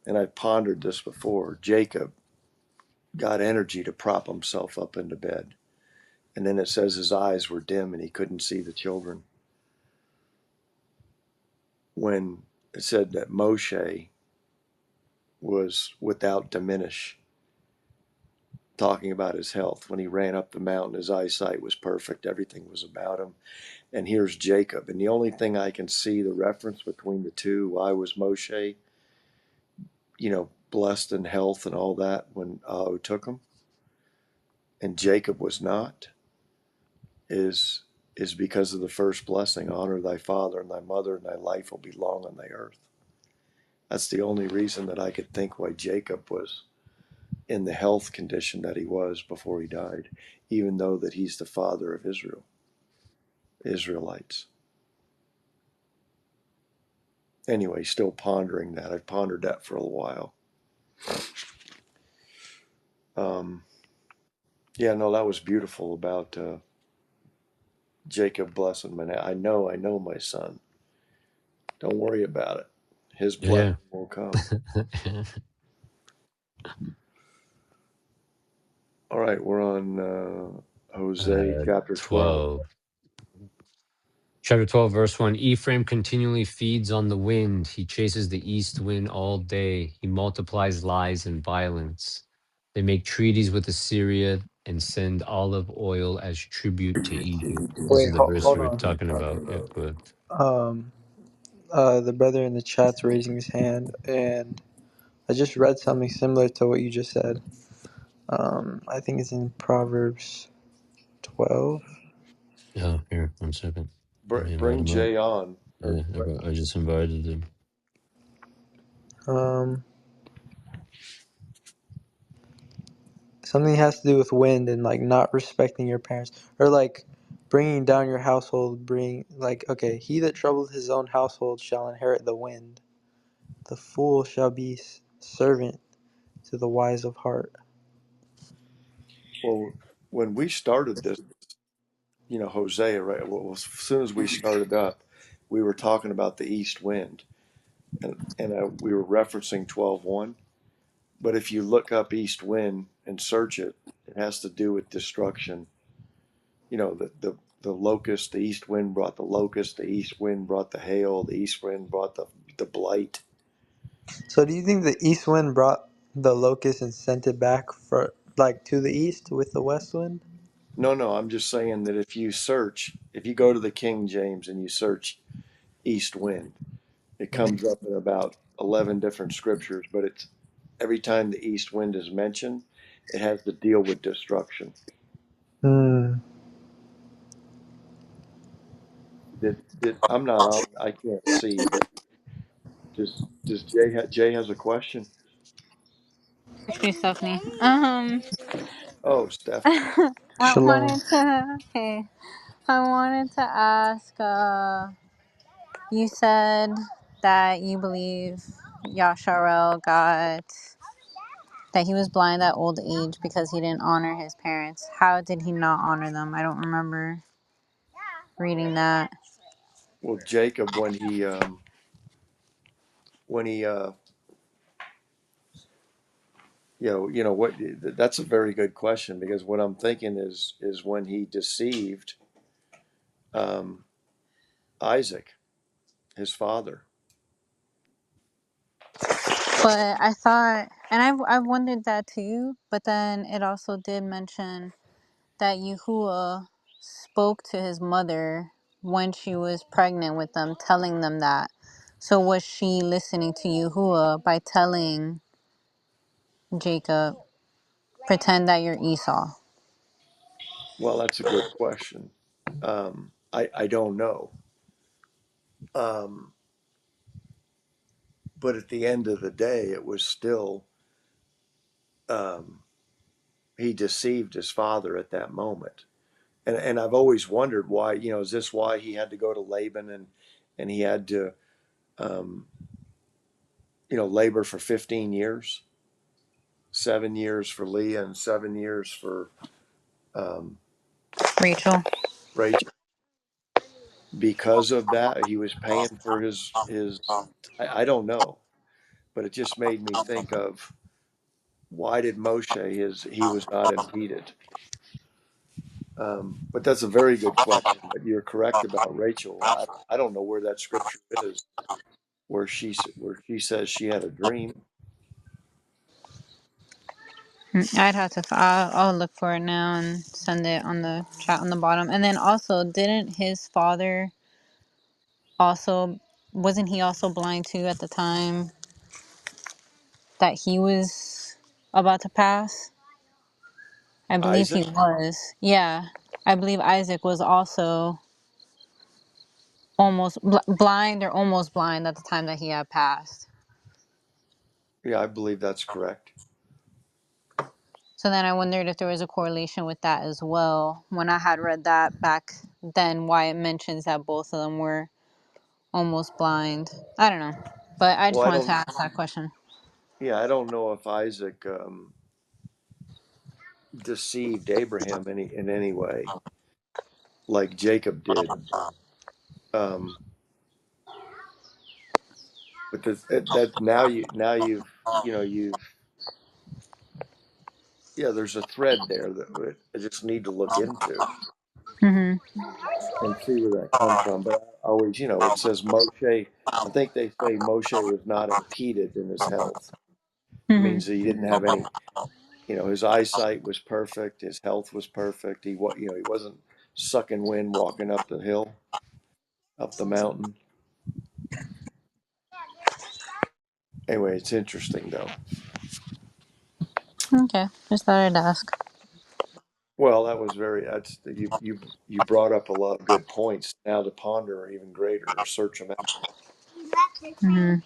and I pondered this before, Jacob got energy to prop himself up into bed. And then it says his eyes were dim and he couldn't see the children. When it said that Moshe was without diminish, talking about his health. When he ran up the mountain, his eyesight was perfect. Everything was about him. And here's Jacob. And the only thing I can see the reference between the two, why was Moshe, blessed in health and all that when took him, and Jacob was not, is because of the first blessing, honor thy father and thy mother, and thy life will be long on the earth. That's the only reason that I could think why Jacob was in the health condition that he was before he died, even though that he's the father of Israel, Israelites. Anyway, still pondering that. I've pondered that for a while. Um, yeah, no, that was beautiful about Jacob blessing Manasseh. I know my son. Don't worry about it. His blessing
Yeah.
will come. All right, we're on Hosea chapter 12.
12. Chapter 12, verse 1. Ephraim continually feeds on the wind. He chases the east wind all day. He multiplies lies and violence. They make treaties with Assyria and send olive oil as tribute to Egypt. This
Wait,
is the verse
hold
we were
on.
talking about. Yeah, good.
Um, the brother in the chat's raising his hand, and I just read something similar to what you just said. I think it's in Proverbs 12.
Yeah, here, 1 second. Let me invite
Bring
him up.
Jay on. Or
Yeah, I just invited him.
Um, Something has to do with wind and like not respecting your parents, or like bringing down your household. Okay, he that troubleth his own household shall inherit the wind. The fool shall be servant to the wise of heart.
well, when we started this, Hosea, right? Well, as soon as we started up, we were talking about the east wind, and we were referencing 12:1. But if you look up east wind and search it, it has to do with destruction. The locust, the east wind brought the locust, the east wind brought the hail, the east wind brought the blight.
So, do you think the east wind brought the locust and sent it back for like to the east with the west wind?
No, no, I'm just saying that if you go to the King James and you search east wind, it comes up in about 11 different scriptures, but it's every time the east wind is mentioned, it has to deal with destruction.
Hmm.
I'm not on, I can't see, but does Jay has a question?
Okay, Stephanie.
Oh, Steph.
I
Shalom.
wanted to. Okay, I wanted to ask. You said that you believe Yasharel got that he was blind at old age because he didn't honor his parents. How did he not honor them? I don't remember reading that.
Well, Jacob, when he what, that's a very good question, because what I'm thinking is when he deceived um, Isaac, his father.
But I thought, and I've wondered that too. But then it also did mention that Yahuwah spoke to his mother when she was pregnant with them, telling them that. So was she listening to Yahuwah by telling Jacob, pretend that you're Esau?
Well, that's a good question. I don't know. Um, but at the end of the day, it was still, um, he deceived his father at that moment. And I've always wondered why, is this why he had to go to Laban and he had to, um, labor for 15 years, 7 years for Leah and 7 years for um,
Rachel.
Rachel? Because of that, he was paying for I don't know, but it just made me think of why did Moshe, he was not impeded. But that's a very good question. But you're correct about Rachel. I don't know where that scripture is where she says she had a dream.
I'd have to. I'll look for it now and send it on the chat on the bottom. And then also, didn't his father also, wasn't he also blind too at the time that he was about to pass? I believe he
Isaac?
was. Yeah, I believe Isaac was also almost blind or almost blind at the time that he had passed.
Yeah, I believe that's correct.
So then I wondered if there was a correlation with that as well. When I had read that back then, why it mentions that both of them were almost blind. I don't know, but I
Well,
just wanted to ask that question.
I don't know if Isaac deceived Abraham in any way like Jacob did. Um, but that you've there's a thread there that I just need to look into
Mhm.
and see where that come from. But I always, it says Moshe. I think they say Moshe was not impeded in his health. It
Mhm.
means that he didn't have any. His eyesight was perfect. His health was perfect. He wasn't sucking wind walking up the hill, up the mountain. Anyway, it's interesting though.
Okay, just thought I'd ask.
Well, you brought up a lot of good points. Now to ponder are even greater or search them out.
Mhm.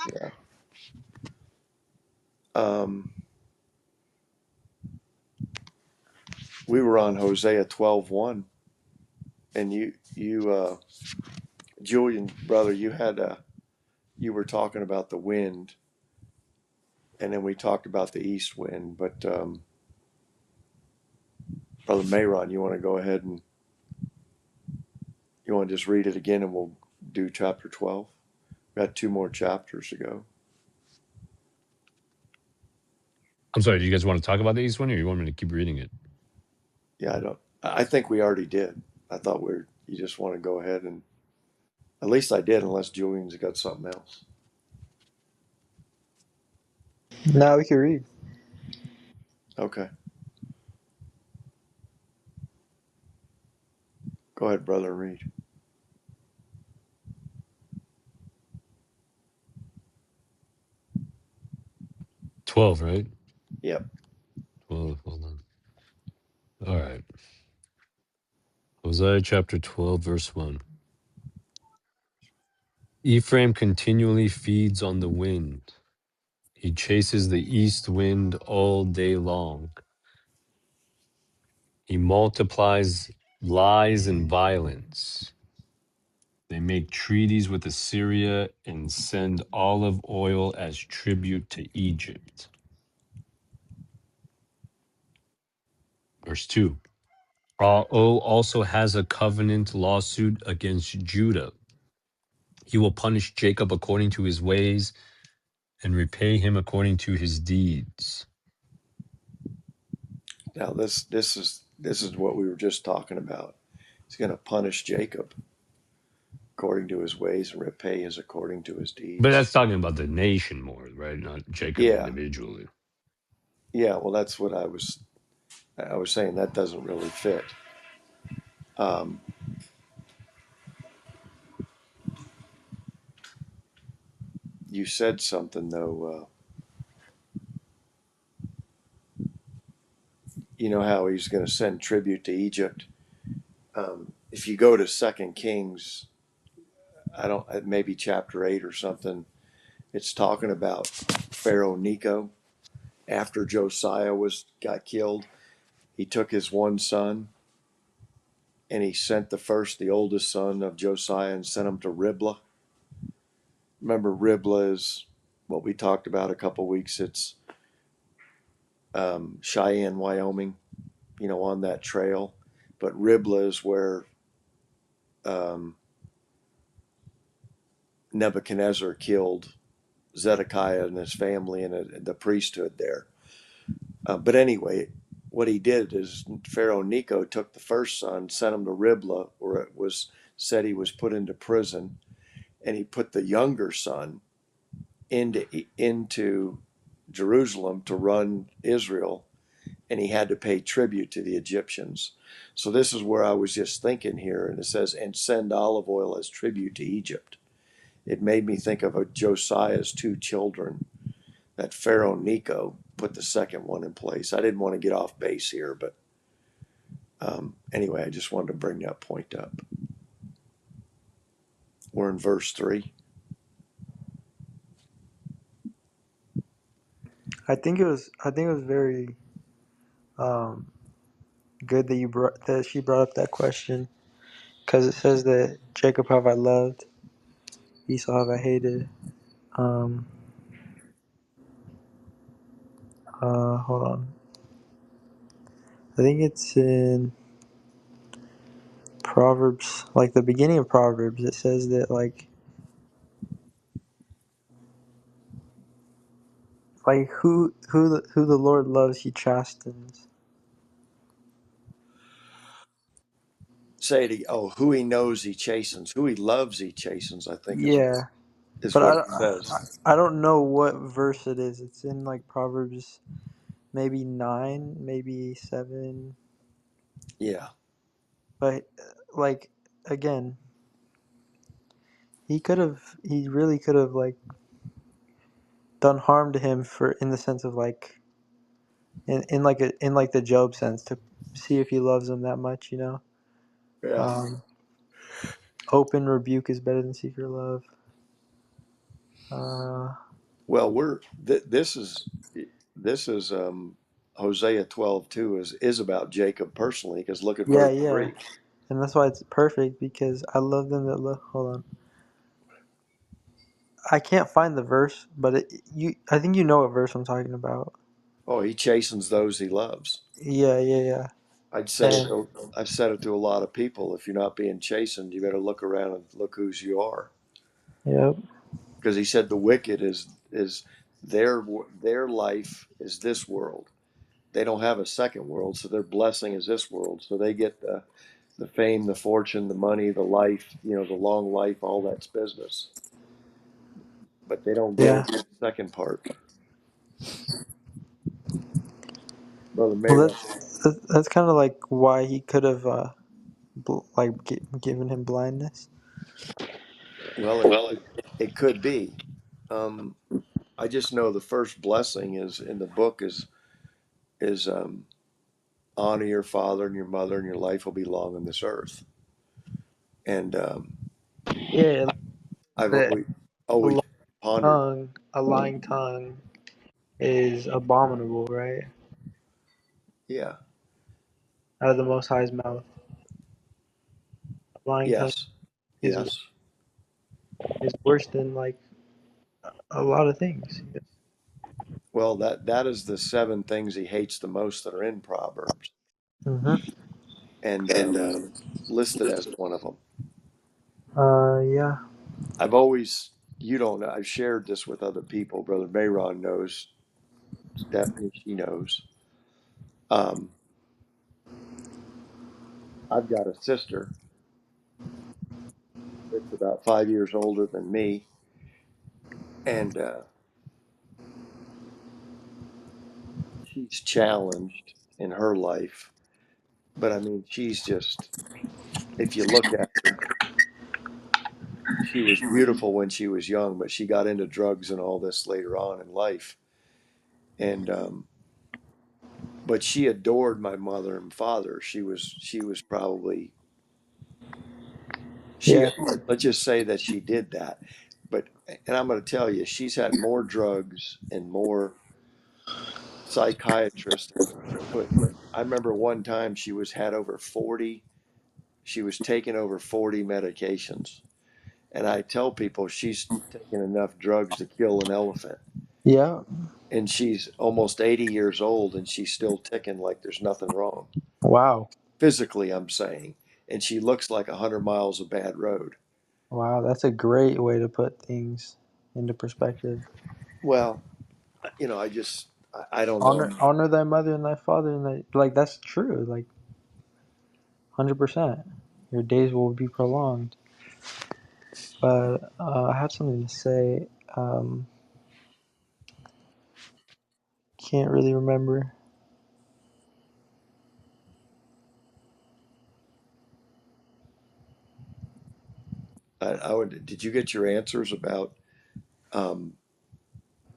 Yeah. Um, we were on Hosea 12:1, and Julian brother, you were talking about the wind, and then we talked about the east wind. But brother Mayron, you want to go ahead and you want to just read it again, and we'll do chapter 12. We got two more chapters to go.
I'm sorry. Do you guys want to talk about the East one, or you want me to keep reading it?
Yeah, I don't. I think we already did. I thought you just want to go ahead and at least I did, unless Julian's got something else.
Now we can read.
Okay, go ahead, brother, and read.
12, right?
Yep.
12. Hold on. All right. Hosea chapter 12, verse 1. Ephraim continually feeds on the wind. He chases the east wind all day long. He multiplies lies and violence. They make treaties with Assyria and send olive oil as tribute to Egypt. Verse 2. Also has a covenant lawsuit against Judah. He will punish Jacob according to his ways and repay him according to his deeds.
Now this is what we were just talking about. He's going to punish Jacob according to his ways and repay his according to his
But
deeds.
that's talking about the nation more, right? Not Jacob
Yeah,
individually.
yeah. Well, that's what I was saying. That doesn't really fit. you said something though. You know how he's going to send tribute to Egypt. If you go to Second Kings, I don't maybe chapter 8 or something. It's talking about Pharaoh Necho after Josiah was got killed. He took his one son and he sent the oldest son of Josiah, and sent him to Riblah. Remember, Riblah is what we talked about a couple weeks. It's Cheyenne, Wyoming, on that trail. But Riblah is where um, Nebuchadnezzar killed Zedekiah and his family and the priesthood there. But anyway, what he did is Pharaoh Necho took the first son, sent him to Riblah, where it was said he was put into prison, and he put the younger son into Jerusalem to run Israel, and he had to pay tribute to the Egyptians. So this is where I was just thinking here, and it says, and send olive oil as tribute to Egypt. It made me think of Josiah's two children, that Pharaoh Necho put the second one in place. I didn't want to get off base here, but anyway, I just wanted to bring that point up. We're in verse 3.
I think it was very um, good that she brought up that question, because it says that Jacob have I loved, Esau have I hated. Um, Hold on. I think it's in Proverbs, like the beginning of Proverbs. It says that like who the Lord loves, He chastens.
Say it. Oh, who he knows he chastens, who he loves he chastens, I think
Yeah,
is
but
what it says.
I don't know what verse it is. It's in like Proverbs, maybe 9, maybe 7.
Yeah.
But like again, he really could have like done harm to him, for in the sense of like in like the Job sense, to see if he loves him that much, you know.
Yeah.
Um, Open rebuke is better than secret love. Uh,
Well, this is Hosea 12:2 is about Jacob personally, because look at
yeah,
verse
yeah,
3.
and that's why it's perfect, because I love them that love. Hold on, I can't find the verse, but I think you know what verse I'm talking about.
Oh, he chastens those he loves.
Yeah, yeah, yeah.
I'd said it.
And
I've said it to a lot of people. If you're not being chastened, you better look around and look whose you are.
yep,
Because he said the wicked is their their life is this world. They don't have a second world, so their blessing is this world. So they get the fame, the fortune, the money, the life, the long life, all that's business. But they don't get
yeah.
into the second part. Brother
Well,
Mayron.
that's kind of like why he could have given him blindness.
Well, it could be. Um, I just know the first blessing is in the book is honor your father and your mother, and your life will be long on this earth. And
Yeah,
I've
the a
always
lying
pondered.
tongue is abominable, right?
Yeah.
Out of the Most High's mouth, a lying tongue
Yes.
is
Yes.
is worse than like a lot of things.
Well, that is the seven things he hates the most that are in Proverbs,
Mm-hmm.
and listed as one of them.
Yeah.
I've always, you don't know, I've shared this with other people. Brother Mayron knows. Stephanie, she knows. Um, I've got a sister that's about 5 years older than me, and she's challenged in her life. But I mean, she's just, if you look at her, she was beautiful when she was young, but she got into drugs and all this later on in life. And but she adored my mother and father. She was probably she
Yeah.
got, let's just say that she did that. But and I'm going to tell you, she's had more drugs and more psychiatrists. But I remember one time she was had over 40. She was taking over 40 medications. And I tell people she's taken enough drugs to kill an elephant.
Yeah.
And she's almost 80 years old and she's still ticking like there's nothing wrong.
Wow.
Physically, I'm saying. And she looks like 100 miles of bad road.
Wow. That's a great way to put things into perspective.
Well, I just, I don't
Honor,
know.
honor thy mother and thy father, and like that's true. Like 100%. Your days will be prolonged. But I had something to say. Can't really remember.
Did you get your answers about um,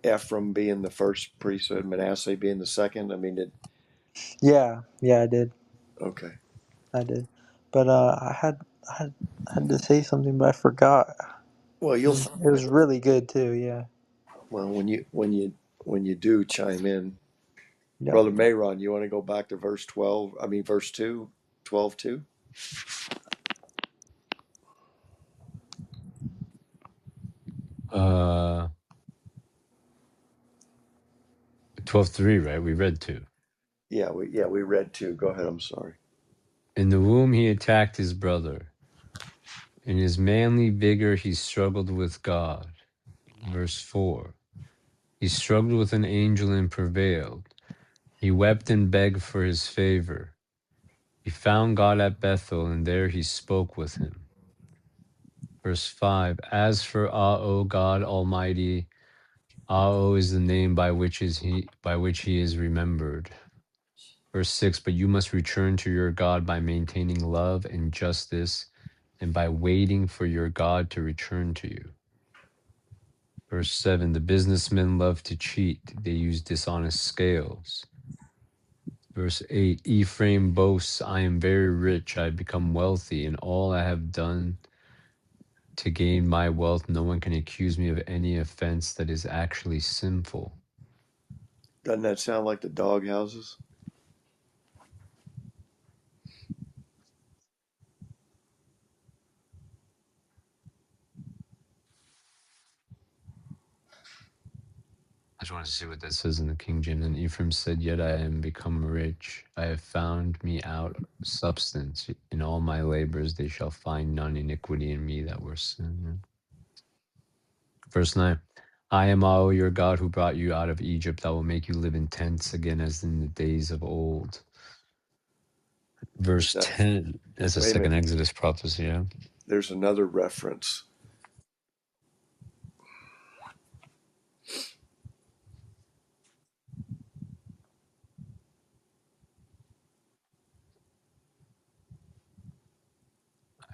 Ephraim being the first priesthood, Manasseh being the second? I mean,
Yeah. Yeah. I did.
okay.
I did. But I had I had to say something, but I forgot.
Well,
It
you'll
was,
think
it
of
was
it.
really good too. Yeah.
Well, when you do chime in,
Yep.
Brother Mayron, you want to go back to verse 12? I mean, verse 2, 12 2.
Uh 12:3, right? We read 2.
Yeah, we read 2. Go ahead. I'm sorry.
In the womb he attacked his brother. In his manly vigor he struggled with God. Verse 4. He struggled with an angel and prevailed. He wept and begged for his favor. He found God at Bethel, and there he spoke with him. Verse 5. As for Ah, O God Almighty, Ah, O is the name by which he is remembered. Verse 6. But you must return to your God by maintaining love and justice, and by waiting for your God to return to you. Verse 7. The businessmen love to cheat, they use dishonest scales. Verse 8. Ephraim boasts, I am very rich, I have become wealthy, and all I have done to gain my wealth, no one can accuse me of any offense that is actually sinful.
Doesn't that sound like the dog houses?
I just want to see what that says in the King James. And Ephraim said, Yet I am become rich. I have found me out substance. In all my labors they shall find none iniquity in me that were sin. Verse 9. I am Allah your God who brought you out of Egypt. I will make you live in tents again as in the days of old. Verse
That
10. That's a
Wait a
second
minute.
Exodus prophecy. Yeah.
There's another reference.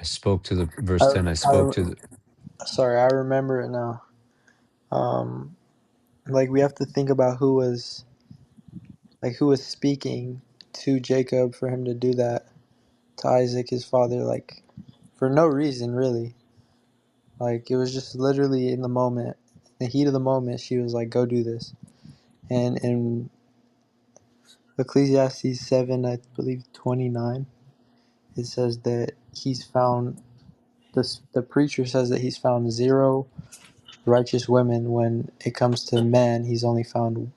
I spoke to the verse
I,
10. I spoke
I
to the
sorry. I remember it now. Um, like we have to think about who was speaking to Jacob for him to do that to Isaac, his father. Like for no reason, really. Like it was just literally in the moment, the heat of the moment. She was like, "Go do this." And in Ecclesiastes 7, I believe 29, it says that he's found this. The preacher says that he's found zero righteous women. When it comes to men, he's only found,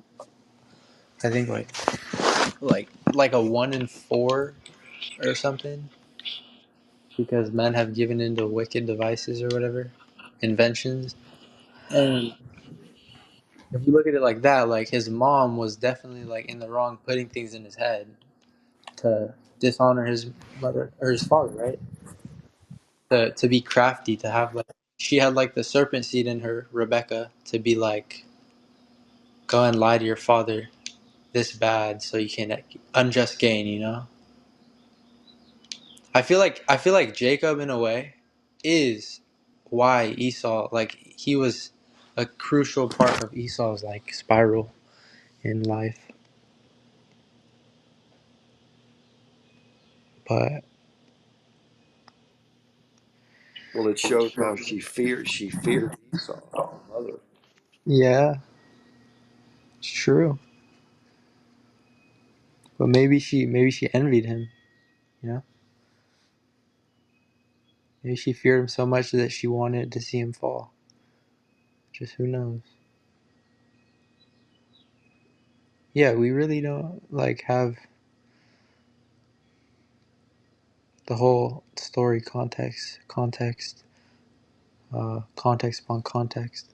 I think, like a 1 in 4 or something, because men have given into wicked devices or whatever, inventions. And if you look at it like that, like his mom was definitely like in the wrong, putting things in his head to dishonor his mother or his father, right? To be crafty, to have like she had like the serpent seed in her, Rebecca, to be like, go and lie to your father this bad so you can unjust gain, you know? I feel like Jacob in a way is why Esau, like, he was a crucial part of Esau's, like, spiral in life. But
Well, it shows how she feared Esau, her mother.
yeah, it's true. But maybe she envied him, you know? Maybe she feared him so much that she wanted to see him fall. Just who knows? Yeah, we really don't like have the whole story context upon context.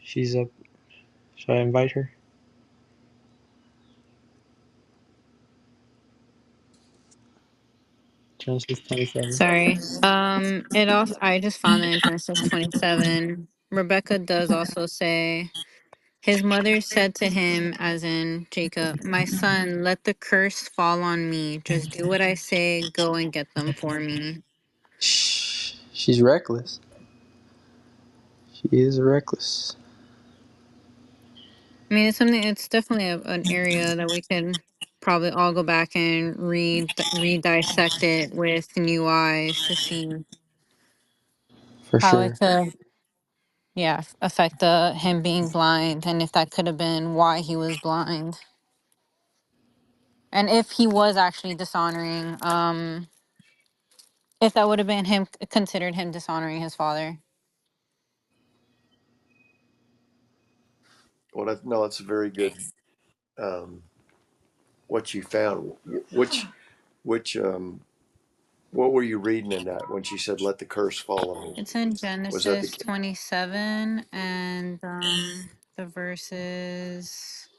She's up. Should I invite her? Genesis 27.
Sorry. It also I just found that in Genesis 27. Rebecca does also say his mother said to him, as in Jacob, "My son, let the curse fall on me. Just do what I say. Go and get them for me."
Shh. She's reckless. She is reckless.
I mean, it's something. It's definitely an area that we could probably all go back and dissect it with new eyes to see
For
how it
sure.
could, yeah, affect him being blind, and if that could have been why he was blind, and if he was actually dishonoring, if that would have been him considered him dishonoring his father.
Well, no, it's a very good um, what you found. Which what were you reading in that when she said, "Let the curse fall on me"?
It's in
Was that the
Genesis 27, and the verses.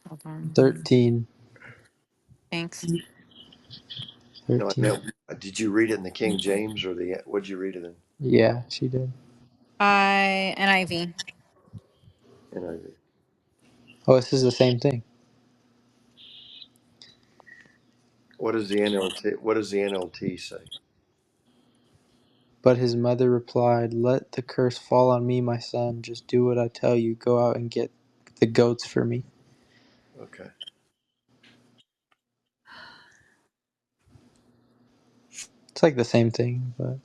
Hold on.
13.
Thanks.
no? I
13.
meant, did you read it in the King James or the what did you read it in?
Yeah, she did.
NIV.
NIV.
Oh, this is the same thing.
What does the NLT? What does the NLT say?
But his mother replied, "Let the curse fall on me, my son. Just do what I tell you. Go out and get the goats for me."
Okay.
It's like the same thing, but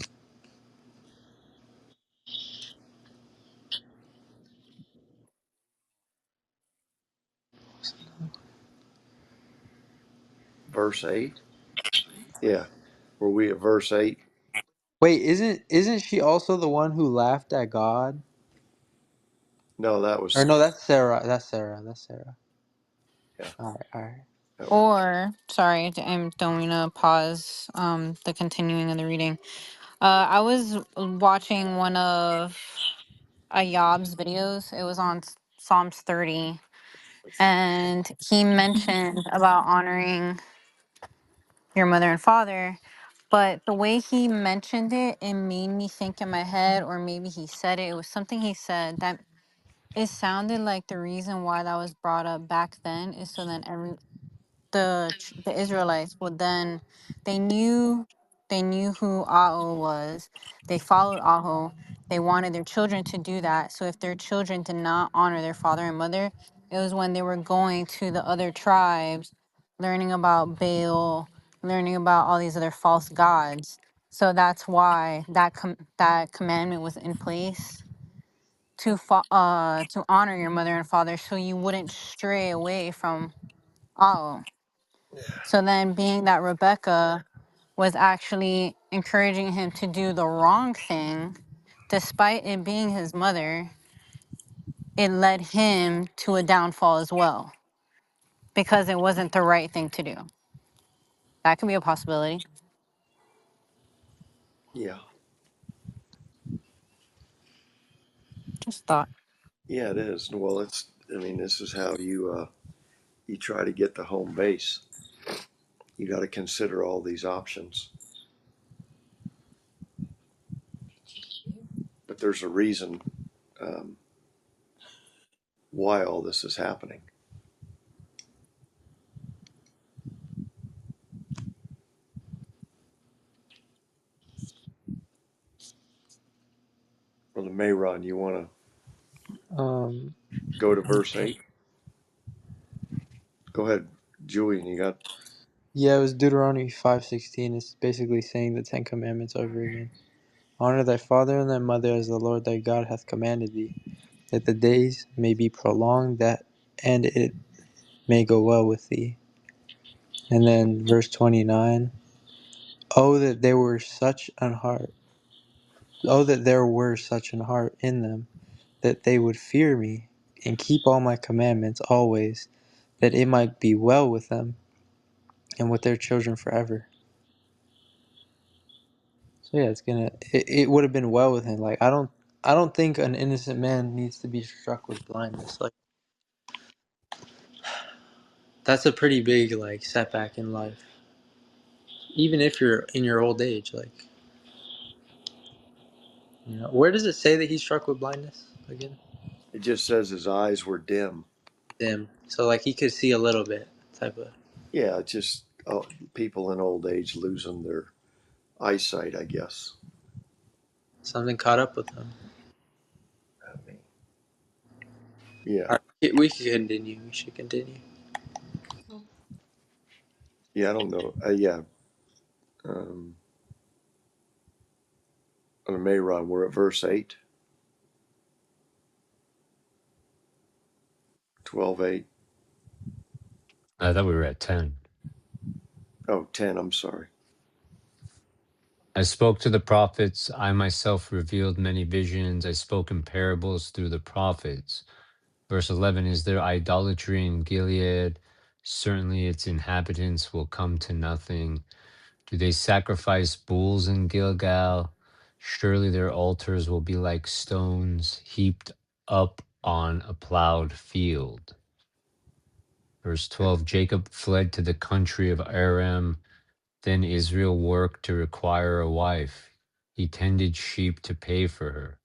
Verse 8. Yeah. Were we at verse 8?
wait, isn't she also the one who laughed at God?
No, that
Or
was
no, that's Sarah. That's Sarah. That's Sarah.
yeah.
All right, all right.
That was
Or, sorry, I'm don't mean to pause the continuing of the reading. I was watching one of Ayab's videos. It was on Psalms 30, and he mentioned about honoring your mother and father. But the way he mentioned it, it made me think in my head, or maybe he said it. It was something he said that it sounded like the reason why that was brought up back then is so then the Israelites would then they knew they knew who Aho was. They followed Aho. They wanted their children to do that. So if their children did not honor their father and mother, it was when they were going to the other tribes, learning about Baal, learning about all these other false gods. So that's why that commandment was in place to honor your mother and father, so you wouldn't stray away from Aho. So then, being that Rebecca was actually encouraging him to do the wrong thing, despite it being his mother, it led him to a downfall as well because it wasn't the right thing to do. That could be a possibility.
yeah.
Just thought.
Yeah, it is. Well, it's. I mean, this is how you try to get the home base. You got to consider all these options, but there's a reason um, why all this is happening. Mayron, you want to
Um,
go to verse 8? Go ahead, Julian. You got.
yeah, it was Deuteronomy 5:16. It's basically saying the Ten Commandments over again. Honor thy father and thy mother as the Lord thy God hath commanded thee, that the days may be prolonged, that and it may go well with thee. And then verse 29. Oh that there were such an heart. Oh that there were such an heart in them, that they would fear me and keep all my commandments always, that it might be well with them and with their children forever. So yeah, it would have been well with him. Like I don't think an innocent man needs to be struck with blindness. Like that's a pretty big like setback in life. Even if you're in your old age, like where does it say that he's struck with blindness again?
It just says his eyes were dim.
Dim. So like he could see a little bit type of
Yeah, it's just people in old age losing their eyesight, I guess.
something caught up with him.
I mean, yeah,
All right, we can continue. We should continue.
yeah. I don't know. Yeah. Um, on Mayron, we're at verse 8, 12:8.
I thought we were at 10.
Oh, 10. I'm sorry.
I spoke to the prophets. I myself revealed many visions. I spoke in parables through the prophets. Verse 11, is there idolatry in Gilead? Certainly its inhabitants will come to nothing. Do they sacrifice bulls in Gilgal? Surely their altars will be like stones heaped up on a plowed field. Verse 12, Jacob fled to the country of Aram. Then Israel worked to require a wife. He tended sheep to pay for her.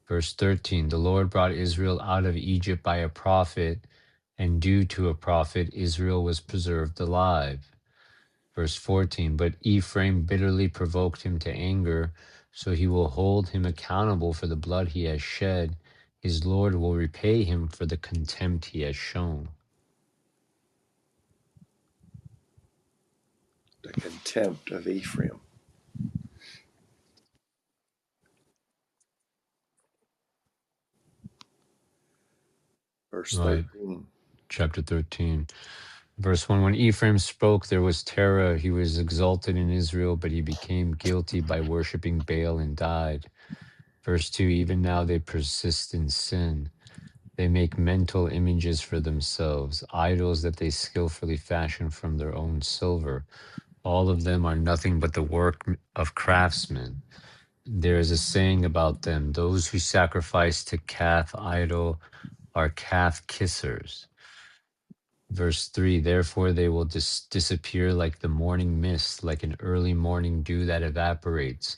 Verse 13, the Lord brought Israel out of Egypt by a prophet, and due to a prophet, Israel was preserved alive. Verse 14, but Ephraim bitterly provoked him to anger, so he will hold him accountable for the blood he has shed. His Lord will repay him for the contempt he has shown.
The contempt of Ephraim. Verse
Right.
13.
Chapter 13. Verse 1, when Ephraim spoke, there was terror. He was exalted in Israel, but he became guilty by worshiping Baal and died. Verse 2, even now they persist in sin. They make mental images for themselves, idols that they skillfully fashion from their own silver. All of them are nothing but the work of craftsmen. There is a saying about them, those who sacrifice to calf idol are calf kissers. Verse 3, therefore they will disappear like the morning mist, like an early morning dew that evaporates,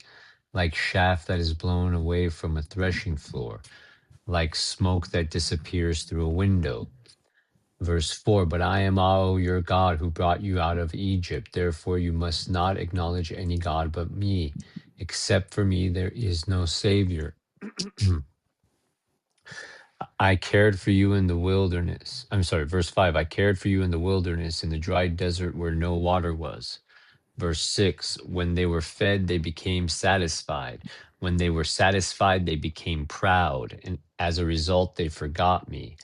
like chaff that is blown away from a threshing floor, like smoke that disappears through a window. Verse 4, but I am your God who brought you out of Egypt. Therefore you must not acknowledge any God but me. Except for me, there is no Savior. I cared for you in the wilderness. I'm sorry, verse 5. I cared for you in the wilderness, in the dry desert where no water was. Verse 6. When they were fed, they became satisfied. When they were satisfied, they became proud. And as a result, they forgot me.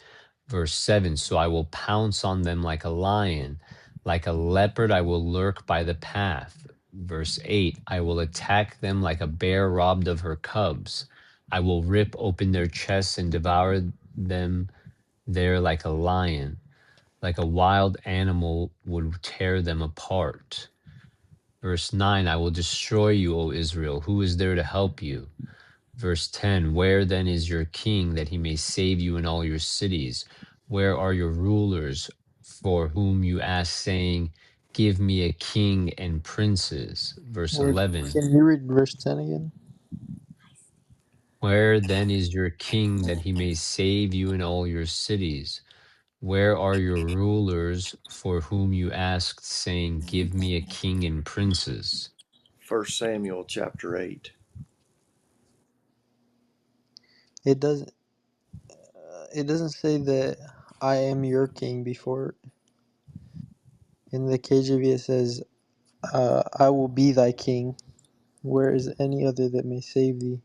Verse 7. So I will pounce on them like a lion. Like a leopard, I will lurk by the path. Verse 8. I will attack them like a bear robbed of her cubs. I will rip open their chests and devour them there like a lion, like a wild animal would tear them apart. Verse 9, I will destroy you, O Israel. Who is there to help you? Verse 10, where then is your king that he may save you in all your cities? Where are your rulers for whom you ask, saying, give me a king and princes? Verse
Where
11,
can you read verse 10 again?
where then is your king that he may save you in all your cities? Where are your rulers for whom you asked, saying, give me a king and princes?
1 Samuel chapter 8.
It doesn't. It doesn't say that I am your king before. In the KJV, it says, "I will be thy king." Where is any other that may save thee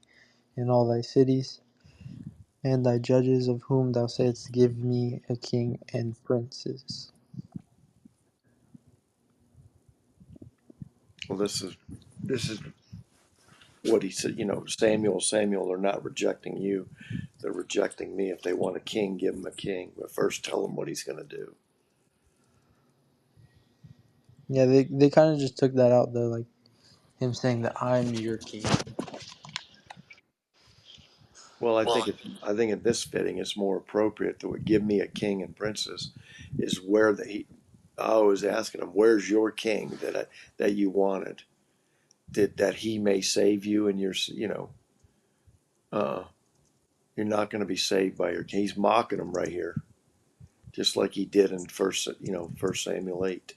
in all thy cities, and thy judges of whom thou sayest, "Give me a king and princes."
Well, this is what he said. Samuel, Samuel, they're not rejecting you; they're rejecting me. If they want a king, give them a king, but first tell them what he's going to do.
Yeah, they kind of just took that out though, like him saying that I'm your king.
Well, I think in this fitting, it's more appropriate that would give me a king and princes, is where I was asking him, where's your king that you wanted, that he may save you, and uh, you're not going to be saved by your king. He's mocking him right here, just like he did in First Samuel 8.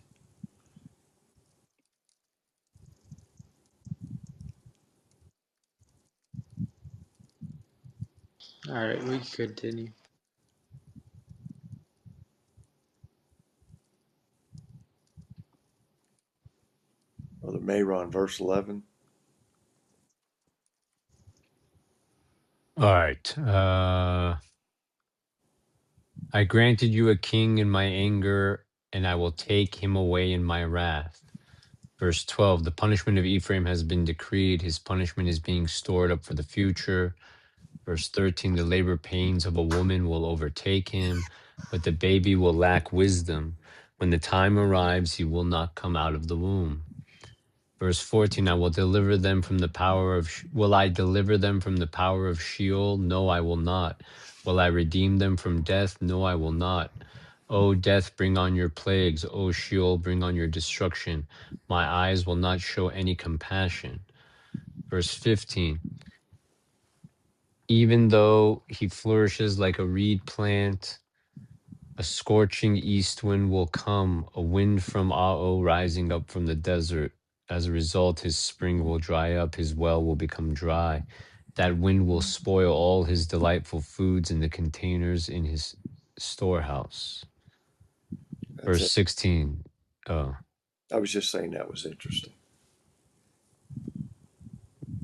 All right, we can continue.
Brother Mayron, verse 11.
All right. I granted you a king in my anger, and I will take him away in my wrath. Verse 12, the punishment of Ephraim has been decreed. His punishment is being stored up for the future. Verse 13, the labor pains of a woman will overtake him, but the baby will lack wisdom. When the time arrives, he will not come out of the womb. Verse 14, will I deliver them from the power of Sheol? No, I will not. Will I redeem them from death? No, I will not. O death, bring on your plagues. O Sheol, bring on your destruction. My eyes will not show any compassion. Verse 15, even though he flourishes like a reed plant, a scorching east wind will come, a wind from Ao rising up from the desert. As a result, his spring will dry up, his well will become dry. That wind will spoil all his delightful foods in the containers in his storehouse.
That's
Verse
it.
16. Oh,
I was just saying that was interesting.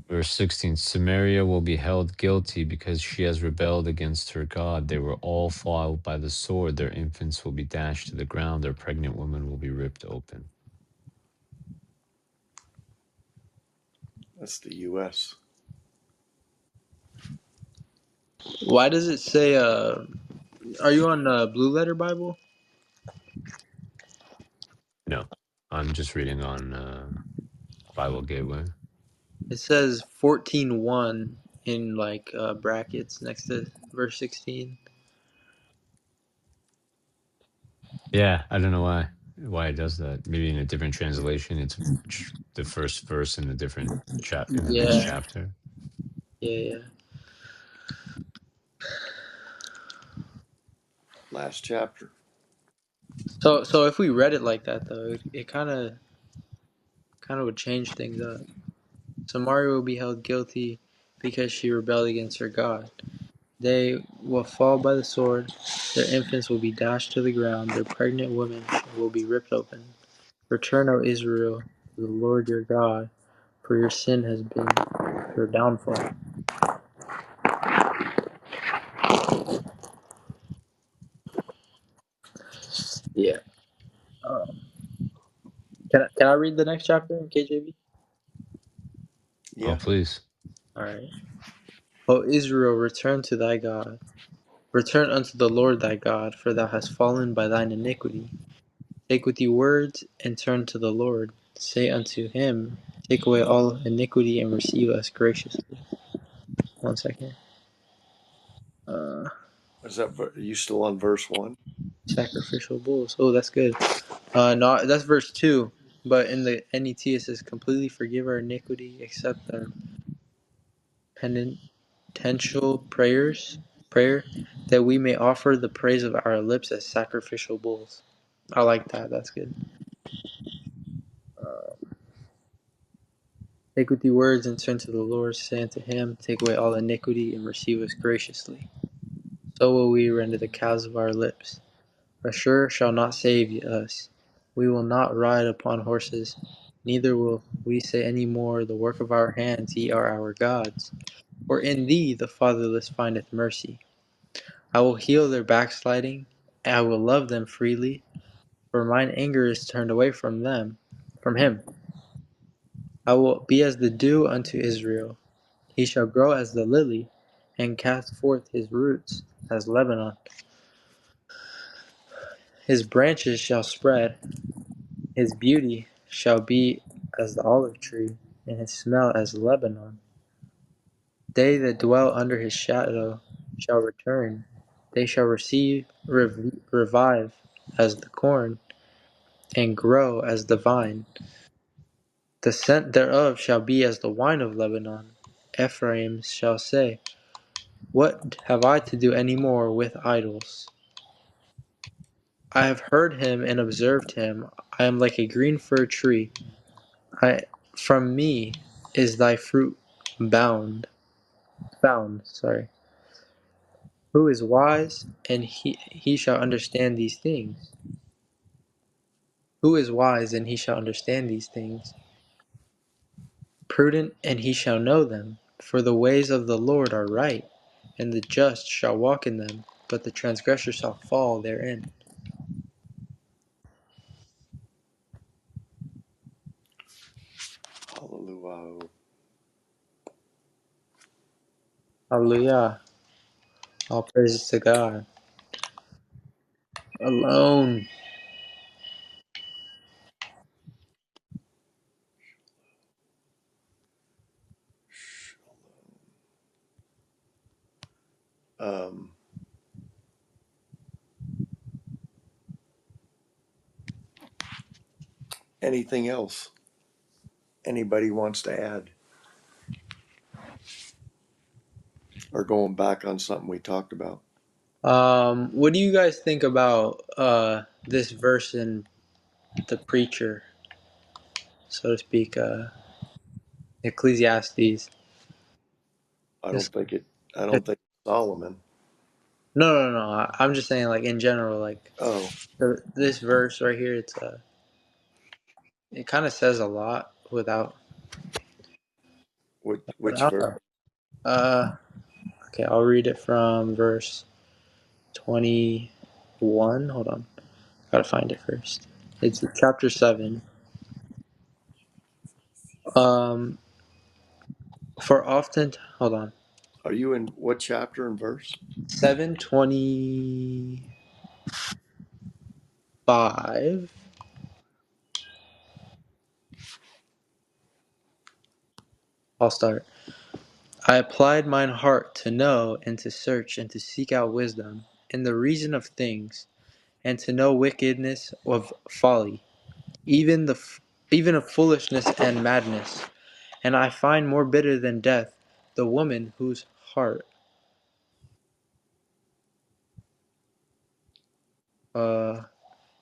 verse 16. Samaria will be held guilty because she has rebelled against her God. They will all fall by the sword. Their infants will be dashed to the ground. Their pregnant women will be ripped open.
That's the U.S.
Why does it say? Are you on Blue Letter Bible?
No, I'm just reading on Bible Gateway.
It says 14:1 in like brackets next to verse 16.
Yeah, I don't know why it does that. Maybe in a different translation, it's the first verse in a different chap in the next
Yeah,
chapter.
yeah.
Last chapter.
So if we read it like that though, it kind of would change things up. Samaria will be held guilty because she rebelled against her God. They will fall by the sword. Their infants will be dashed to the ground. Their pregnant women will be ripped open. Return, O Israel, to the Lord your God, for your sin has been your downfall. Yeah. Can I read the next chapter in KJV?
Oh,
Yeah.
please.
All right. O Israel, return to thy God. Return unto the Lord thy God, for thou hast fallen by thine iniquity. Take with you words, and turn to the Lord. Say unto him, take away all iniquity, and receive us graciously. One second. Uh,
Are you still on verse 1?
Sacrificial bulls. Oh, that's good. No, that's verse 2. But in the NET it says, completely forgive our iniquity, accept our penitential prayer, that we may offer the praise of our lips as sacrificial bulls. I like that. That's good.
Take with thee words and turn to the Lord. Say unto him, take away all iniquity and receive us graciously. So will we render the calves of our lips. Ashur shall not save us. We will not ride upon horses, neither will we say any more, the work of our hands, ye are our gods. For in thee the fatherless findeth mercy. I will heal their backsliding, and I will love them freely, for mine anger is turned away from him. I will be as the dew unto Israel. He shall grow as the lily, and cast forth his roots as Lebanon. His branches shall spread, his beauty shall be as the olive tree, and his smell as Lebanon. They that dwell under his shadow shall return. They shall revive as the corn, and grow as the vine. The scent thereof shall be as the wine of Lebanon. Ephraim shall say, what have I to do any more with idols? I have heard him and observed him. I am like a green fir tree. I from me is thy fruit found. Sorry. Who is wise, and he shall understand these things? Who is wise, and he shall understand these things? Prudent, and he shall know them. For the ways of the Lord are right, and the just shall walk in them, but the transgressor shall fall therein.
Hallelujah.
Hallelujah. All praises to God. Alone.
Um, anything else anybody wants to add, or going back on something we talked about?
What do you guys think about this verse in the preacher, so to speak, Ecclesiastes?
I
This,
don't think it. I
it
don't think Solomon.
no. I'm just saying, like in general, like
Oh,
this verse right here. It kind of says a lot without. But I
which
don't
verse?
know. Okay, I'll read it from verse 21. Hold on, gotta find it first. It's chapter 7. Um, for often, hold on,
Are you in what chapter and verse?
7:25. I'll start. I applied mine heart to know and to search and to seek out wisdom and the reason of things, and to know wickedness of folly, even even of foolishness and madness. And I find more bitter than death the woman whose heart uh,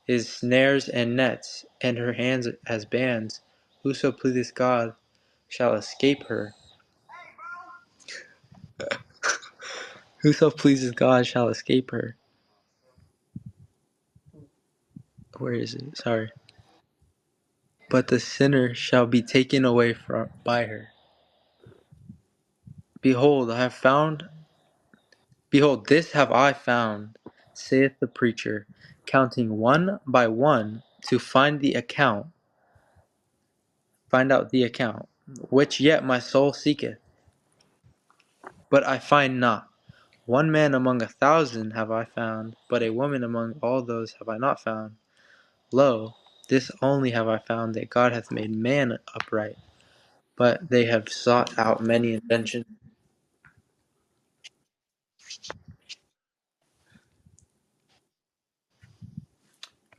is snares and nets, and her hands as bands. Whoso pleaseth God shall escape her. Whoso pleases God shall escape her. Where is it? Sorry. But the sinner shall be taken away by her. Behold, this have I found, saith the preacher, counting one by one to find out the account, which yet my soul seeketh, but I find not. One man among 1,000 have I found, but a woman among all those have I not found. Lo, this only have I found, that God hath made man upright, but they have sought out many inventions.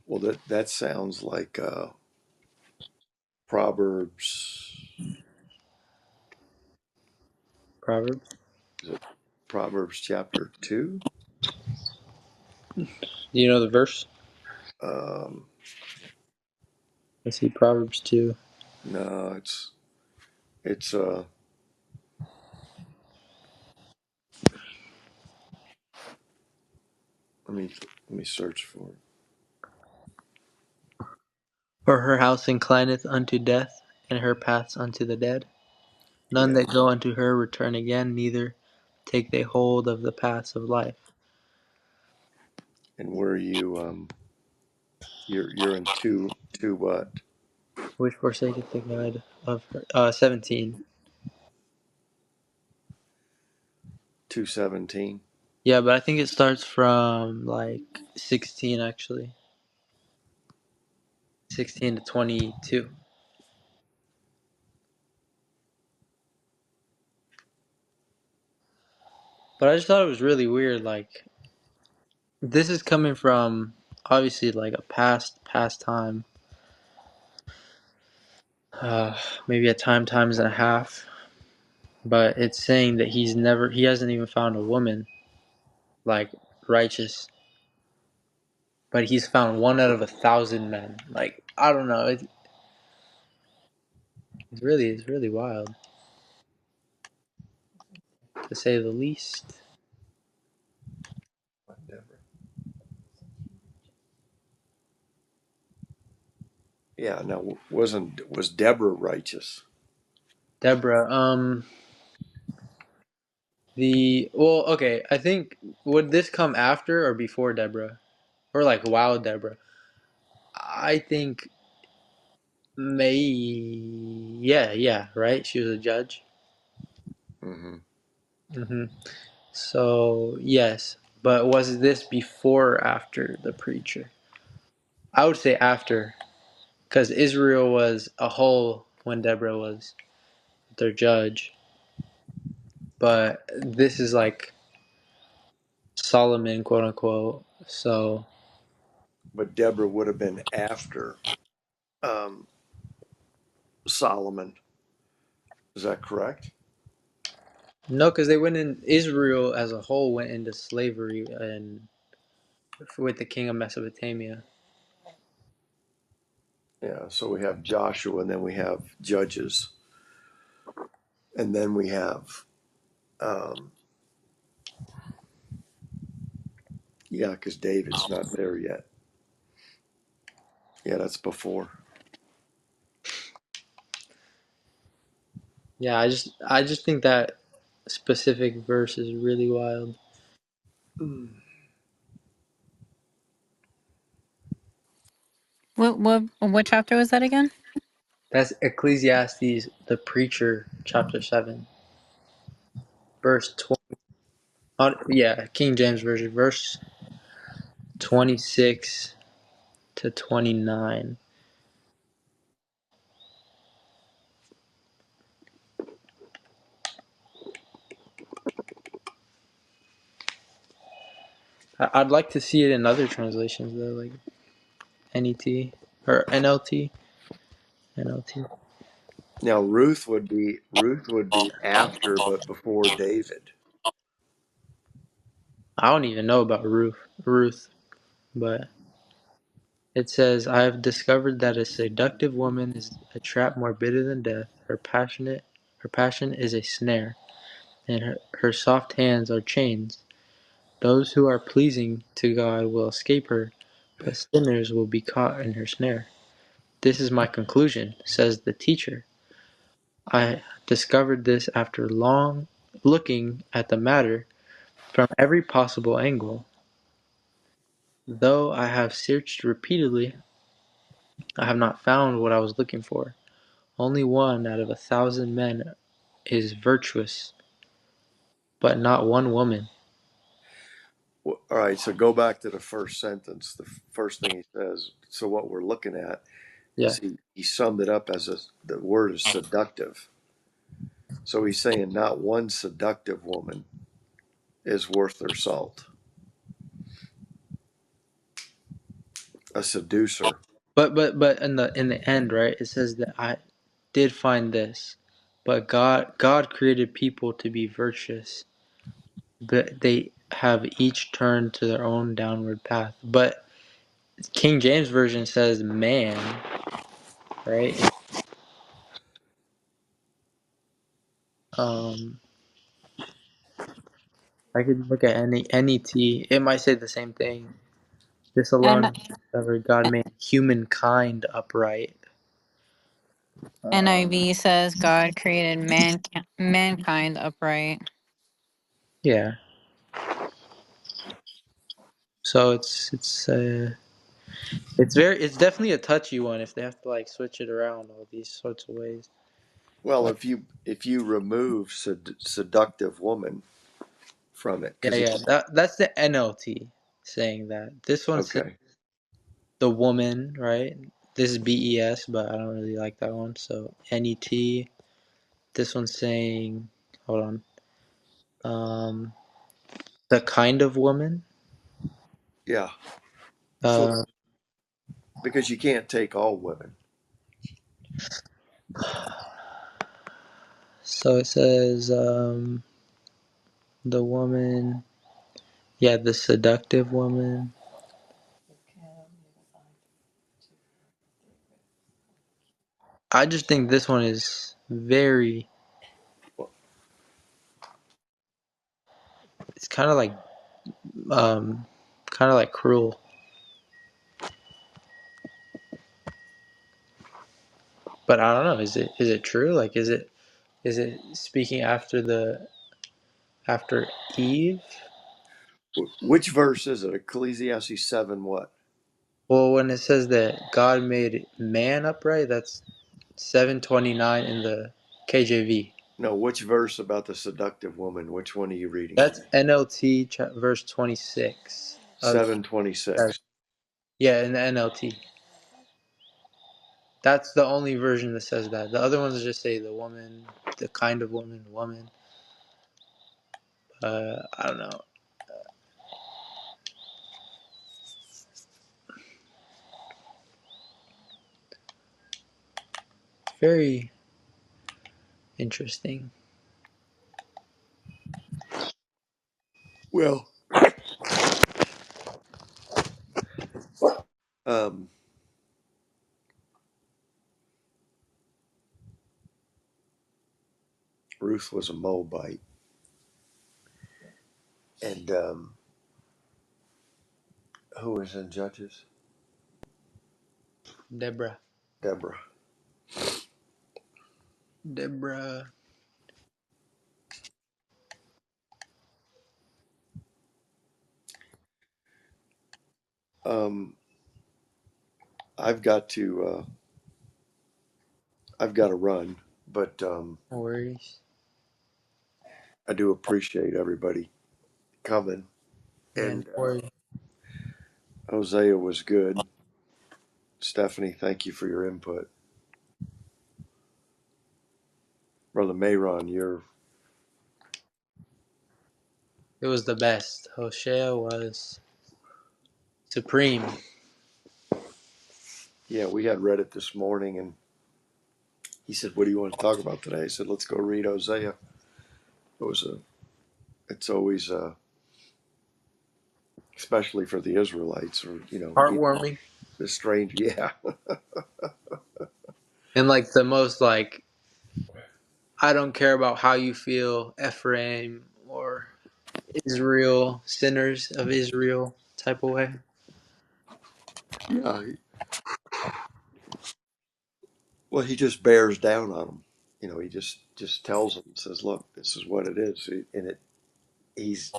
Well, that sounds like Proverbs.
Proverbs.
Is it Proverbs chapter 2?
Do you know the verse?
Um,
Let's see, Proverbs 2.
no, It's let me search for it.
For her house inclineth unto death, and her paths unto the dead. None
Yeah,
that go unto her return again, neither take they hold of the paths of life.
and where you you're in two what?
Which forsaketh the God of her. 17.
2:17.
Yeah, but I think it starts from like 16 actually. 16 to 22. But I just thought it was really weird. Like, this is coming from obviously like a past time. Maybe a times and a half. But it's saying that he hasn't even found a woman like righteous, but he's found one out of 1,000 men. Like, I don't know, it's really wild to say the least.
Yeah, now was Deborah righteous?
Deborah, okay, I think would this come after or before Deborah, or like wow Deborah? I think May, yeah, right. She was a judge.
Mm-hmm.
hmm So yes, but was this before or after the preacher? I would say after, because Israel was a whole when Deborah was their judge. But this is like Solomon, quote unquote. So
But Deborah would have been after um, Solomon. Is that correct?
no, because they went in Israel as a whole went into slavery and with the king of Mesopotamia.
Yeah. So we have Joshua, and then we have Judges, and then we have um, yeah, because David's not there yet. Yeah, that's before.
Yeah, I just think that specific verse is really wild.
Mm.
What chapter was that again?
That's Ecclesiastes, the preacher, chapter 7, verse 20. Yeah, King James version, verse 26 to 29. I'd like to see it in other translations though, like NET or NLT. NLT.
Now Ruth would be after, but before David.
I don't even know about Ruth, but it says, "I have discovered that a seductive woman is a trap more bitter than death. Her passion is a snare, and her soft hands are chains. Those who are pleasing to God will escape her, but sinners will be caught in her snare. This is my conclusion," says the teacher. "I discovered this after long looking at the matter from every possible angle. Though I have searched repeatedly, I have not found what I was looking for. Only one out of 1,000 men is virtuous, but not one woman."
All right, so go back to the first sentence. The first thing he says. So what we're looking at
Yeah.
is he summed it up as the word is seductive. So he's saying not one seductive woman is worth their salt. A seducer.
But in the end, right, it says that I did find this, but God created people to be virtuous, but they have each turned to their own downward path. But King James version says man, right?
Um, I could look at any NET. It might say the same thing. This alone
And
has discovered God made humankind upright.
NIV says God created mankind upright.
Yeah. So it's definitely a touchy one if they have to like switch it around all these sorts of ways.
Well,
Like,
if you remove seductive woman from it,
yeah,
because
yeah. That's the NLT saying that. This one says
okay,
the woman, right? This is BES, but I don't really like that one. So NET. This one's saying, hold on. The kind of woman.
yeah. So
Uh,
because you can't take all women.
so it says the woman. Yeah, the seductive woman. I just think this one is very.
Well,
It's um, kind of like cruel. But I don't know. Is it true? Like, is it speaking after Eve?
which verse is it? Ecclesiastes 7 what?
Well, when it says that God made man upright, that's 729 in the KJV.
No, which verse about the seductive woman? Which one are you reading?
That's NLT verse 26 of
7:26.
yeah, in the NLT. That's the only version that says that. The other ones just say the woman, the kind of woman, woman. I don't know. Very interesting.
Well, um, Ruth was a Moabite, and who was in Judges?
Deborah.
Deborah.
Deborah.
Um, I've got to run, but
No worries.
I do appreciate everybody coming.
Yeah, no
And
worries.
Hosea was good. Stephanie, thank you for your input. Brother Mayron, you're
It was the best. Hosea was supreme.
yeah. We had read it this morning, and he said, "What do you want to talk about today?" I said, "Let's go read Hosea." It was a. It's always especially for the Israelites, or
Heartwarming.
the strange. Yeah,
And like the most like I don't care about how you feel, Ephraim or Israel, sinners of Israel type of way.
yeah. Well, he just bears down on them. He just tells them, says, "Look, this is what it is," and he's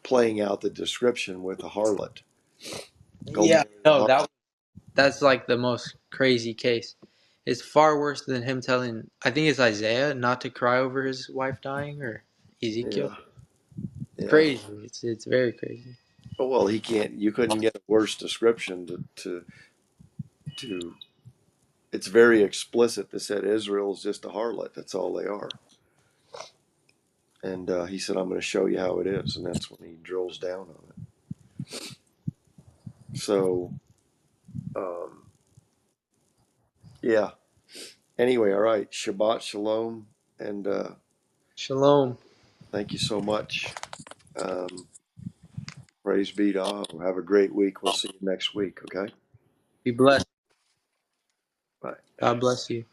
playing out the description with a harlot. Go
Yeah,
marry a
no,
harlot.
that's like the most crazy case. It's far worse than him telling I think it's Isaiah not to cry over his wife dying or Ezekiel.
Yeah, yeah.
Crazy. It's very crazy.
Oh, well, he can't. You couldn't get a worse description to. It's very explicit that said Israel is just a harlot. That's all they are. And he said, "I'm going to show you how it is," and that's when he drills down on it. So, um, yeah. Anyway, all right. Shabbat shalom, and
Shalom.
thank you so much. Um, praise be to Allah. Have a great week. We'll see you next week. Okay.
Be blessed.
Bye.
God bless you.